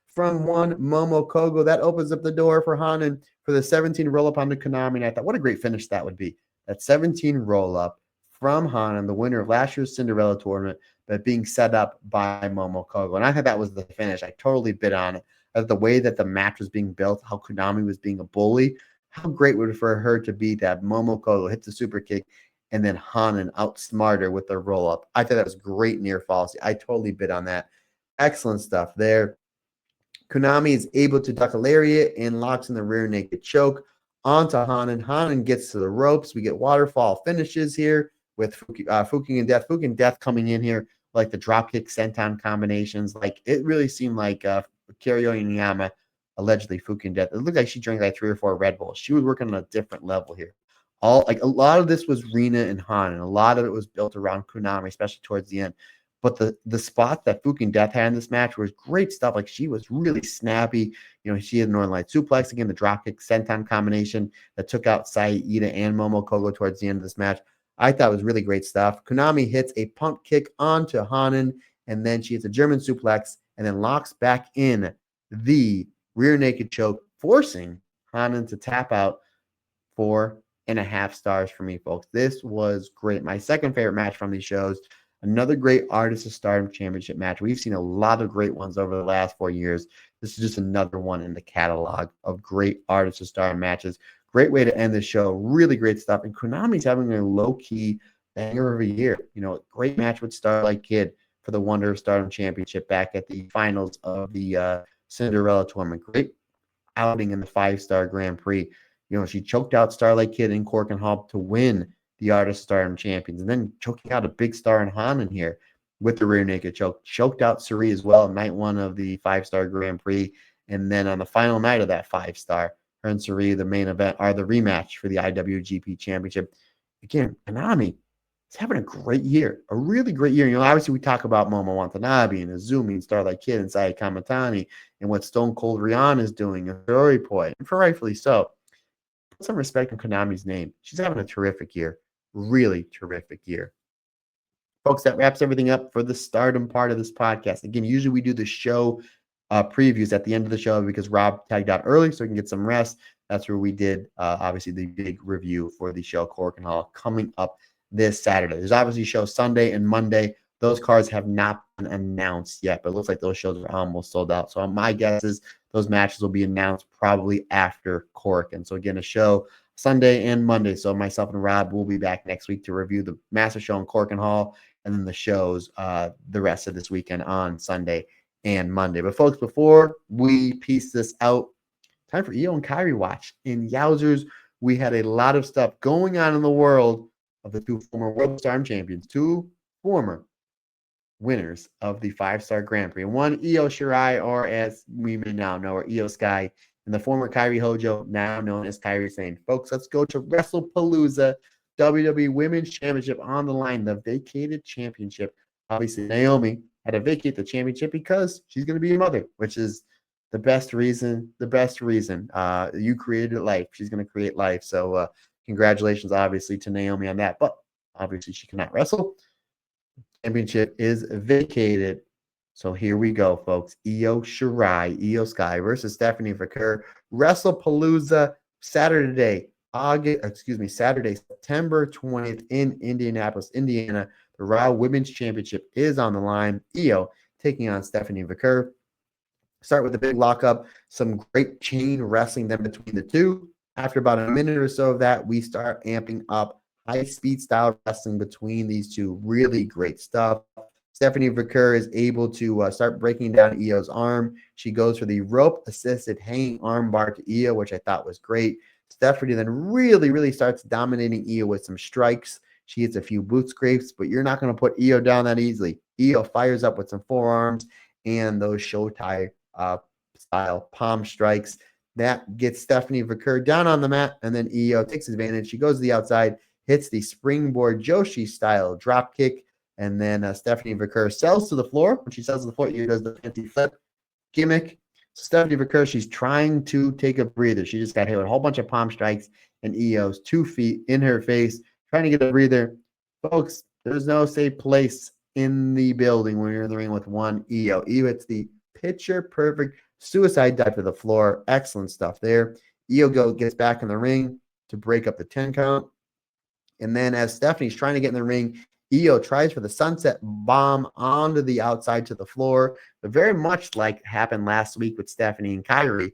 from one Momo Kogo. That opens up the door for Hanan for the 17 roll up onto Konami. And I thought, what a great finish that would be. That 17 roll up from Hanan, the winner of last year's Cinderella tournament, but being set up by Momo Kogo. And I thought that was the finish. I totally bid on it. The way that the match was being built, how Konami was being a bully, how great would it for her to be that Momo Kogo hits the super kick and then Hanan outsmart her with the roll up. I thought that was great near falls. I totally bid on that. Excellent stuff there. Konami is able to duck a lariat and locks in the rear naked choke onto Hanan. Hanan gets to the ropes. We get waterfall finishes here with Fuking and Death. Fuking and Death coming in here like the dropkick senton combinations. Like it really seemed like Kiryu Inuyama, allegedly Fukin Death. It looked like she drank like 3 or 4 Red Bulls. She was working on a different level here. A lot of this was Rina and Han, and a lot of it was built around Konami, especially towards the end. But the spot that Fukin Death had in this match was great stuff. Like she was really snappy. You know, she had a Northern Light suplex again, the dropkick senton combination that took out Saida and Momo Kogo towards the end of this match. I thought it was really great stuff. Konami hits a pump kick onto Hanan, and then she hits a German suplex and then locks back in the rear naked choke, forcing Hanan to tap out. 4.5 stars for me, folks. This was great. My second favorite match from these shows. Another great Artist of Stardom Championship match. We've seen a lot of great ones over the last 4 years. This is just another one in the catalog of great Artist of Stardom matches. Great way to end the show. Really great stuff. And Konami's having a low-key banger of a year. You know, great match with Starlight Kid for the Wonder of Stardom Championship back at the finals of the Cinderella tournament. Great outing in the 5-star Grand Prix. She choked out Starlight Kid and Korakuen Hall to win the Artist Stardom Champions, and then choking out a big star in Han in here with the rear naked choke. Choked out Syuri as well, night one of the 5-star Grand Prix. And then on the final night of that 5-star, her and Syuri, the main event, are the rematch for the IWGP Championship. Again, Konami is having a great year, a really great year. Obviously we talk about Momo Watanabe and Azumi and Starlight Kid and Saya Kamatani and what Stone Cold Rihanna is doing and Fiori Poi, and for rightfully so. Put some respect on Konami's name. She's having a terrific year, really terrific year. Folks, that wraps everything up for the Stardom part of this podcast. Again, usually we do the show previews at the end of the show because Rob tagged out early so we can get some rest. That's where we did, obviously, the big review for the show, Korakuen Hall, coming up this Saturday. There's obviously shows Sunday and Monday. Those cards have not been announced yet, but it looks like those shows are almost sold out. So my guess is those matches will be announced probably after Korakuen. So again, a show Sunday and Monday. So myself and Rob will be back next week to review the Massive Show in Korakuen Hall and then the shows the rest of this weekend on Sunday and Monday. But folks, before we piece this out, time for Io and Kairi watch. In Yowzers, we had a lot of stuff going on in the world of the two former World Stardom champions, two former winners of the 5-star Grand Prix. One, Io Shirai, or as we may now know, or Io Sky, and the former Kairi Hojo, now known as Kairi Sane. Folks, let's go to WrestlePalooza. WWE Women's Championship on the line, the vacated championship. Obviously, Naomi had to vacate the championship because she's going to be a mother, which is the best reason. You created life. She's going to create life. So congratulations, obviously, to Naomi on that. But obviously, she cannot wrestle. Championship is vacated. So here we go, folks. Io Shirai, Io Sky versus Stephanie Vaquer. WrestlePalooza Saturday, September 20th in Indianapolis, Indiana. The Raw Women's Championship is on the line. Io taking on Stephanie Vaquer. Start with a big lockup, some great chain wrestling then between the two. After about a minute or so of that, we start amping up high-speed style wrestling between these two. Really great stuff. Stephanie Vaquer is able to start breaking down Io's arm. She goes for the rope-assisted hanging arm bar to Io, which I thought was great. Stephanie then really starts dominating Io with some strikes. She hits a few boot scrapes, but you're not going to put Io down that easily. Io fires up with some forearms and those Showtime style palm strikes. That gets Stephanie Vaquer down on the mat, and then Io takes advantage. She goes to the outside, hits the springboard Joshi style drop kick, and then Stephanie Vaquer sells to the floor. When she sells to the floor, Io does the fancy flip gimmick. So Stephanie Vaquer, she's trying to take a breather. She just got hit with a whole bunch of palm strikes, and Io's 2 feet in her face, trying to get a breather. Folks, there's no safe place in the building when you're in the ring with one Io. Io hits the picture perfect suicide dive to the floor. Excellent stuff there. Io gets back in the ring to break up the 10 count. And then as Stephanie's trying to get in the ring, Io tries for the sunset bomb onto the outside to the floor. But very much like happened last week with Stephanie and Kairi,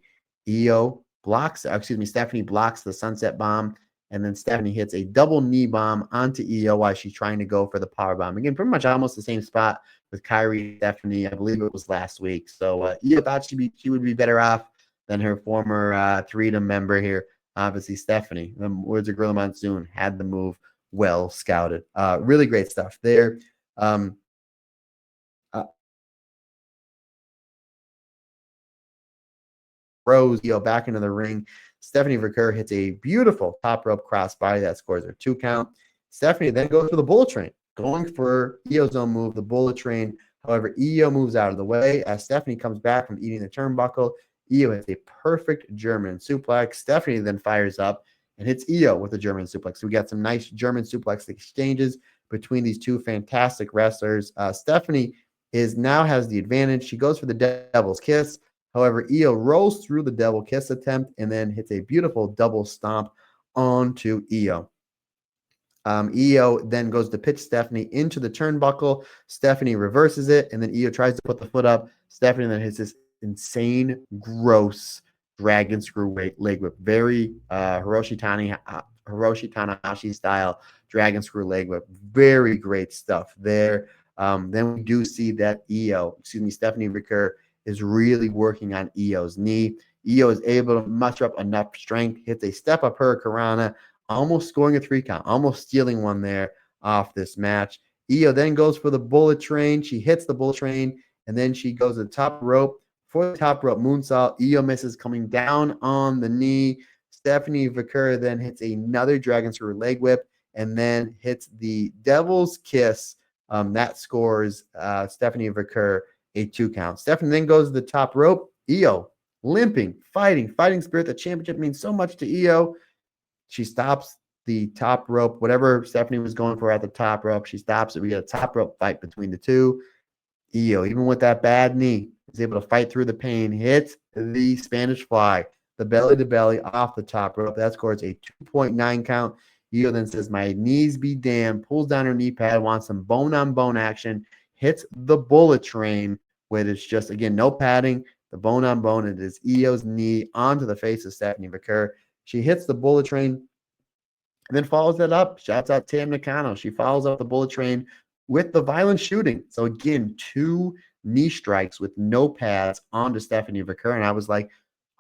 Stephanie blocks the sunset bomb. And then Stephanie hits a double knee bomb onto Io while she's trying to go for the power bomb. Again, pretty much almost the same spot with Kairi and Stephanie. I believe it was last week. So Io thought she would be better off than her former Freedom member here. Obviously, Stephanie, the words of Gorilla Monsoon, had the move well scouted. Really great stuff there. Rose Io back into the ring. Stephanie Vaquer hits a beautiful top rope crossbody that scores her 2 count. Stephanie then goes for the bullet train, going for Io's own move, the bullet train. However, Io moves out of the way as Stephanie comes back from eating the turnbuckle. Io hits a perfect German suplex. Stephanie then fires up and hits Io with a German suplex. So we got some nice German suplex exchanges between these two fantastic wrestlers. Stephanie now has the advantage. She goes for the devil's kiss. However, Io rolls through the double kiss attempt and then hits a beautiful double stomp onto Io. Io then goes to pitch Stephanie into the turnbuckle. Stephanie reverses it, and then Io tries to put the foot up. Stephanie then hits this insane, gross dragon screw leg whip. Very Hiroshi Tanahashi style dragon screw leg whip. Very great stuff there. Then we do see that Stephanie Vaquer is really working on Io's knee. Io is able to muster up enough strength, hits a step up hurricanrana, almost scoring a 3 count, almost stealing one there off this match. Io then goes for the bullet train. She hits the bullet train, and then she goes to the top rope for the top rope moonsault. Io misses, coming down on the knee. Stephanie Vaquer then hits another dragon screw leg whip, and then hits the devil's kiss. That scores Stephanie Vaquer a 2 count. Stephanie then goes to the top rope. Io limping, fighting spirit. The championship means so much to Io. She stops the top rope, whatever Stephanie was going for at the top rope. She stops it. We get a top rope fight between the two. Io, even with that bad knee, is able to fight through the pain, hits the Spanish fly, the belly to belly off the top rope. That scores a 2.9 count. Io then says, "My knees be damned," pulls down her knee pad, wants some bone on bone action, hits the bullet train, where it's just, again, no padding, the bone on bone. It is Io's knee onto the face of Stephanie Vaquer. She hits the bullet train and then follows that up. Shouts out Tam Nakano. She follows up the bullet train with the violent shooting. So again, 2 knee strikes with no pads onto Stephanie Vaquer. And I was like,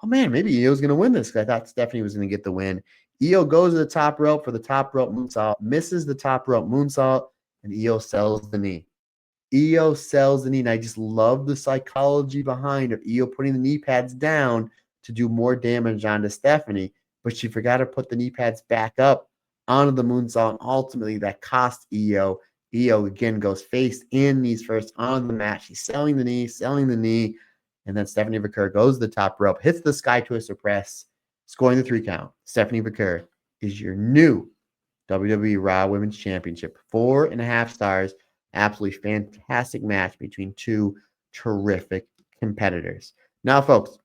oh man, maybe Io's going to win this. I thought Stephanie was going to get the win. Io goes to the top rope for the top rope moonsault, misses the top rope moonsault, and Io sells the knee. Io sells the knee, and I just love the psychology behind of Io putting the knee pads down to do more damage onto Stephanie, but she forgot to put the knee pads back up onto the moonsault, and ultimately that cost Io. Io again goes face in, knees first on the mat. She's selling the knee, and then Stephanie Vaquer goes to the top rope, hits the sky twister press, scoring the 3 count. Stephanie Vaquer is your new WWE Raw Women's Championship. 4.5 stars. Absolutely fantastic match between 2 terrific competitors. Now, folks,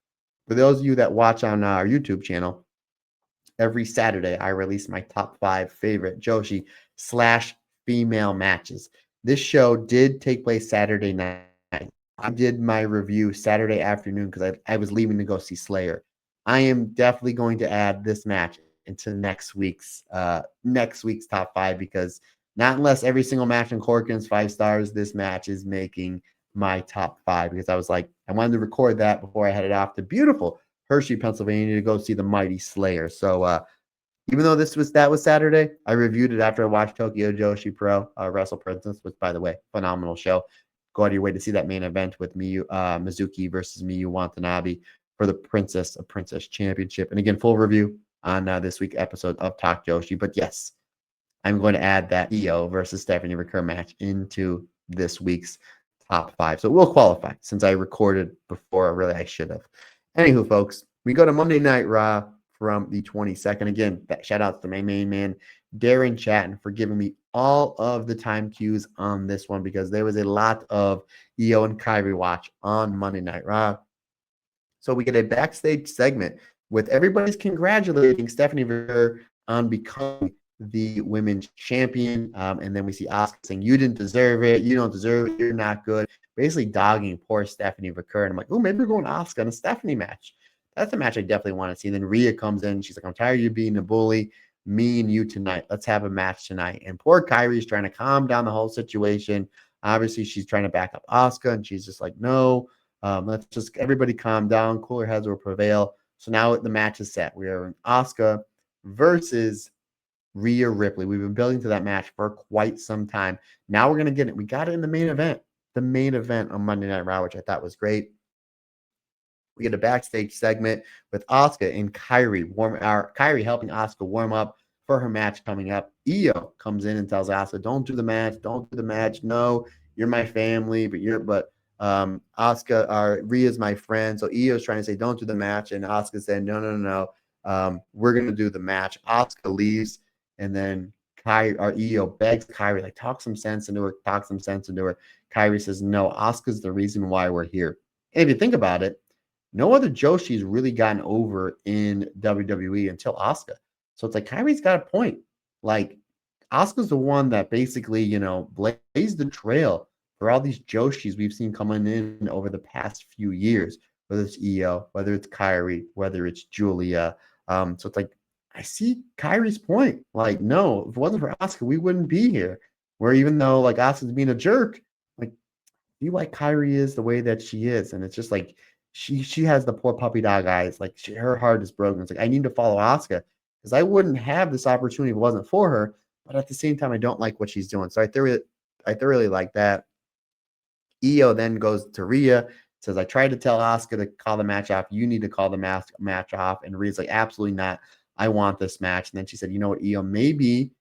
for those of you that watch on our YouTube channel, every Saturday I release my top 5 favorite Joshi / female matches. This show did take place Saturday night. I did my review Saturday afternoon because I was leaving to go see Slayer. I am definitely going to add this match into next week's top 5, because not unless every single match in Korakuen's 5 stars, this match is making my top 5, because I was like, I wanted to record that before I headed off to beautiful Hershey, Pennsylvania to go see the mighty Slayer. So even though that was Saturday, I reviewed it after I watched Tokyo Joshi Pro Wrestle Princess, which, by the way, phenomenal show. Go out of your way to see that main event with Mizuki versus Miyu Watanabe for the Princess of Princess Championship. And again, full review on this week's episode of Talk Joshi. But yes, I'm going to add that Io versus Stephanie Vaquer match into this week's top 5. So it will qualify since I recorded before. Really, I should have. Anywho, folks, we go to Monday Night Raw from the 22nd. Again, shout out to my main man, Darren Chatton, for giving me all of the time cues on this one, because there was a lot of Io and Kairi watch on Monday Night Raw. So we get a backstage segment with everybody's congratulating Stephanie Vaquer on becoming the women's champion. And then we see Asuka saying, "You didn't deserve it. You don't deserve it. You're not good." Basically dogging poor Stephanie Vaquer. And I'm like, oh, maybe we're going Asuka in a Stephanie match. That's a match I definitely want to see. And then Rhea comes in. She's like, "I'm tired of you being a bully. Me and you tonight. Let's have a match tonight." And poor Kairi's trying to calm down the whole situation. Obviously, she's trying to back up Asuka, and she's just like, "No, let's just everybody calm down. Cooler heads will prevail." So now the match is set. We are in Asuka versus Rhea Ripley. We've been building to that match for quite some time. Now we're going to get it. We got it in the main event. The main event on Monday Night Raw, which I thought was great. We get a backstage segment with Asuka and Kairi helping Asuka warm up for her match coming up. Io comes in and tells Asuka, "Don't do the match. Don't do the match. No, you're my family, but Asuka, Rhea's my friend." So Io's trying to say, "Don't do the match," and Asuka said, "No. We're gonna do the match." Asuka leaves, and then Io begs Kairi, like, talk some sense into her. Kairi says, "No, Asuka's the reason why we're here." And if you think about it, no other Joshi's really gotten over in WWE until Asuka. So it's like Kairi's got a point. Like, Asuka's the one that basically, blazed the trail for all these Joshis we've seen coming in over the past few years, whether it's Io, whether it's Kairi, whether it's Julia. So it's like, I see Kairi's point. Like, no, if it wasn't for Asuka, we wouldn't be here. Where even though, like, Asuka's being a jerk, like, see why Kairi is the way that she is. And it's just like, she has the poor puppy dog eyes. Like her heart is broken. It's like I need to follow Asuka because I wouldn't have this opportunity if it wasn't for her. But at the same time, I don't like what she's doing. So I thoroughly like that. Io then goes to Rhea, says, I tried to tell Asuka to call the match off. You need to call the match off. And Rhea's like, absolutely not. I want this match. And then she said, you know what, Io, maybe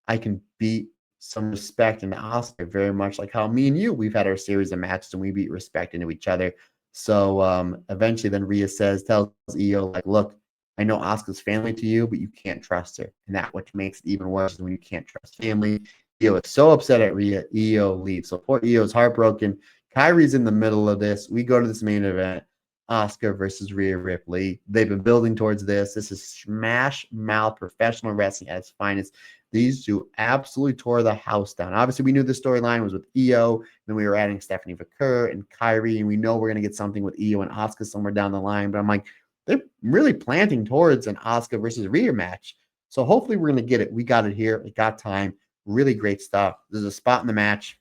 I can beat some respect into Asuka, very much like how me and you, we've had our series of matches and we beat respect into each other. So eventually then Rhea tells Io, like, look, I know Asuka's family to you, but you can't trust her. And that what makes it even worse is when you can't trust family. Io is so upset at Rhea. Io leaves. So poor Io's heartbroken. Kyrie's in the middle of this. We go to this main event. Asuka versus Rhea Ripley. They've been building towards this. This is smash mouth professional wrestling at its finest. These two absolutely tore the house down. Obviously, we knew the storyline was with Io. Then we were adding Stephanie Vaquer and Kyrie, and we know we're going to get something with Io and Asuka somewhere down the line. But I'm like, they're really planting towards an Asuka versus Rhea match. So hopefully we're going to get it. We got it here. We got time. Really great stuff. There's a spot in the match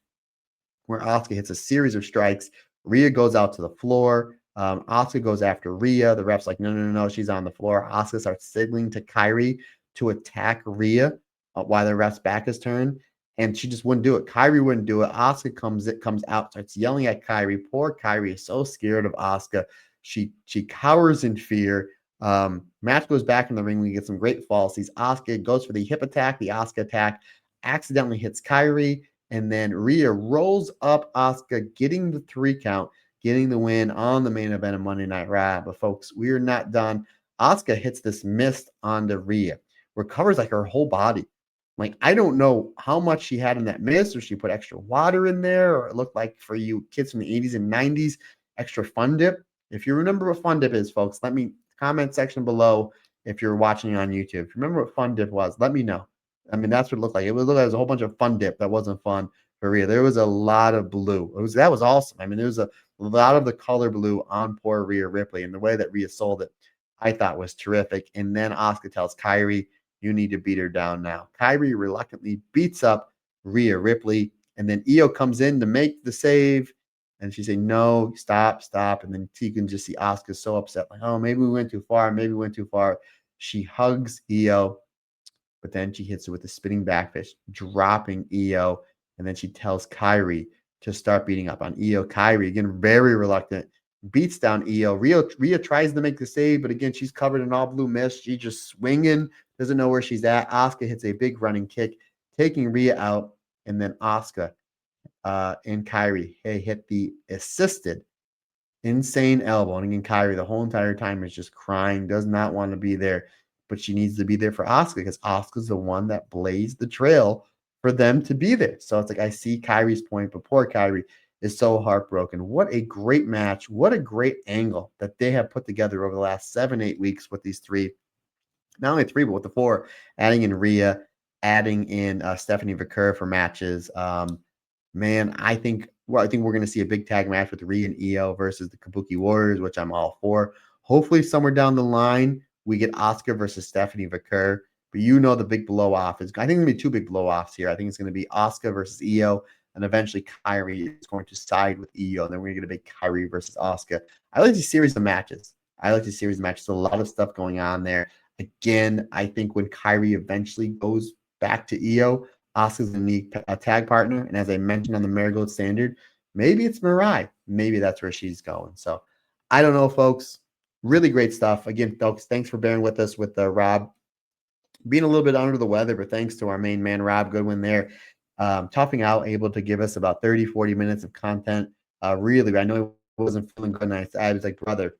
where Asuka hits a series of strikes. Rhea goes out to the floor. Asuka goes after Rhea. The ref's like, no, she's on the floor. Asuka starts signaling to Kyrie to attack Rhea while the ref's back is turned, and she just wouldn't do it. Kyrie wouldn't do it. Asuka comes out, starts yelling at Kyrie. Poor Kyrie is so scared of Asuka. She cowers in fear. Match goes back in the ring. We get some great falls. Asuka goes for the hip attack. The Asuka attack accidentally hits Kyrie, and then Rhea rolls up Asuka, getting the 3 count, getting the win on the main event of Monday Night Raw. But folks, we're not done. Asuka hits this mist onto Rhea, recovers like her whole body. Like, I don't know how much she had in that mist, or she put extra water in there, or it looked like, for you kids from the 80s and 90s, extra Fun Dip. If you remember what Fun Dip is, folks, let me comment section below if you're watching on YouTube. If you remember what Fun Dip was, let me know. I mean, that's what it looked like. It would look like a whole bunch of Fun Dip that wasn't fun for Rhea. There was a lot of blue. That was awesome. I mean, there was a lot of the color blue on poor Rhea Ripley, and the way that Rhea sold it, I thought was terrific. And then Asuka tells Kyrie, you need to beat her down now. Kyrie reluctantly beats up Rhea Ripley, and then Io comes in to make the save, and she said, no, stop. And then you can just see Asuka so upset, like, oh, maybe we went too far. She hugs Io, but then she hits her with a spinning backfish, dropping Io, and then she tells Kyrie to start beating up on Io. Kyrie, again, very reluctant, beats down Io. Rhea tries to make the save, but again, she's covered in all blue mist. She's just swinging, doesn't know where she's at. Asuka hits a big running kick, taking Rhea out, and then Asuka and Kyrie hit the assisted insane elbow. And again, Kyrie the whole entire time is just crying, does not want to be there, but she needs to be there for Asuka because Asuka's the one that blazed the trail for them to be there. So it's like, I see Kyrie's point, but poor Kyrie is so heartbroken. What a great match. What a great angle that they have put together over the last 7-8 weeks with these 3. Not only 3, but with the 4, adding in Rhea, adding in Stephanie Vaquer for matches. Man, I think we're going to see a big tag match with Rhea and Io versus the Kabuki Warriors, which I'm all for. Hopefully, somewhere down the line, we get Asuka versus Stephanie Vaquer. But you know the big blow-off is, I think, going to be 2 big blow-offs here. I think it's going to be Asuka versus Io, and eventually Kyrie is going to side with Io. And then we're going to get a big Kyrie versus Asuka. I like these series of matches. A lot of stuff going on there. Again, I think when Kyrie eventually goes back to Io, Asuka's going to need a tag partner. And as I mentioned on the Marigold Standard, maybe it's Mirai. Maybe that's where she's going. So I don't know, folks. Really great stuff. Again, folks, thanks for bearing with us with Rob being a little bit under the weather, but thanks to our main man, Rob Goodwin there, toughing out, able to give us about 30, 40 minutes of content. Really, I know he wasn't feeling good. And I was like, brother,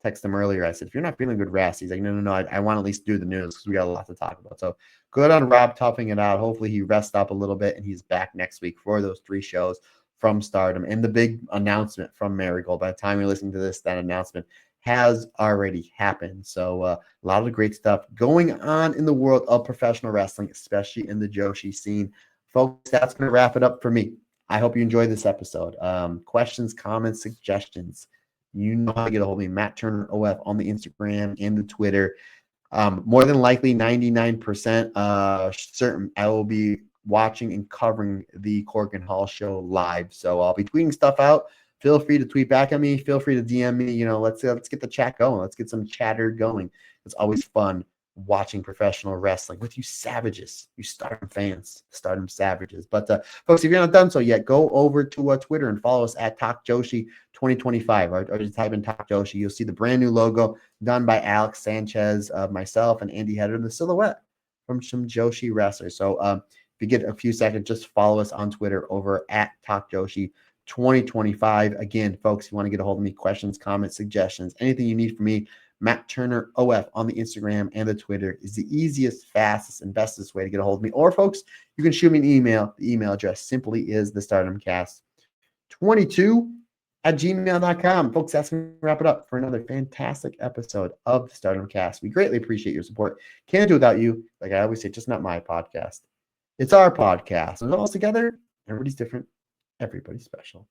text him earlier. I said, if you're not feeling good, rest. He's like, no. I want to at least do the news because we got a lot to talk about. So good on Rob toughing it out. Hopefully he rests up a little bit and he's back next week for those 3 shows from Stardom and the big announcement from Marigold. By the time you're listening to this, that announcement has already happened. So a lot of great stuff going on in the world of professional wrestling, especially in the Joshi scene. Folks, that's going to wrap it up for me. I hope you enjoyed this episode. Questions, comments, suggestions, you know how to get a hold of me, Matt Turner OF on the Instagram and the Twitter. More than likely, 99% certain I will be watching and covering the Korakuen Hall show live. So I'll be tweeting stuff out, feel free to tweet back at me. Feel free to DM me. Let's get the chat going. Let's get some chatter going. It's always fun watching professional wrestling with you savages, you Stardom fans, Stardom savages. But folks, if you're not done so yet, go over to Twitter and follow us at Talk Joshi 2025, or just type in Talk Joshi. You'll see the brand new logo done by Alex Sanchez, myself, and Andy Header, the silhouette from some Joshi wrestlers. So if you get a few seconds, just follow us on Twitter over at Talk Joshi 2025. Again, folks, if you want to get a hold of me, questions, comments, suggestions, anything you need from me, Matt Turner OF on the Instagram and the Twitter is the easiest, fastest, and bestest way to get a hold of me. Or, folks, you can shoot me an email. The email address simply is thestardomcast22@gmail.com. Folks, that's going to wrap it up for another fantastic episode of the Stardom Cast. We greatly appreciate your support. Can't do it without you. Like I always say, just not my podcast. It's our podcast. And all together, everybody's different. Everybody's special.